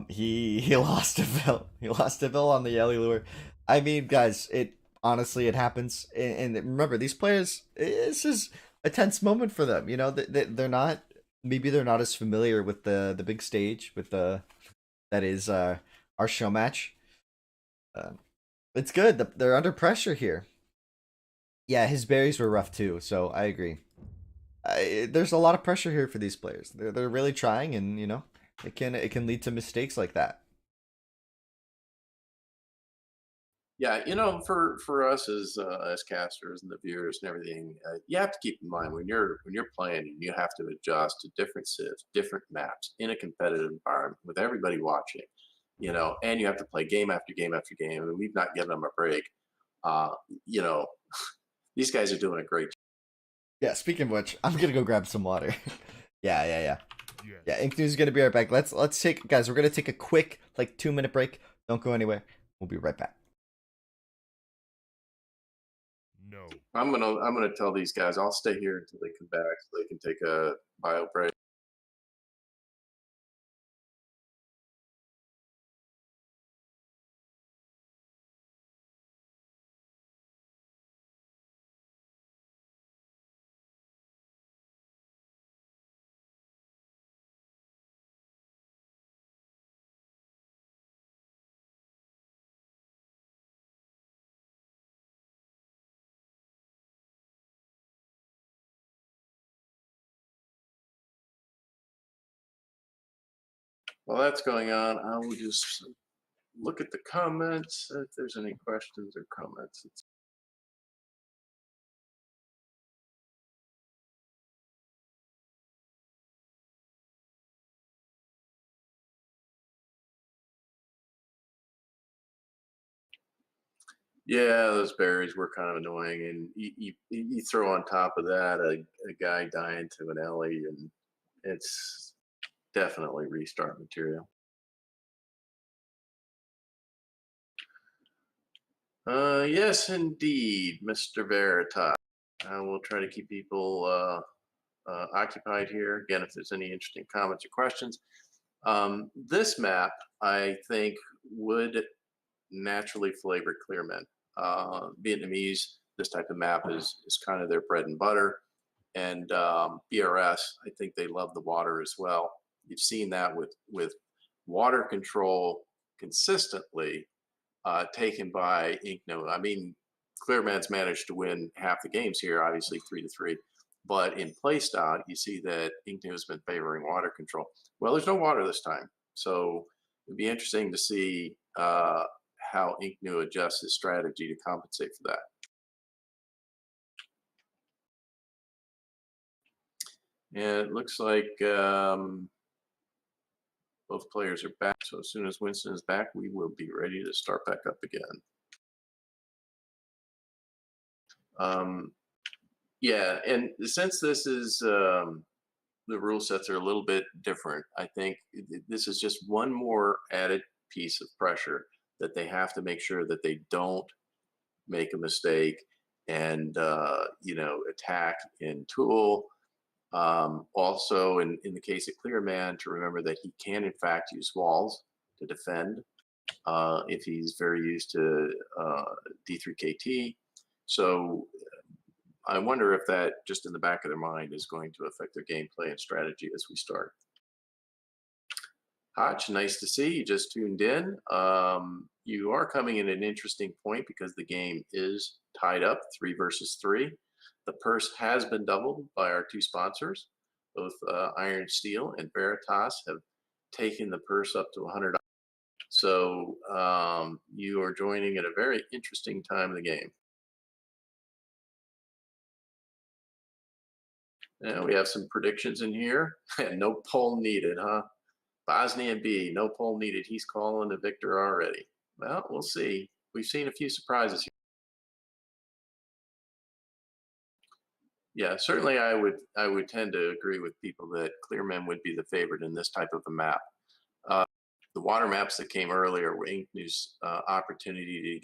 He lost to Ville. He lost to Ville on the Yelly lure. I mean, guys, it happens. And remember, these players, this is a tense moment for them. You know, they're not, maybe they're not as familiar with the big stage, with that is our show match. It's good. They're under pressure here. Yeah, his berries were rough too, so I agree. There's a lot of pressure here for these players. They're really trying, and you know, it can lead to mistakes like that. Yeah, you know, for us as casters and the viewers and everything, you have to keep in mind when you're playing, you have to adjust to different sieves, different maps in a competitive environment with everybody watching. You know, and you have to play game after game after game, and we've not given them a break. You know, these guys are doing a great job. Yeah. Speaking of which, I'm gonna go grab some water. Yeah. Yes. Yeah. INKNOO's gonna be right back. Let's take, guys. We're gonna take a quick 2-minute break. Don't go anywhere. We'll be right back. No. I'm gonna tell these guys I'll stay here until they come back so they can take a bio break. While that's going on, I will just look at the comments if there's any questions or comments. Yeah, those berries were kind of annoying, and you throw on top of that a guy dying to an Ellie, and it's definitely restart material. Yes, indeed, Mr. Veritas. I will try to keep people occupied here. Again, if there's any interesting comments or questions. This map, I think, would naturally flavor Clearman. Vietnamese, this type of map is kind of their bread and butter. And BRS, I think they love the water as well. You've seen that with water control consistently taken by INKNOO. I mean, Clearman's managed to win half the games here, obviously 3-3. But in play style, you see that INKNOO has been favoring water control. Well, there's no water this time. So it'd be interesting to see how INKNOO adjusts his strategy to compensate for that. And it looks like both players are back. So as soon as Winston is back, we will be ready to start back up again. Yeah, and since this is the rule sets are a little bit different, I think this is just one more added piece of pressure that they have to make sure that they don't make a mistake and you know, attack in tool Also, in the case of ClearMan, to remember that he can, in fact, use walls to defend if he's very used to D3KT. So I wonder if that, just in the back of their mind, is going to affect their gameplay and strategy as we start. Hotch, nice to see you. Just tuned in. You are coming in at an interesting point because the game is tied up 3 versus 3. The purse has been doubled by our 2 sponsors. Both Iron Steel and Veritas have taken the purse up to $100. So you are joining at a very interesting time of the game. And we have some predictions in here. No poll needed, huh? Bosnia B, no poll needed. He's calling the victor already. Well, we'll see. We've seen a few surprises here. Yeah, certainly I would tend to agree with people that ClearMan would be the favorite in this type of a map. The water maps that came earlier were INKNOO's opportunity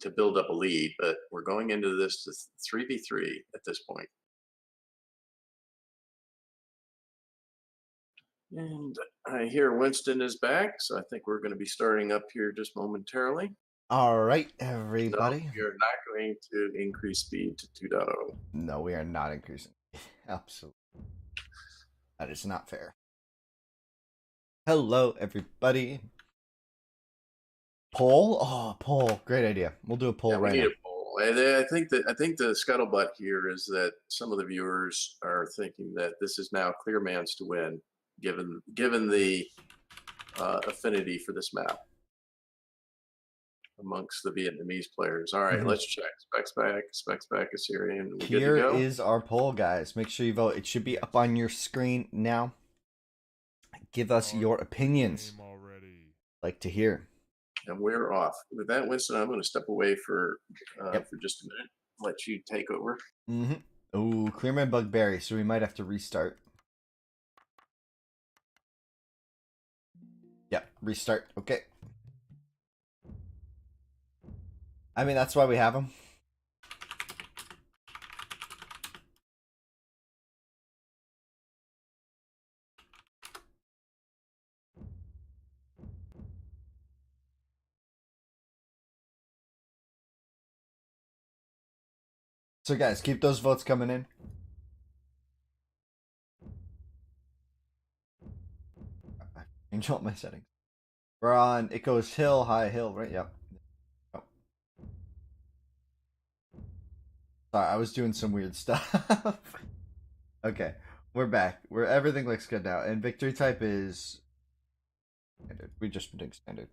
to build up a lead, but we're going into this to 3v3 at this point. And I hear Winston is back, so I think we're going to be starting up here just momentarily. All right, No, everybody. you're not going to increase speed to 2.0. No, we are not increasing. Absolutely. That is not fair. Hello, everybody. Poll? Oh, poll. Great idea. We'll do a poll Yeah, we right need now. a poll. And I think the scuttlebutt here is that some of the viewers are thinking that this is now ClearMan's to win, given the affinity for this map amongst the Vietnamese players. All right, let's check. Specs back, Assyrian. We Here good to go? is our poll, guys. Make sure you vote. It should be up on your screen now. Give us your opinions. Game already. Like to hear. And we're off. With that, Winston, I'm going to step away for just a minute. Let you take over. Ooh, ClearMan Bugberry, so we might have to restart. Yep, restart. Okay. I mean, that's why we have them. So guys, keep those votes coming in. I changed all my settings. We're on, it goes hill, high, hill, right? Yep. Oh. Sorry, I was doing some weird stuff. Okay, we're back. Everything looks good now. And victory type is standard. We just been doing standard.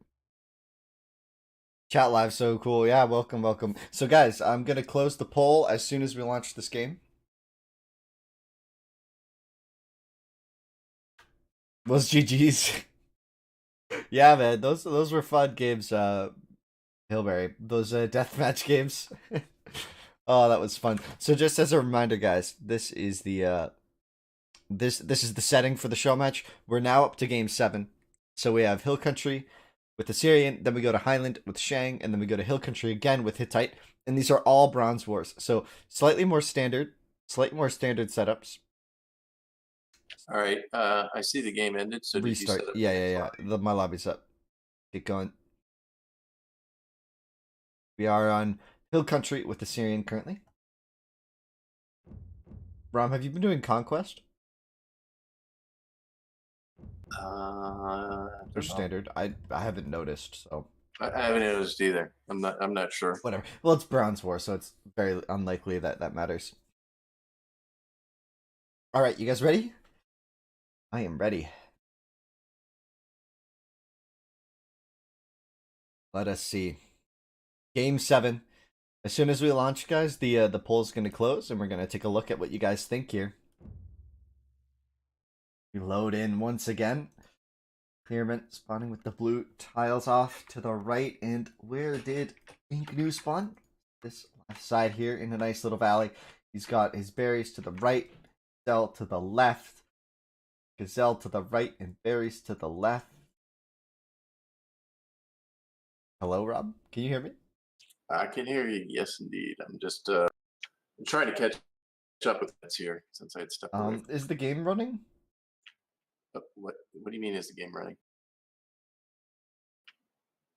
Chat live, so cool. Yeah, welcome, welcome. So guys, I'm gonna close the poll as soon as we launch this game. Those GG's. Yeah, man, those were fun games, Hillberry. Those deathmatch games. Oh, that was fun. So just as a reminder, guys, this is the this is the setting for the show match. We're now up to game 7. So we have Hill Country with Assyrian, then we go to Highland with Shang, and then we go to Hill Country again with Hittite. And these are all Bronze Wars. So slightly more standard setups. All right. I see the game ended. So Restart. Did you set up Yeah. My lobby's up. Get going. We are on Hill Country with Assyrian currently. Rom, have you been doing Conquest? Or standard? I haven't noticed, so I haven't noticed either. I'm not sure. whatever. Well, it's Bronze War, so it's very unlikely that matters. All right, you guys ready? I am ready. Let us see. Game 7. As soon as we launch, guys, the poll's going to close, and we're going to take a look at what you guys think here. We load in once again. CLEARMAN spawning with the blue tiles off to the right, and where did INKNOO spawn? This left side here in a nice little valley. He's got his berries to the right, Gazelle to the left, Gazelle to the right, and berries to the left. Hello, Rob? Can you hear me? I can hear you. Yes, indeed. I'm just I'm trying to catch up with this here since I had stepped away. Is the game running? What do you mean is the game running?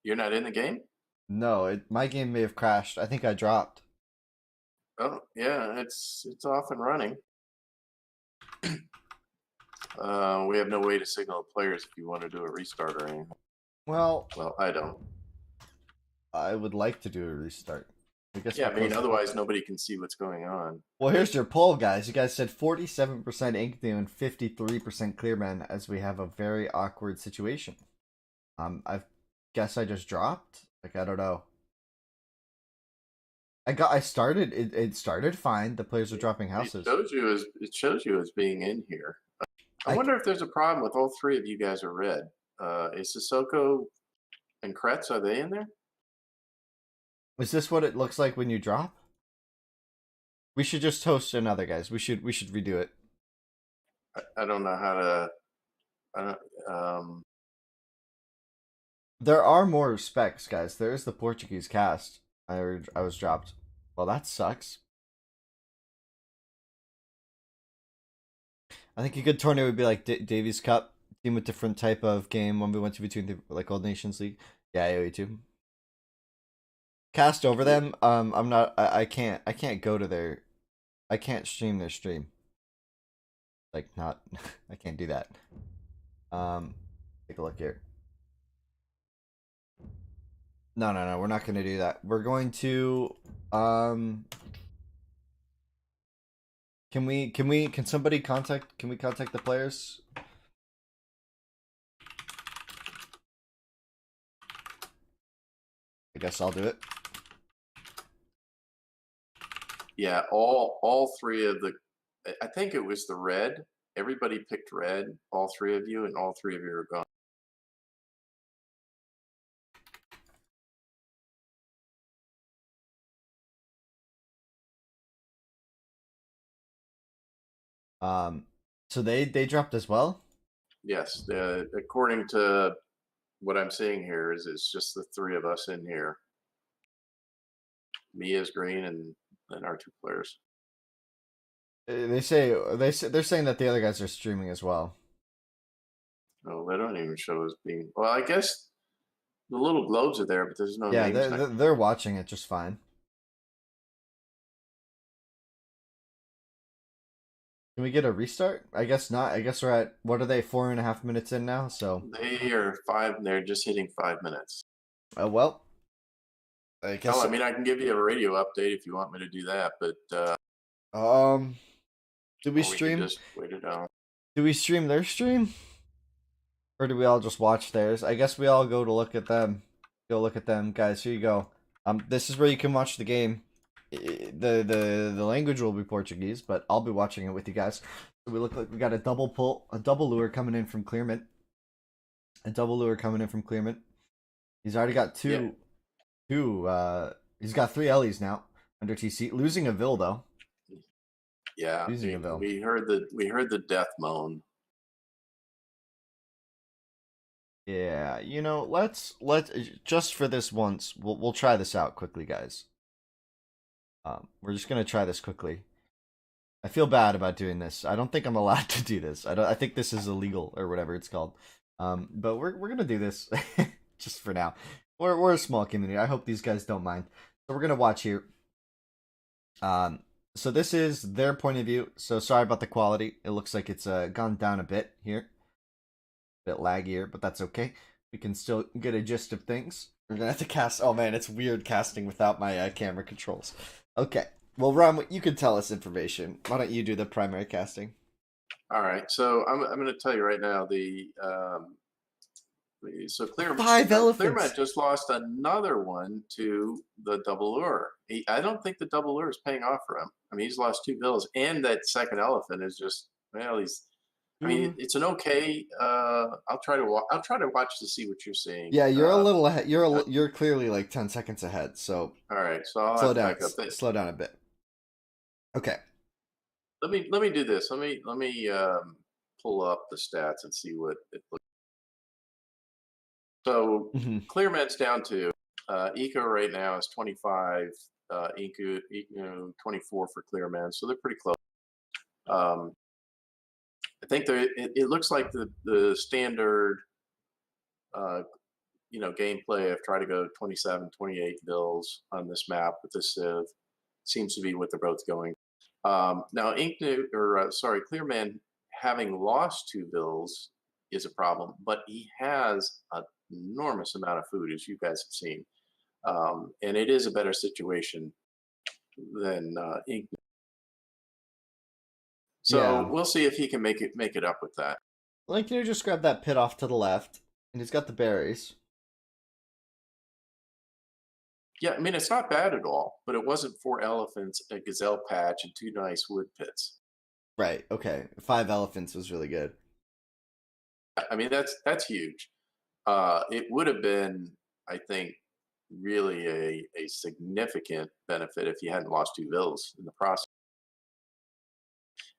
You're not in the game? No, my game may have crashed. I think I dropped. Oh yeah, it's off and running. We have no way to signal players if you want to do a restart or anything. Well, I don't. I would like to do a restart. I guess Yeah, I mean, because- otherwise nobody can see what's going on. Well, here's your poll, guys. You guys said 47% INKNOO and 53% CLEARMAN, as we have a very awkward situation. I guess I just dropped. Like, I don't know. I started. It started fine. The players are dropping houses. It shows you as being in here. I wonder if there's a problem with all three of you guys are red. Is Sissoko and Kretz, are they in there? Is this what it looks like when you drop? We should just host another, guys. We should redo it. I don't know how to. I don't. There are more specs, guys. There is the Portuguese cast. I was dropped. Well, that sucks. I think a good tournament would be like Davies Cup, team with different type of game. When we went to between like Old Nations League. Yeah, AOE 2. Cast over them. I'm not. I can't go to their. I can't stream their stream. Like not. I can't do that. Take a look here. No, we're not going to do that. We're going to can somebody contact the players? I guess I'll do it. Yeah, all three of the. I think it was the red. Everybody picked red. All three of you, and all three of you are gone. So they dropped as well? Yes, according to what I'm seeing here is it's just the three of us in here. Me is green and our two players. They're saying that the other guys are streaming as well. No, they don't even show us being. Well, I guess the little globes are there, but there's no names. Yeah, they're watching it just fine. Can we get a restart? I guess not. I guess we're at, what are they, 4.5 minutes in now? So they are 5. They're just hitting 5 minutes. Well, I guess. I mean, I can give you a radio update if you want me to do that, but do we stream? Just wait it out. Do we stream their stream, or do we all just watch theirs? I guess we all go to look at them. Go look at them, guys. Here you go. This is where you can watch the game. The language will be Portuguese, but I'll be watching it with you guys. So we look like we got a double lure coming in from CLEARMAN. He's already got two. He's got 3 Ellie's now under TC. Losing a Vil though. Yeah, Losing a Vil. We heard the death moan. Yeah, you know, let's just for this once, we'll try this out quickly, guys. We're just gonna try this quickly. I feel bad about doing this. I don't think I'm allowed to do this. I think this is illegal or whatever it's called. But we're gonna do this just for now. We're a small community. I hope these guys don't mind. So we're gonna watch here. So this is their point of view. So sorry about the quality. It looks like it's gone down a bit here. Bit laggier, but that's okay. We can still get a gist of things. We're gonna have to cast. Oh man, it's weird casting without my camera controls. Okay, well, Ron, you can tell us information. Why don't you do the primary casting? All right, so I'm going to tell you right now. So Five elephants. CLEARMAN just lost another one to the double lure. I don't think the double lure is paying off for him. I mean, he's lost 2 bills, and that second elephant is just he's. I mean, it's an okay. I'll try to watch to see what you're seeing. Yeah, you're a little ahead. You're clearly like 10 seconds ahead. So all right, so I'll slow down. Back up. Slow down a bit. Okay. Let me do this. Let me pull up the stats and see what it looks. So CLEARMAN's down to Eco right now is 25. INKNOO 24 for CLEARMAN, so they're pretty close. I think it looks like the standard, gameplay of try to go 27, 28 bills on this map with this Civ seems to be what they're both going. Now, ClearMan, having lost 2 bills is a problem, but he has an enormous amount of food, as you guys have seen, and it is a better situation than INKNOO. So Yeah. we'll see if he can make it up with that. Like, you just grab that pit off to the left, and he's got the berries. Yeah, I mean, it's not bad at all, but it wasn't 4 elephants, a gazelle patch, and 2 nice wood pits. Right, okay. 5 elephants was really good. I mean, that's huge. It would have been, I think, really a significant benefit if he hadn't lost 2 bills in the process.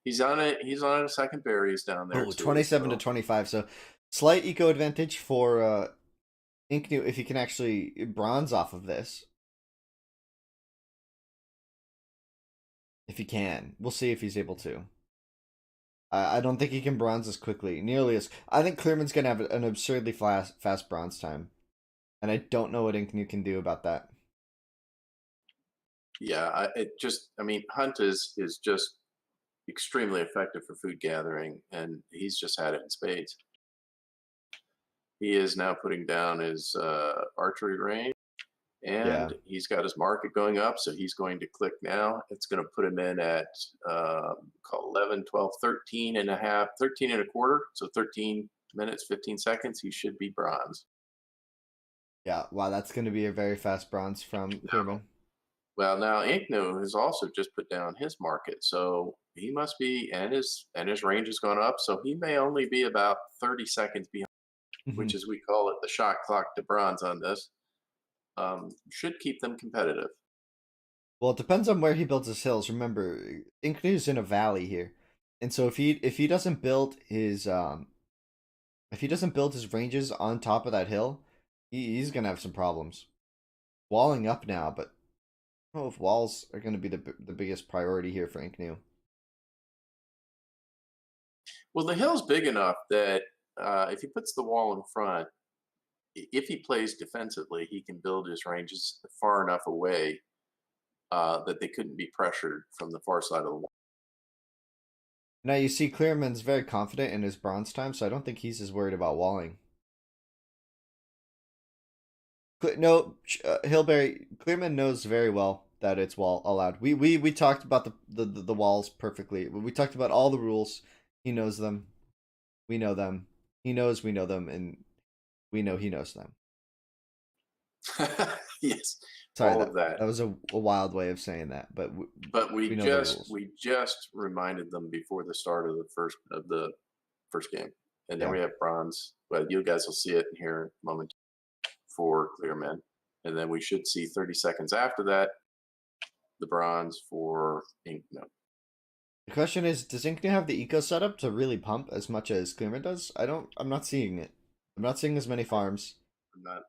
He's on a second berries down there. Oh, 27 to 25, so slight eco advantage for INKNOO if he can actually bronze off of this. If he can. We'll see if he's able to. I don't think he can bronze as quickly. Nearly as... I think Clearman's going to have an absurdly fast bronze time. And I don't know what INKNOO can do about that. Yeah, Hunt is just extremely effective for food gathering, and he's just had it in spades. He is now putting down his archery range, and he's got his market going up, so he's going to click now. It's going to put him in at 11, 12, 13 and a half, 13 and a quarter, so 13 minutes, 15 seconds. He should be bronze. Yeah, wow, that's going to be a very fast bronze from Clearman. Well, now INKNOO has also just put down his market, so he must be, and his range has gone up, so he may only be about 30 seconds behind, which is, we call it the shot clock to bronze on this. Should keep them competitive. Well, it depends on where he builds his hills. Remember, INKNOO's in a valley here, and so if he doesn't build his ranges on top of that hill, he's gonna have some problems. Walling up now, but I don't know if walls are going to be the biggest priority here for INKNOO. Well, the hill's big enough that if he puts the wall in front, if he plays defensively, he can build his ranges far enough away that they couldn't be pressured from the far side of the wall. Now, you see Clearman's very confident in his bronze time, so I don't think he's as worried about walling. No, Hillberry, Clearman knows very well that it's wall allowed. We talked about the walls perfectly. We talked about all the rules. He knows them. We know them. He knows we know them, and we know he knows them. Yes. Sorry, all of that. That was a wild way of saying that, but we just reminded them before the start of the first game, and then we have bronze. But you guys will see it here in a moment for Clearman, and then we should see 30 seconds after that the bronze for INKNOO. The question is, does INKNOO have the eco setup to really pump as much as Clearman does? I'm not seeing it. I'm not seeing as many farms. I'm not.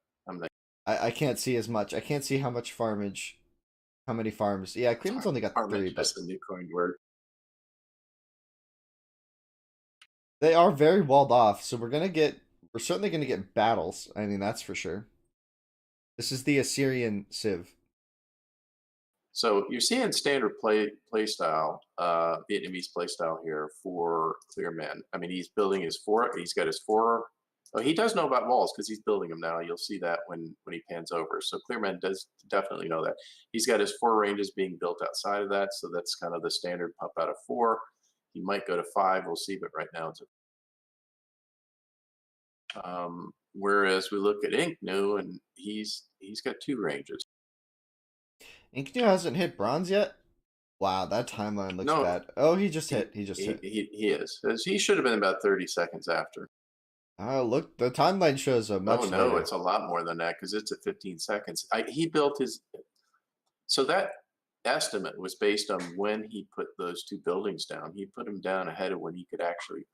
I can't see as much. I can't see how much farmage, how many farms. Yeah, Clearman's only got 3, but that's a new coined word. They are very walled off, so we're certainly gonna get battles. I mean, that's for sure. This is the Assyrian Civ. So you're seeing standard play style, Vietnamese play style here for Clearman. I mean, he's building his 4. He's got his 4. Oh, he does know about walls because he's building them now. You'll see that when he pans over. So Clearman does definitely know that. He's got his 4 ranges being built outside of that, so that's kind of the standard pump out of 4. He might go to 5. We'll see, but right now it's whereas we look at INKNOO, and he's got 2 ranges. INKNOO hasn't hit bronze yet? Wow, that timeline looks bad. Oh, he just hit. He is. He should have been about 30 seconds after. Oh, look, the timeline shows a much later. It's a lot more than that because it's at 15 seconds. He built his... So that estimate was based on when he put those 2 buildings down. He put them down ahead of when he could actually...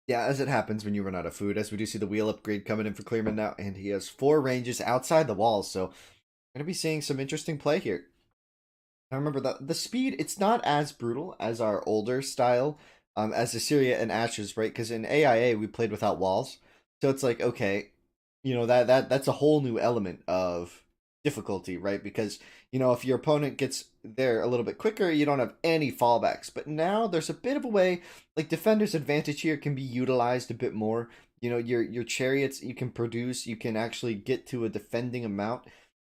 Yeah, as it happens when you run out of food, as we do see the wheel upgrade coming in for Clearman now, and he has 4 ranges outside the walls, so we're going to be seeing some interesting play here. I remember that the speed, it's not as brutal as our older style, as Assyria and Ashes, right? Because in AIA we played without walls, so it's like okay, that's a whole new element of difficulty, right? Because if your opponent gets there a little bit quicker, you don't have any fallbacks. But now there's a bit of a way, like defender's advantage here can be utilized a bit more. Your chariots you can produce, you can actually get to a defending amount.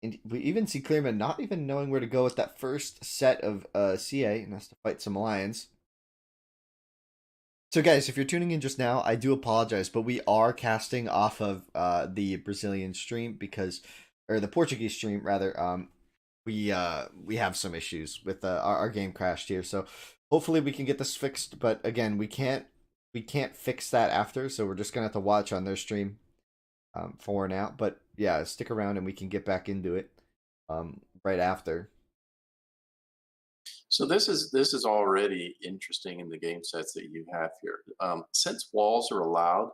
And we even see Clearman not even knowing where to go with that first set of CA and has to fight some Lions. So guys, if you're tuning in just now, I do apologize, but we are casting off of the Brazilian stream or the Portuguese stream rather. We have some issues with our game crashed here, so hopefully we can get this fixed. But again, we can't fix that after, so we're just gonna have to watch on their stream for now. But yeah, stick around and we can get back into it right after. So this is already interesting in the game sets that you have here. Since walls are allowed,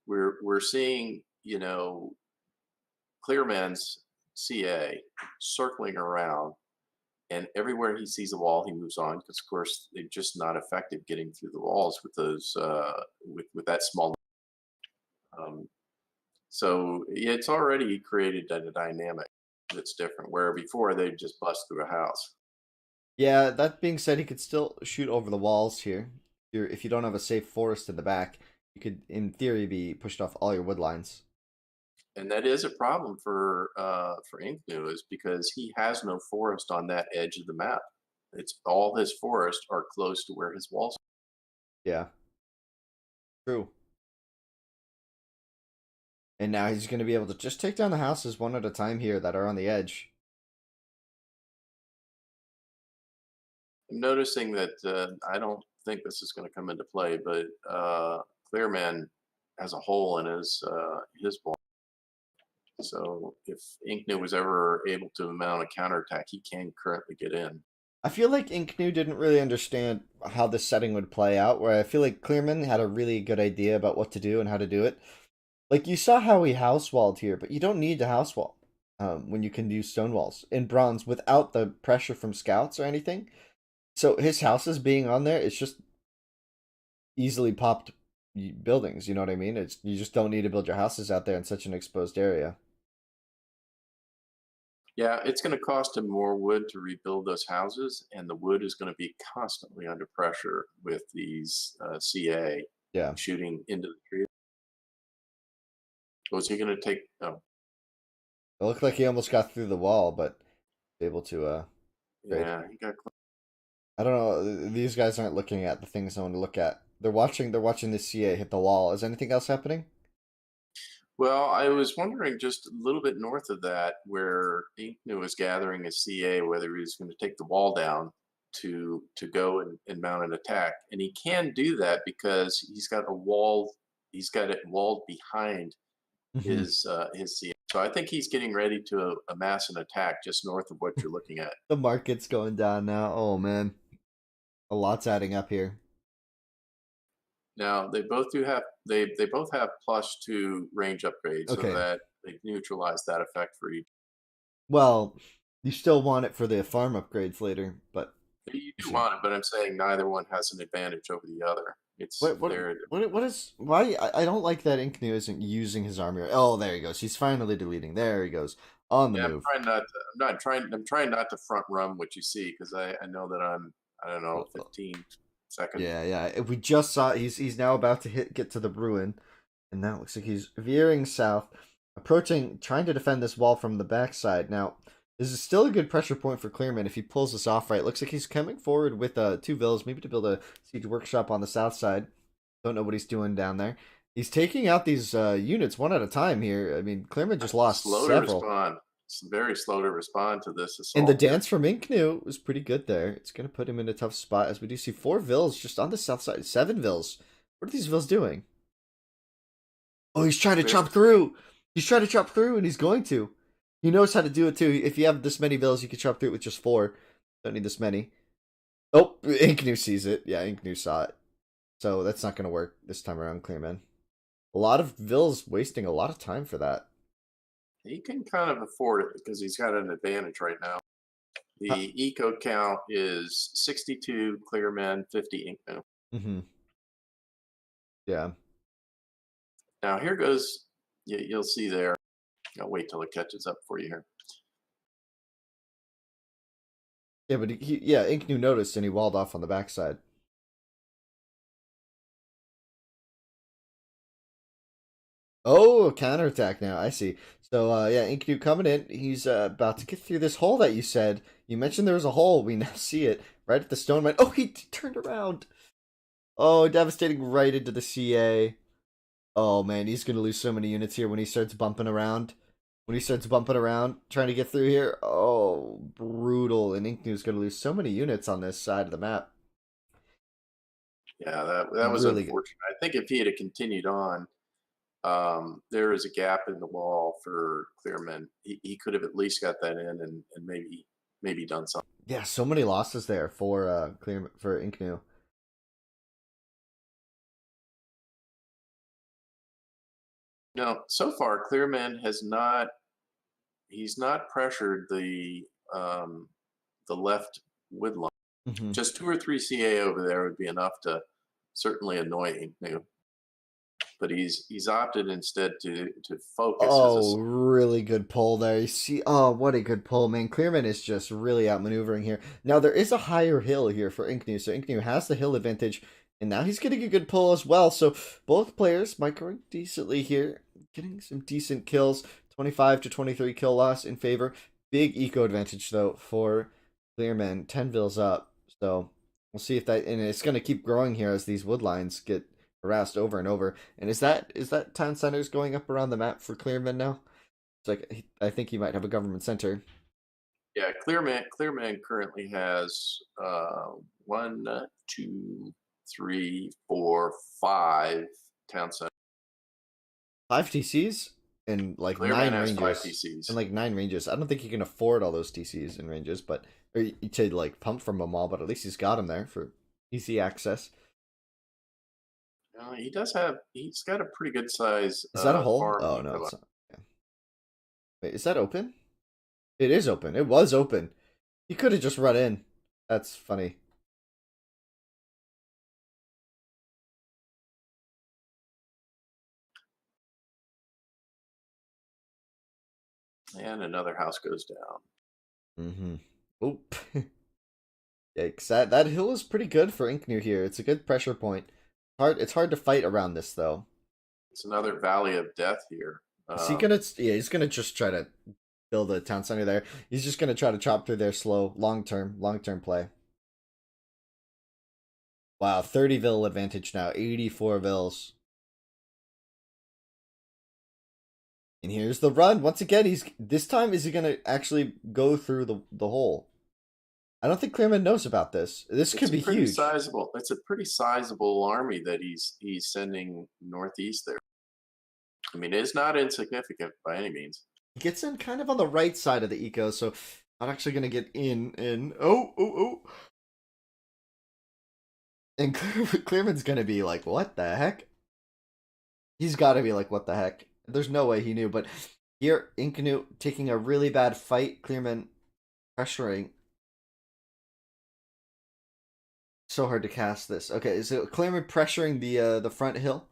we're seeing Clearman's CA circling around, and everywhere he sees a wall, he moves on because, of course, they're just not effective getting through the walls with those with that small. So yeah, it's already created a dynamic that's different. Where before they'd just bust through a house. Yeah, that being said, he could still shoot over the walls here. If you don't have a safe forest in the back, you could, in theory, be pushed off all your wood lines. And that is a problem for INKNOO, is because he has no forest on that edge of the map. It's all his forests are close to where his walls are. Yeah. True. And now he's going to be able to just take down the houses one at a time here that are on the edge. I'm noticing that I don't think this is going to come into play, but CLEARMAN has a hole in his wall. So if INKNOO was ever able to mount a counterattack, he can currently get in. I feel like INKNOO didn't really understand how this setting would play out, where I feel like CLEARMAN had a really good idea about what to do and how to do it. Like, you saw how he house walled here, but you don't need to house wall when you can use stone walls in bronze without the pressure from scouts or anything. So his houses being on there, it's just easily popped buildings, you know what I mean? You just don't need to build your houses out there in such an exposed area. Yeah, it's going to cost him more wood to rebuild those houses, and the wood is going to be constantly under pressure with these CA shooting into the tree. Was he going to take? No. It looked like he almost got through the wall, but able to. Yeah, he got. I don't know. These guys aren't looking at the things I want to look at. They're watching the CA hit the wall. Is anything else happening? Well, I was wondering just a little bit north of that, where INKNOO was gathering a CA, whether he was going to take the wall down to go and mount an attack, and he can do that because he's got a wall. He's got it walled behind his CA. So I think he's getting ready to amass an attack just north of what you're looking at. The market's going down now. Oh man, a lot's adding up here. Now they both have +2 range upgrades, so that they neutralize that effect for each. Well, you still want it for the farm upgrades later, but you do want it. But I'm saying neither one has an advantage over the other. It's why I don't like that INKNOO isn't using his armor. Oh, there he goes. He's finally deleting. There he goes on the move. I'm trying not to front run what you see, because I know that I don't know 15 seconds. Yeah. If we just saw he's now about to get to the ruin, and now it looks like he's veering south, approaching, trying to defend this wall from the backside. Now, this is still a good pressure point for CLEARMAN if he pulls this off right. Looks like he's coming forward with 2 villas, maybe to build a siege workshop on the south side. Don't know what he's doing down there. He's taking out these units one at a time here. I mean, CLEARMAN just lost several. To respond. It's very slow to respond to this assault. And the dance from INKNOO was pretty good there. It's going to put him in a tough spot, as we do see 4 vills just on the south side. 7 vills. What are these vills doing? Oh, he's trying to chop through. He's trying to chop through, and he's going to. He knows how to do it, too. If you have this many vills, you can chop through it with just 4. Don't need this many. Oh, INKNOO sees it. Yeah, INKNOO saw it. So that's not going to work this time around, CLEARMAN. A lot of vills wasting a lot of time for that. He can kind of afford it because he's got an advantage right now. The eco count is 62 ClearMan, 50 INKNOO. Mm-hmm. Yeah. Now here goes, you'll see there. I'll wait till it catches up for you here. Yeah, but INKNOO noticed and he walled off on the backside. Oh, counterattack now. I see. So, yeah, INKNOO coming in. He's about to get through this hole that you said. You mentioned there was a hole. We now see it right at the stone mine. Oh, he turned around. Oh, devastating right into the CA. Oh, man, he's going to lose so many units here when he starts bumping around. When he starts bumping around, trying to get through here. Oh, brutal. And INKNOO's going to lose so many units on this side of the map. Yeah, that was Really unfortunate. I think if he had continued on, there is a gap in the wall for ClearMan. He could have at least got that in and maybe done something. Yeah, so many losses there for INKNOO. No, so far ClearMan he's not pressured the left wood line. Mm-hmm. Just 2 or 3 CA over there would be enough to certainly annoy INKNOO. But he's opted instead to focus. Oh, really good pull there. You see, oh, what a good pull, man. ClearMan is just really outmaneuvering here. Now, there is a higher hill here for INKNOO, so INKNOO has the hill advantage, and now he's getting a good pull as well. So both players microing decently here, getting some decent kills. 25 to 23 kill loss in favor. Big eco advantage, though, for ClearMan. 10 vills up, so we'll see if that, and it's going to keep growing here as these wood lines get harassed over and over. And is that town centers going up around the map for ClearMan now? It's like, I think he might have a government center. Yeah, ClearMan currently has 1, 2, 3, 4, 5 town centers. 5 TCs and like ClearMan 9 has ranges. 5 TCs. And like 9 ranges. I don't think he can afford all those TCs and ranges, but or to like pump from them all, but at least he's got them there for easy access. He's got a pretty good size. Is that a hole? farm Oh no, eco. it's not. Yeah. Wait, is that open? It is open. It was open. He could have just run in. That's funny. And another house goes down. Mm-hmm. Oop. Yikes. That hill is pretty good for INKNOO here. It's a good pressure point. It's hard to fight around this though. It's another valley of death here. Is he gonna? Yeah, he's gonna just try to build a town center there. He's just gonna try to chop through there slow, long term play. Wow, 30 vil advantage now, 84 vils. And here's the run. Once again, this time is he gonna actually go through the hole? I don't think ClearMan knows about this. This could be huge. Sizable. It's a pretty sizable army that he's sending northeast there. I mean, it's not insignificant by any means. He gets in kind of on the right side of the eco, so not actually gonna get in. Oh. And ClearMan's gonna be like, what the heck? He's gotta be like, what the heck? There's no way he knew, but here, INKNOO taking a really bad fight, ClearMan pressuring. So hard to cast this. Okay, so ClearMan pressuring the front hill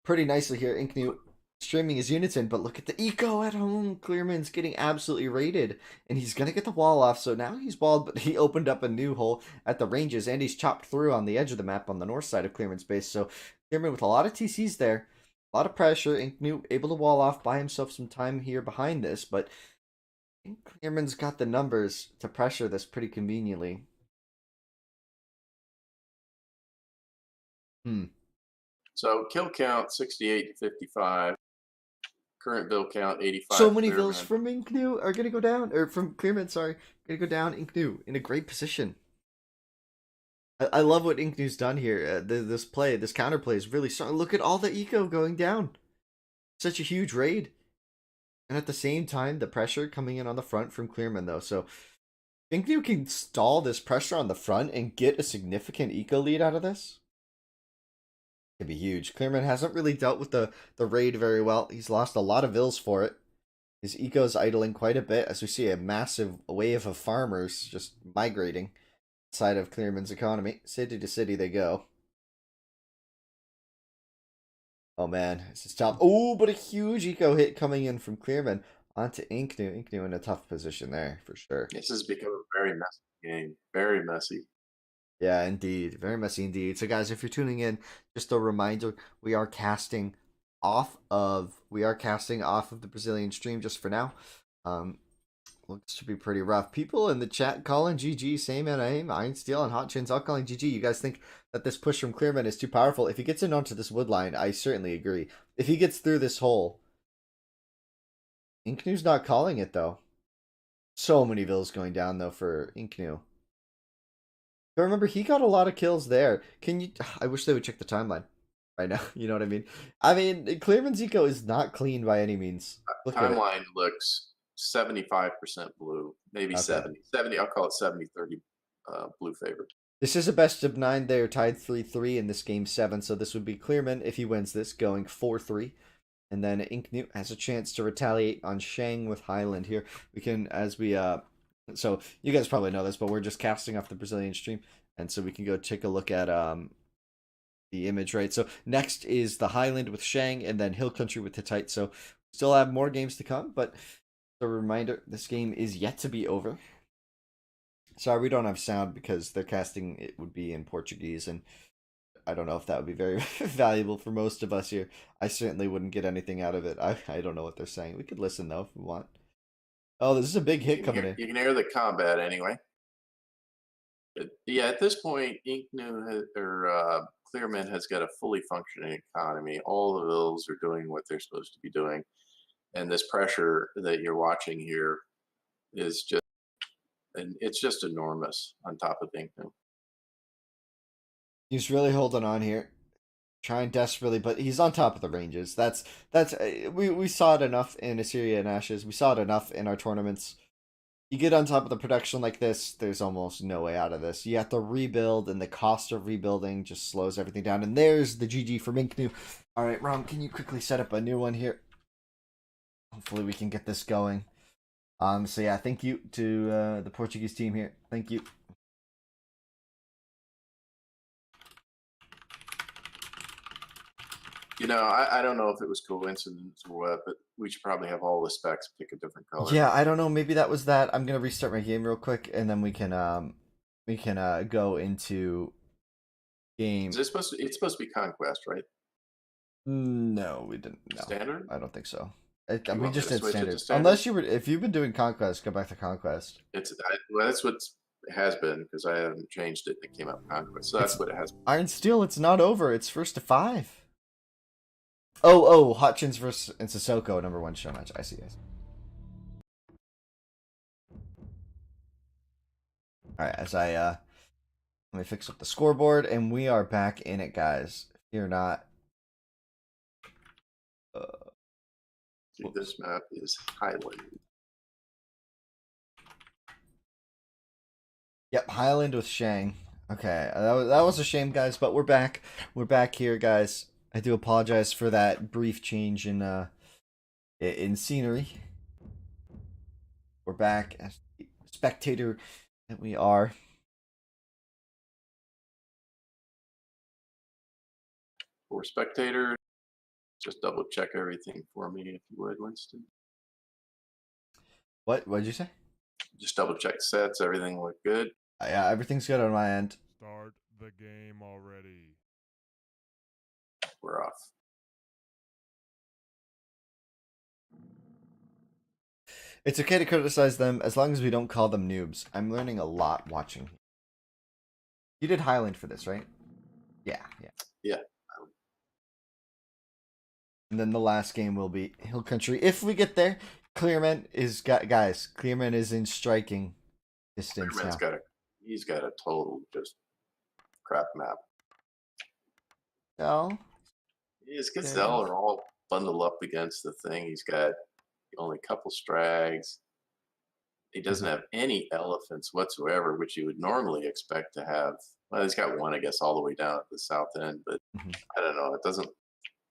pretty nicely here. INKNOO streaming his units in, but look at the eco at home. ClearMan's getting absolutely raided, and he's gonna get the wall off. So now he's walled, but he opened up a new hole at the ranges, and he's chopped through on the edge of the map on the north side of ClearMan's base. So ClearMan with a lot of TCs there, a lot of pressure. INKNOO able to wall off, buy himself some time here behind this, but I think ClearMan's got the numbers to pressure this pretty conveniently. So kill count 68 to 55. Current bill count 85. So many vills from INKNOO are gonna go down, or from ClearMan, sorry, gonna go down. INKNOO in a great position. I love what INKNOO's done here. This counterplay is really strong. Look at all the eco going down. Such a huge raid, and at the same time, the pressure coming in on the front from ClearMan though. So INKNOO can stall this pressure on the front and get a significant eco lead out of this. Could be huge. ClearMan hasn't really dealt with the raid very well. He's lost a lot of vills for it. His eco's idling quite a bit as we see a massive wave of farmers just migrating inside of Clearman's economy. City to city they go. Oh man, this is tough. Oh, but a huge eco hit coming in from Clearman onto INKNOO. INKNOO in a tough position there for sure. This has become a very messy game. Very messy. Yeah, indeed. Very messy indeed. So guys, if you're tuning in, just a reminder, we are casting off of the Brazilian stream just for now. Looks to be pretty rough. People in the chat calling GG, same name, Iron Steel and Hot Chins all calling GG. You guys think that this push from Clearman is too powerful? If he gets in onto this wood line, I certainly agree. If he gets through this hole, INKNOO's not calling it though. So many vills going down though for INKNOO. But remember, he got a lot of kills there. I wish they would check the timeline right now. You know what I mean? I mean, Clearman's eco is not clean by any means. Look at it. Timeline looks 75% blue, maybe Okay. 70. I'll call it 70-30 blue favorite. This is a best of 9. They are tied 3-3 in this game 7. So this would be Clearman if he wins this, going 4-3. And then INKNOO has a chance to retaliate on Shang with Highland here. We can, so you guys probably know this, but we're just casting off the Brazilian stream. And so we can go take a look at the image, right? So next is the Highland with Shang and then Hill Country with Hittite. So still have more games to come, but a reminder, this game is yet to be over. Sorry, we don't have sound because they're casting, it would be in Portuguese, and I don't know if that would be very valuable for most of us here. I certainly wouldn't get anything out of it. I don't know what they're saying. We could listen, though, if we want. Oh, this is a big hit coming in. You can hear the combat anyway. But yeah, at this point, INKNOO or Clearman has got a fully functioning economy. All the vills are doing what they're supposed to be doing. And this pressure that you're watching here is just, and it's just enormous on top of INKNOO. He's really holding on here, trying desperately, but he's on top of the ranges. We saw it enough in Assyria and Ashes. We saw it enough in our tournaments. You get on top of the production like this, there's almost no way out of this. You have to rebuild, and the cost of rebuilding just slows everything down. And there's the GG from INKNOO. All right, Rom, can you quickly set up a new one here? Hopefully we can get this going. So yeah, thank you to the Portuguese team here. Thank you. You know, I don't know if it was coincidence or what, but we should probably have all the specs pick a different color. Yeah, I don't know. Maybe that was that. I'm gonna restart my game real quick, and then we can go into game. Is this supposed to? It's supposed to be Conquest, right? No, we didn't. No, Standard? I don't think so. You We want me just to did switch it to standard. standard? If you've been doing Conquest, go back to Conquest. Well, that's what it has been because I haven't changed it. It came out Conquest, so that's what it has. Iron Steel, it's not over. It's first to 5. Oh, Hutchins versus Sissoko, number 1 show match. I see. All right, as let me fix up the scoreboard, and we are back in it, guys. Fear not. See, this map is highlighted. Yep, Highland with Shang. Okay, that was a shame, guys, but we're back. We're back here, guys. I do apologize for that brief change in scenery. We're back as the spectator that we are. For spectator, just double check everything for me if you would, Winston. What did you say? Just double check sets. Everything looked good. Yeah, everything's good on my end. Start the game already. We're off. It's okay to criticize them as long as we don't call them noobs. I'm learning a lot watching. You did Highland for this, right? Yeah. Yeah. And then the last game will be Hill Country. If we get there, Clearman is Clearman is in striking distance now. He's got a total just crap map. No. His Gazelle are all bundled up against the thing. He's got only a couple strags. He doesn't have any elephants whatsoever, which you would normally expect to have. Well, he's got one, I guess, all the way down at the south end, but I don't know. It doesn't.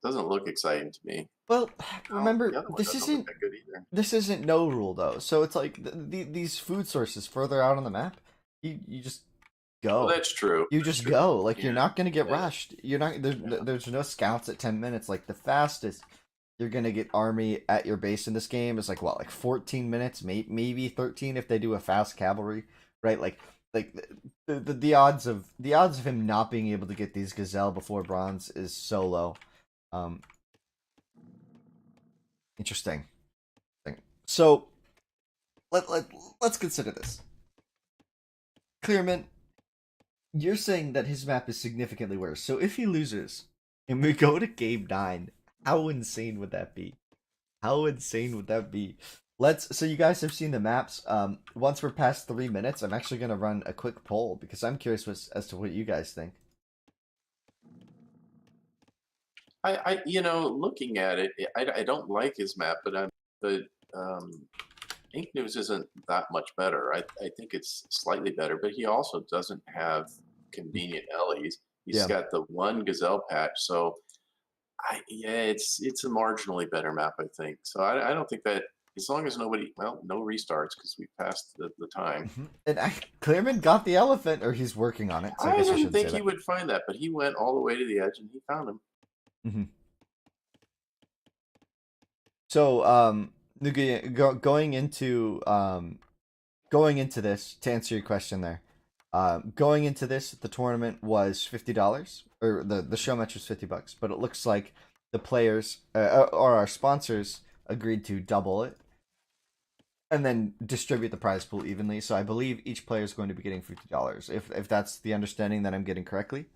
Doesn't look exciting to me. Well, The remember, other one this doesn't look isn't that good either. this isn't no rule though. So it's like these food sources further out on the map, you just Well, go. that's true. You That's just true. go. Like you're Yeah. not gonna get Yeah. rushed. You're not Yeah. there's no scouts at 10 minutes. Like the fastest you're gonna get army at your base in this game is like what, like 14 minutes, maybe 13 if they do a fast cavalry, right? Like the odds of him not being able to get these gazelle before bronze is so low. Um, interesting. So let's consider this. Clearman, you're saying that his map is significantly worse. So if he loses and we go to game 9, how insane would that be? How insane would that be? So you guys have seen the maps. Once we're past 3 minutes, I'm actually gonna run a quick poll because I'm curious as to what you guys think. Looking at it, I don't like his map, but INKNOO's isn't that much better. I think it's slightly better, but he also doesn't have convenient LEs. He's Yeah. got the one gazelle patch, so it's a marginally better map, I think. So I don't think that as long as no restarts because we passed the time. And Clearman got the elephant, or he's working on it. So I I guess I didn't should think say he would find that, but he went all the way to the edge and he found him. Mm-hmm. So, Nugi, going into this, to answer your question there, going into this, the tournament was $50, or the show match was $50, but it looks like the players or our sponsors agreed to double it, and then distribute the prize pool evenly. So I believe each player is going to be getting $50, if that's the understanding that I'm getting correctly,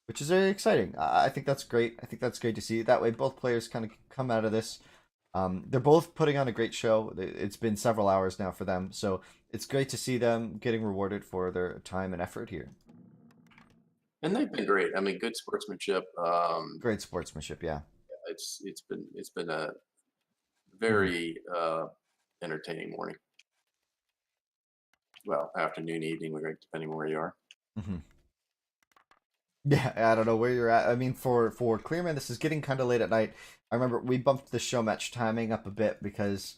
which is very exciting. I think that's great. I think that's great to see. That way, both players kind of come out of this. They're both putting on a great show. It's been several hours now for them, so it's great to see them getting rewarded for their time and effort here. And they've been great. I mean, good sportsmanship. Great sportsmanship, yeah. It's been a very entertaining morning. Well, afternoon, evening, depending where you are. Mm-hmm. Yeah, I don't know where you're at. I mean, for Clearman, this is getting kind of late at night. I remember we bumped the show match timing up a bit because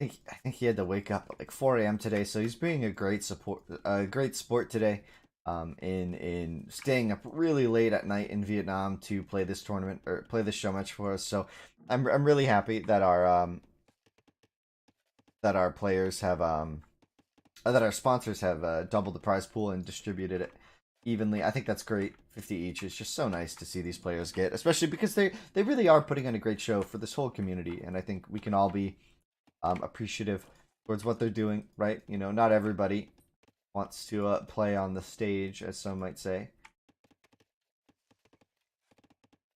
I think he had to wake up at like 4 a.m. today. So he's being a great sport today. In staying up really late at night in Vietnam to play this tournament or play this show match for us. So I'm really happy that our players have that our sponsors have doubled the prize pool and distributed it evenly. I think that's great. 50 each is just so nice to see these players get, especially because they really are putting on a great show for this whole community, and I think we can all be appreciative towards what they're doing, right? You know, not everybody wants to play on the stage, as some might say.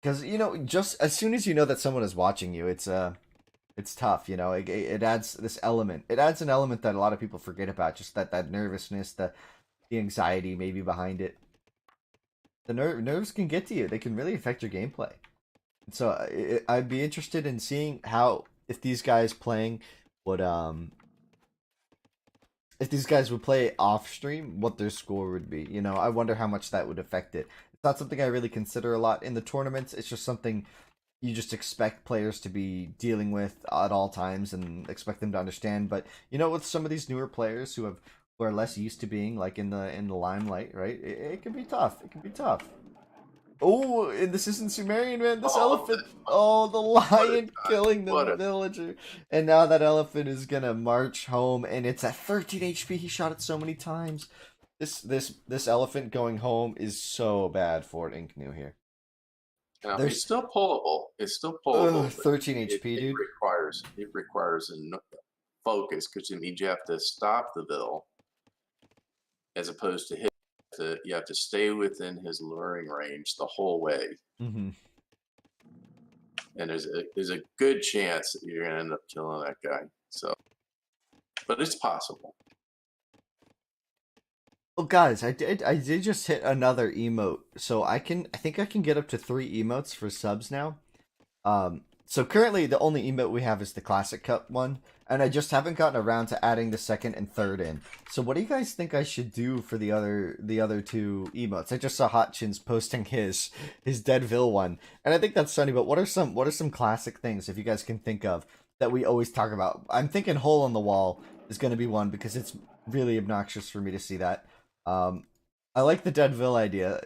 Because, you know, just as soon as you know that someone is watching you, it's tough, you know. It adds this element. It adds an element that a lot of people forget about, just that nervousness, the anxiety maybe behind it. The nerves can get to you. They can really affect your gameplay. And so I'd be interested in seeing if these guys playing would if these guys would play off stream, what their score would be. You know, I wonder how much that would affect it. It's not something I really consider a lot in the tournaments. It's just something you just expect players to be dealing with at all times and expect them to understand. But you know, with some of these newer players who are less used to being like in the limelight, right? It can be tough. It can be tough. Oh, and this isn't Sumerian, man. This elephant. Oh, the lion killing the villager. And now that elephant is gonna march home, and it's at 13 HP. He shot it so many times. This elephant going home is so bad for INKNOO here. It's still pullable. It's still pullable. 13 HP, dude. It requires a focus, because it means you have to stop the bill as opposed to hit. You have to stay within his luring range the whole way. Mm-hmm. And there's a good chance that you're gonna end up killing that guy. So, but it's possible. Oh, guys, I did just hit another emote, so I think I can get up to 3 emotes for subs now. So currently the only emote we have is the Classic Cup one, and I just haven't gotten around to adding the second and third in. So what do you guys think I should do for the other two emotes? I just saw Hot Chins posting his Deadville one, and I think that's funny. But what are some classic things, if you guys can think of, that we always talk about? I'm thinking Hole in the Wall is going to be one because it's really obnoxious for me to see that. I like the Deadville idea.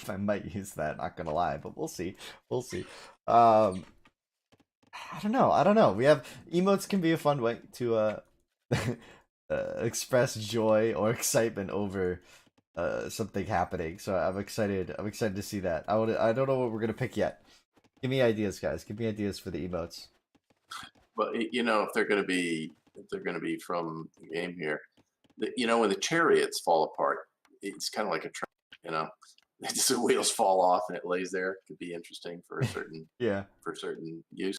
I might use that, not gonna lie, but we'll see. We'll see. I don't know. I don't know. We have emotes can be a fun way to express joy or excitement over something happening. So I'm excited. I'm excited to see that. I don't know what we're gonna pick yet. Give me ideas, guys. Give me ideas for the emotes. But if they're going to be from the game here, when the chariots fall apart, it's kind of like a train. The wheels fall off and it lays there. It could be interesting for a certain Yeah. for certain use.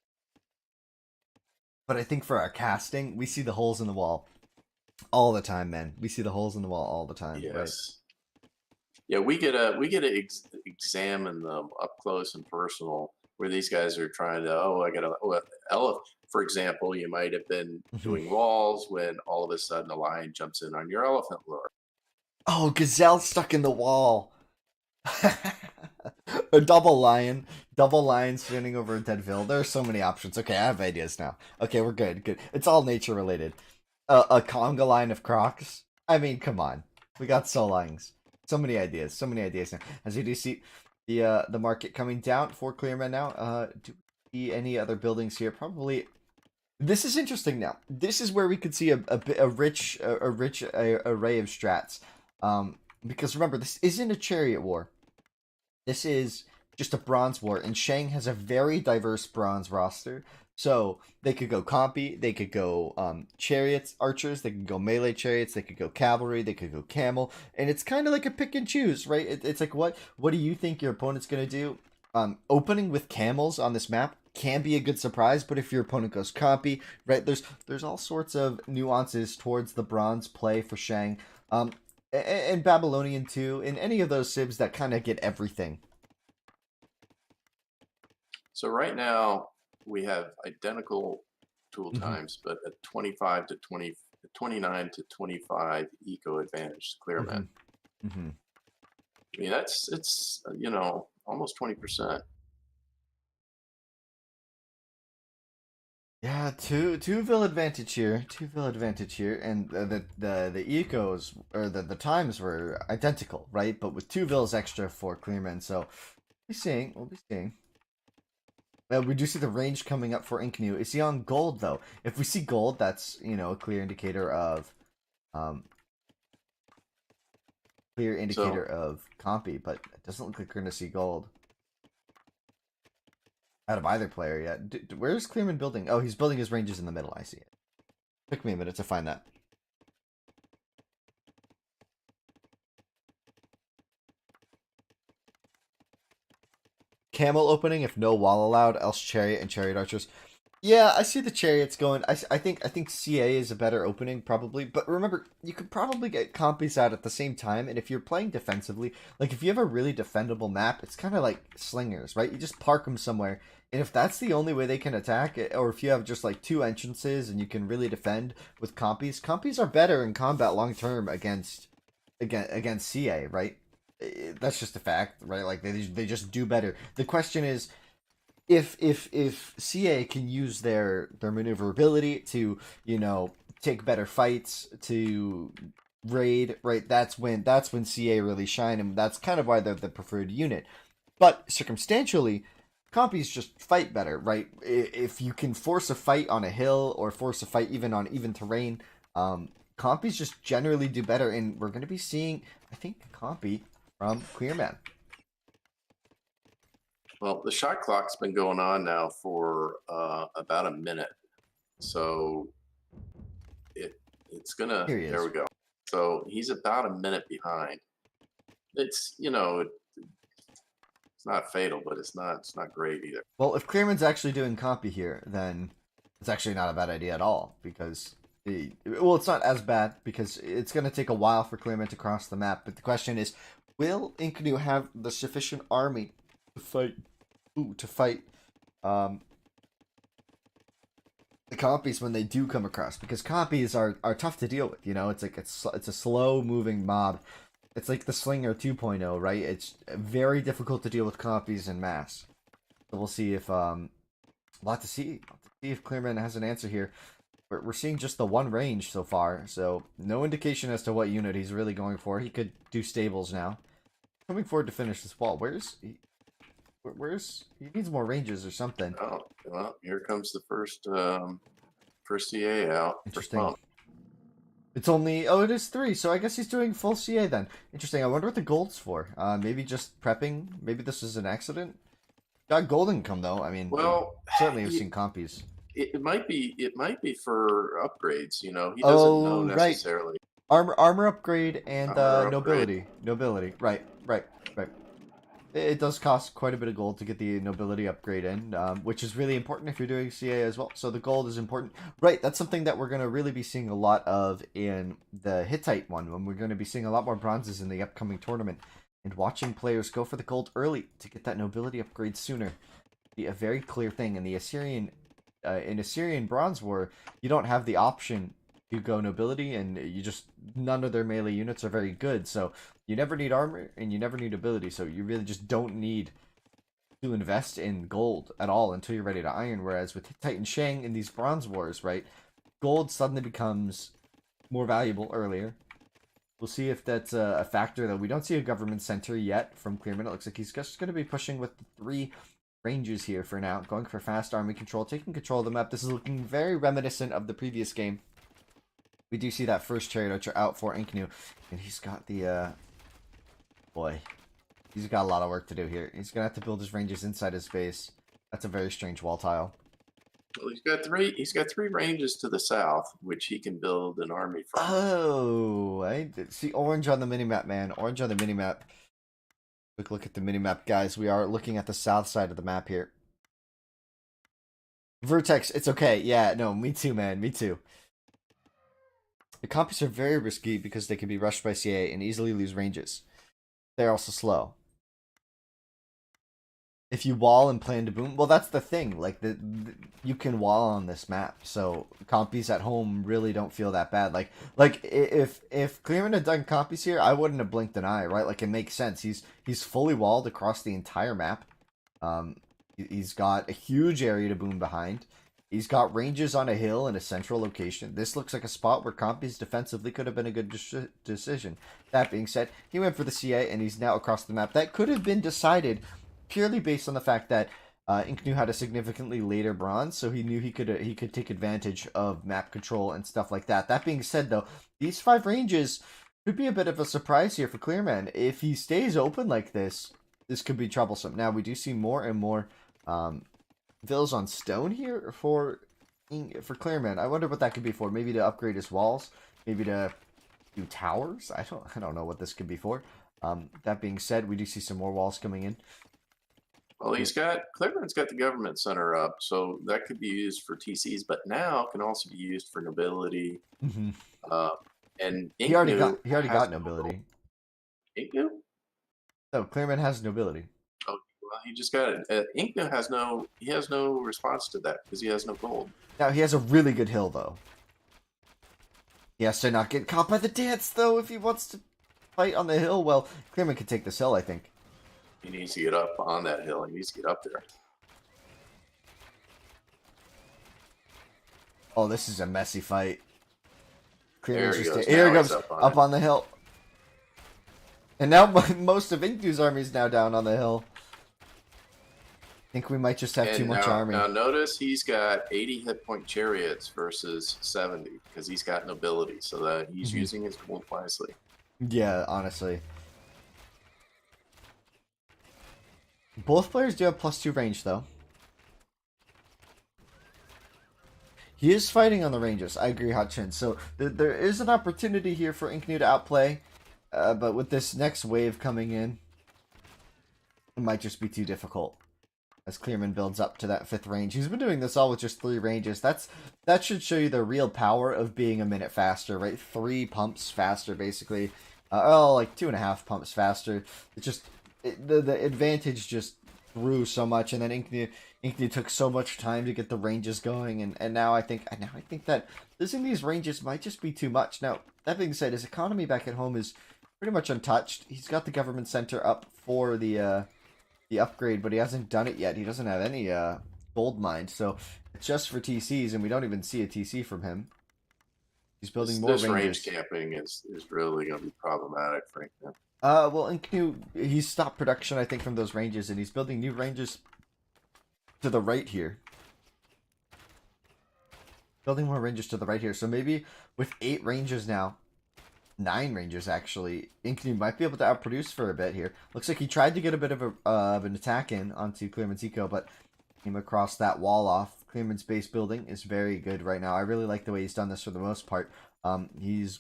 But I think for our casting, we see the holes in the wall all the time, man. We see the holes in the wall all the time. Yes. Right? Yeah, we get to examine them up close and personal. Where these guys are trying to, I got elephant. For example, you might have been doing walls when all of a sudden a lion jumps in on your elephant lure. Oh, gazelle stuck in the wall. A double lion standing over a Deadville. There are so many options. Okay, I have ideas now. Okay, we're good. Good. It's all nature related. A conga line of Crocs. I mean, come on. We got Solings. So many ideas. So many ideas now. As you do see the market coming down for Clearman now. Do we see any other buildings here? Probably. This is interesting now. This is where we could see a rich array of strats. Because remember, this isn't a chariot war. This is just a bronze war, and Shang has a very diverse bronze roster. So they could go compy, they could go chariots, archers, they could go melee chariots, they could go cavalry, they could go camel, and it's kind of like a pick and choose, right? It's like what do you think your opponent's gonna do? Opening with camels on this map can be a good surprise, but if your opponent goes compy, right, there's all sorts of nuances towards the bronze play for Shang. And Babylonian too, in any of those civs that kind of get everything. So right now we have identical tool times, but at 25 to 20, 29 to 25 eco advantage Clearman. I mean, it's almost 20%. Yeah, two-ville advantage here, and the ecos or the times were identical, right? But with 2 vills extra for Clearman, so we'll be seeing. We do see the range coming up for INKNOO. Is he on gold though? If we see gold, that's a clear indicator of compy, but it doesn't look like we're gonna see gold out of either player yet. Where's Clearman building? Oh, he's building his ranges in the middle. I see it. Took me a minute to find that. Camel opening if no wall allowed, else chariot and chariot archers. Yeah, I see the chariots going. I think CA is a better opening probably, but remember you could probably get compies out at the same time, and if you're playing defensively, like if you have a really defendable map, it's kind of like slingers, right? You just park them somewhere, and if that's the only way they can attack, or if you have just like 2 entrances and you can really defend with compies are better in combat long term against CA, right? That's just a fact, right? Like they just do better. The question is, if CA can use their maneuverability to take better fights, to raid, right? That's when CA really shine, and that's kind of why they're the preferred unit. But circumstantially, compies just fight better, right? If you can force a fight on a hill or force a fight even on even terrain, compies just generally do better, and we're going to be seeing, I think, compy from Clearman. Well, the shot clock's been going on now for about a minute, so it's gonna. There we go. So he's about a minute behind. It's it's not fatal, but it's not great either. Well, if Clearman's actually doing compy here, then it's actually not a bad idea at all, because it's not as bad because it's going to take a while for Clearman to cross the map. But the question is, will INKNOO have the sufficient army to fight the compies when they do come across, because compies are tough to deal with. You know, it's like it's a slow moving mob. It's like the Slinger 2.0, right? It's very difficult to deal with compies en masse. So we'll see if lot to see if Clearman has an answer here. We're seeing just the one range so far, so no indication as to what unit he's really going for. He could do stables now. Coming forward to finish this wall. Where's he needs more ranges or something. Oh, well, here comes the first CA out. First Interesting. pump. It's only, oh, it is 3, so I guess he's doing full CA then. Interesting. I wonder what the gold's for. Maybe just prepping. Maybe this is an accident. Got gold income though. I mean, Well, certainly have seen compies. it might be for upgrades. You know, he doesn't know Right. necessarily. Armor upgrade and Armor nobility. Nobility. Right. It does cost quite a bit of gold to get the nobility upgrade in, which is really important if you're doing CA as well. So the gold is important. Right, that's something that we're going to really be seeing a lot of in the Hittite one, when we're going to be seeing a lot more bronzes in the upcoming tournament. And watching players go for the gold early to get that nobility upgrade sooner be a very clear thing. In the Assyrian Bronze War, you don't have the option to go nobility, and you just, none of their melee units are very good, so you never need armor and you never need ability, so you really just don't need to invest in gold at all until you're ready to iron. Whereas with Hittite and Shang in these Bronze Wars, right, gold suddenly becomes more valuable earlier. We'll see if that's a factor, though. We don't see a government center yet from Clearman. It looks like he's just going to be pushing with the 3 ranges here for now, going for fast army control, taking control of the map. This is looking very reminiscent of the previous game. We do see that first chariot archer out for INKNOO, and he's got the, boy, he's got a lot of work to do here. He's going to have to build his ranges inside his base. That's a very strange wall tile. Well, he's got 3 ranges to the south, which he can build an army from. Oh, I see orange on the minimap, man. Orange on the minimap. Quick look at the minimap, guys. We are looking at the south side of the map here. Vertex, it's okay. Yeah, no, me too, man. Me too. The compies are very risky because they can be rushed by CA and easily lose ranges. They're also slow. If you wall and plan to boom, well, that's the thing. Like, you can wall on this map, so compies at home really don't feel that bad. Like if Clearman had done compies here, I wouldn't have blinked an eye, right? Like, it makes sense. He's fully walled across the entire map. He's got a huge area to boom behind. He's got ranges on a hill in a central location. This looks like a spot where compies defensively could have been a good decision. That being said, he went for the CA, and he's now across the map. That could have been decided purely based on the fact that INKNOO had a significantly later bronze, so he knew he could take advantage of map control and stuff like that. That being said, though, these 5 ranges could be a bit of a surprise here for Clearman. If he stays open like this, this could be troublesome. Now, we do see more and more villas on stone here for Clearman. I wonder what that could be for. Maybe to upgrade his walls, maybe to do towers. I don't know what this could be for. That being said, we do see some more walls coming in. Well, Clearman's got the government center up, so that could be used for TCs, but now can also be used for nobility. Mm-hmm. And he already got nobility. INKNOO? No, Clearman has nobility. Oh, well, he just got it. INKNOO has no response to that because he has no gold. Now he has a really good hill though. He has to not get caught by the dance though if he wants to fight on the hill. Well, Clearman could take this hill, I think. He needs to get up on that hill. He needs to get up there. Oh, this is a messy fight. There he goes. Here he Now goes, he's up on the hill. And now most of INKNOO's army is now down on the hill. I think we might just have too much army. Now notice he's got 80 hit point chariots versus 70 because he's got nobility, so that he's using his gold wisely. Yeah, honestly. Both players do have +2 range, though. He is fighting on the ranges. I agree, Hotchin. So there is an opportunity here for INKNOO to outplay, but with this next wave coming in, it might just be too difficult. As Clearman builds up to that 5th range. He's been doing this all with just 3 ranges. That should show you the real power of being a minute faster, right? 3 pumps faster, basically. Like 2.5 pumps faster. It's just... the advantage just through so much, and then INKNOO took so much time to get the ranges going, and now I think that losing these ranges might just be too much. Now, that being said, his economy back at home is pretty much untouched. He's got the government center up for the upgrade, but he hasn't done it yet. He doesn't have any gold mines, so it's just for TCs, and we don't even see a TC from him. He's building more This ranges. range camping is really going to be problematic, frankly. Well, INKNOO, he's stopped production, I think, from those ranges, and he's building new ranges to the right here. Building more ranges to the right here. So maybe with 8 ranges now, 9 ranges actually, INKNOO might be able to outproduce for a bit here. Looks like he tried to get a bit of an attack in onto CLEARMAN's eco, but came across that wall off. CLEARMAN's base building is very good right now. I really like the way he's done this for the most part. He's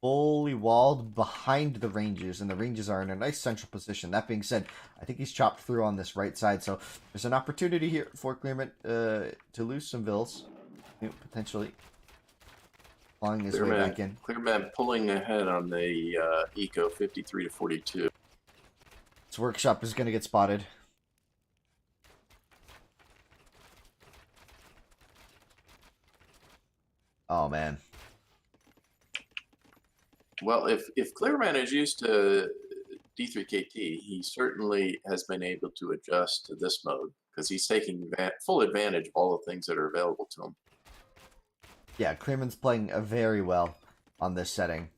fully walled behind the ranges, and the ranges are in a nice central position. That being said, I think he's chopped through on this right side, so there's an opportunity here for CLEARMAN to lose some vills, potentially clawing his way back in. CLEARMAN pulling ahead on the eco 53 to 42. This workshop is going to get spotted. Oh, man. Well, if CLEARMAN is used to D3KT, he certainly has been able to adjust to this mode because he's taking full advantage of all the things that are available to him. Yeah, CLEARMAN's playing very well on this setting.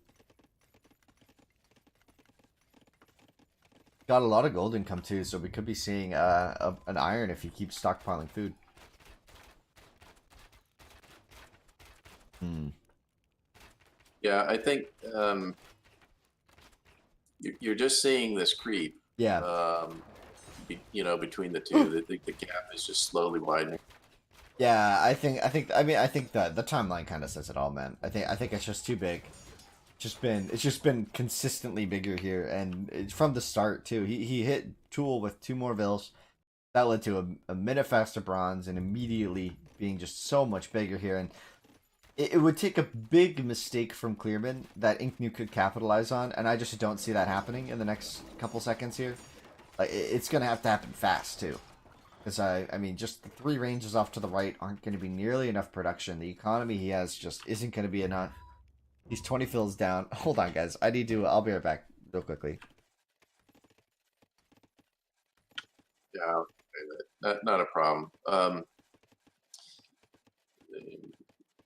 Got a lot of gold income too, so we could be seeing an iron if he keeps stockpiling food. Yeah, I think you're just seeing this creep. Yeah. Between the two, the gap is just slowly widening. Yeah, I think that the timeline kind of says it all, man. I think it's just too big. It's just been consistently bigger here, and from the start too. He hit Tool with 2 more vills. That led to a minute faster bronze, and immediately being just so much bigger here. And it would take a big mistake from CLEARMAN that INKNOO could capitalize on, and I just don't see that happening in the next couple seconds here. Like, it's gonna have to happen fast too. Because, I mean, just the 3 ranges off to the right aren't going to be nearly enough production. The economy he has just isn't going to be enough. He's 20 fills down. Hold on, guys. I'll be right back real quickly. Yeah, not a problem.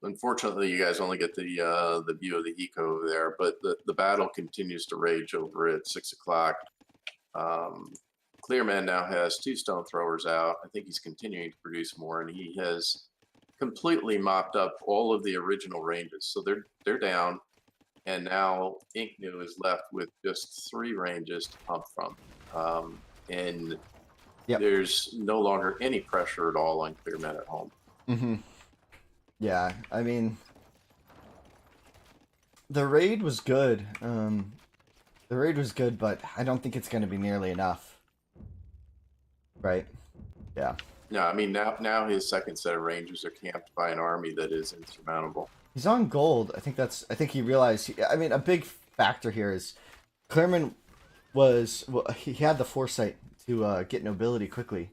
Unfortunately, you guys only get the view of the eco over there, but the battle continues to rage over at 6 o'clock. CLEARMAN now has 2 stone throwers out. I think he's continuing to produce more, and he has completely mopped up all of the original ranges. So they're down, and now INKNOO is left with just 3 ranges to pump from, and there's no longer any pressure at all on CLEARMAN at home. Yeah, I mean, the raid was good. But I don't think it's going to be nearly enough. Right? Yeah. No, I mean, now his second set of rangers are camped by an army that is insurmountable. He's on gold. I think he realized. I mean, a big factor here is CLEARMAN he had the foresight to get nobility quickly,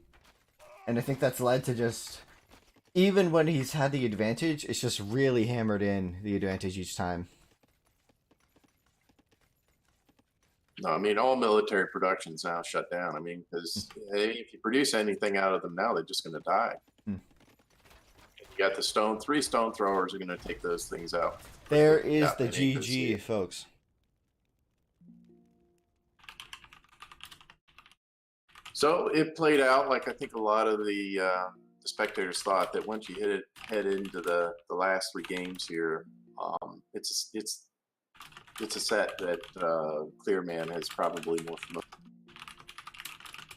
and I think that's led to just, even when he's had the advantage, it's just really hammered in the advantage each time. No, I mean, all military production's now shut down. I mean, because if you produce anything out of them now, they're just going to die. You got the 3 stone throwers are going to take those things out. There is the GG, folks. So it played out like I think a lot of the spectators thought, that once you head into the last 3 games here, it's a set that CLEARMAN is probably more familiar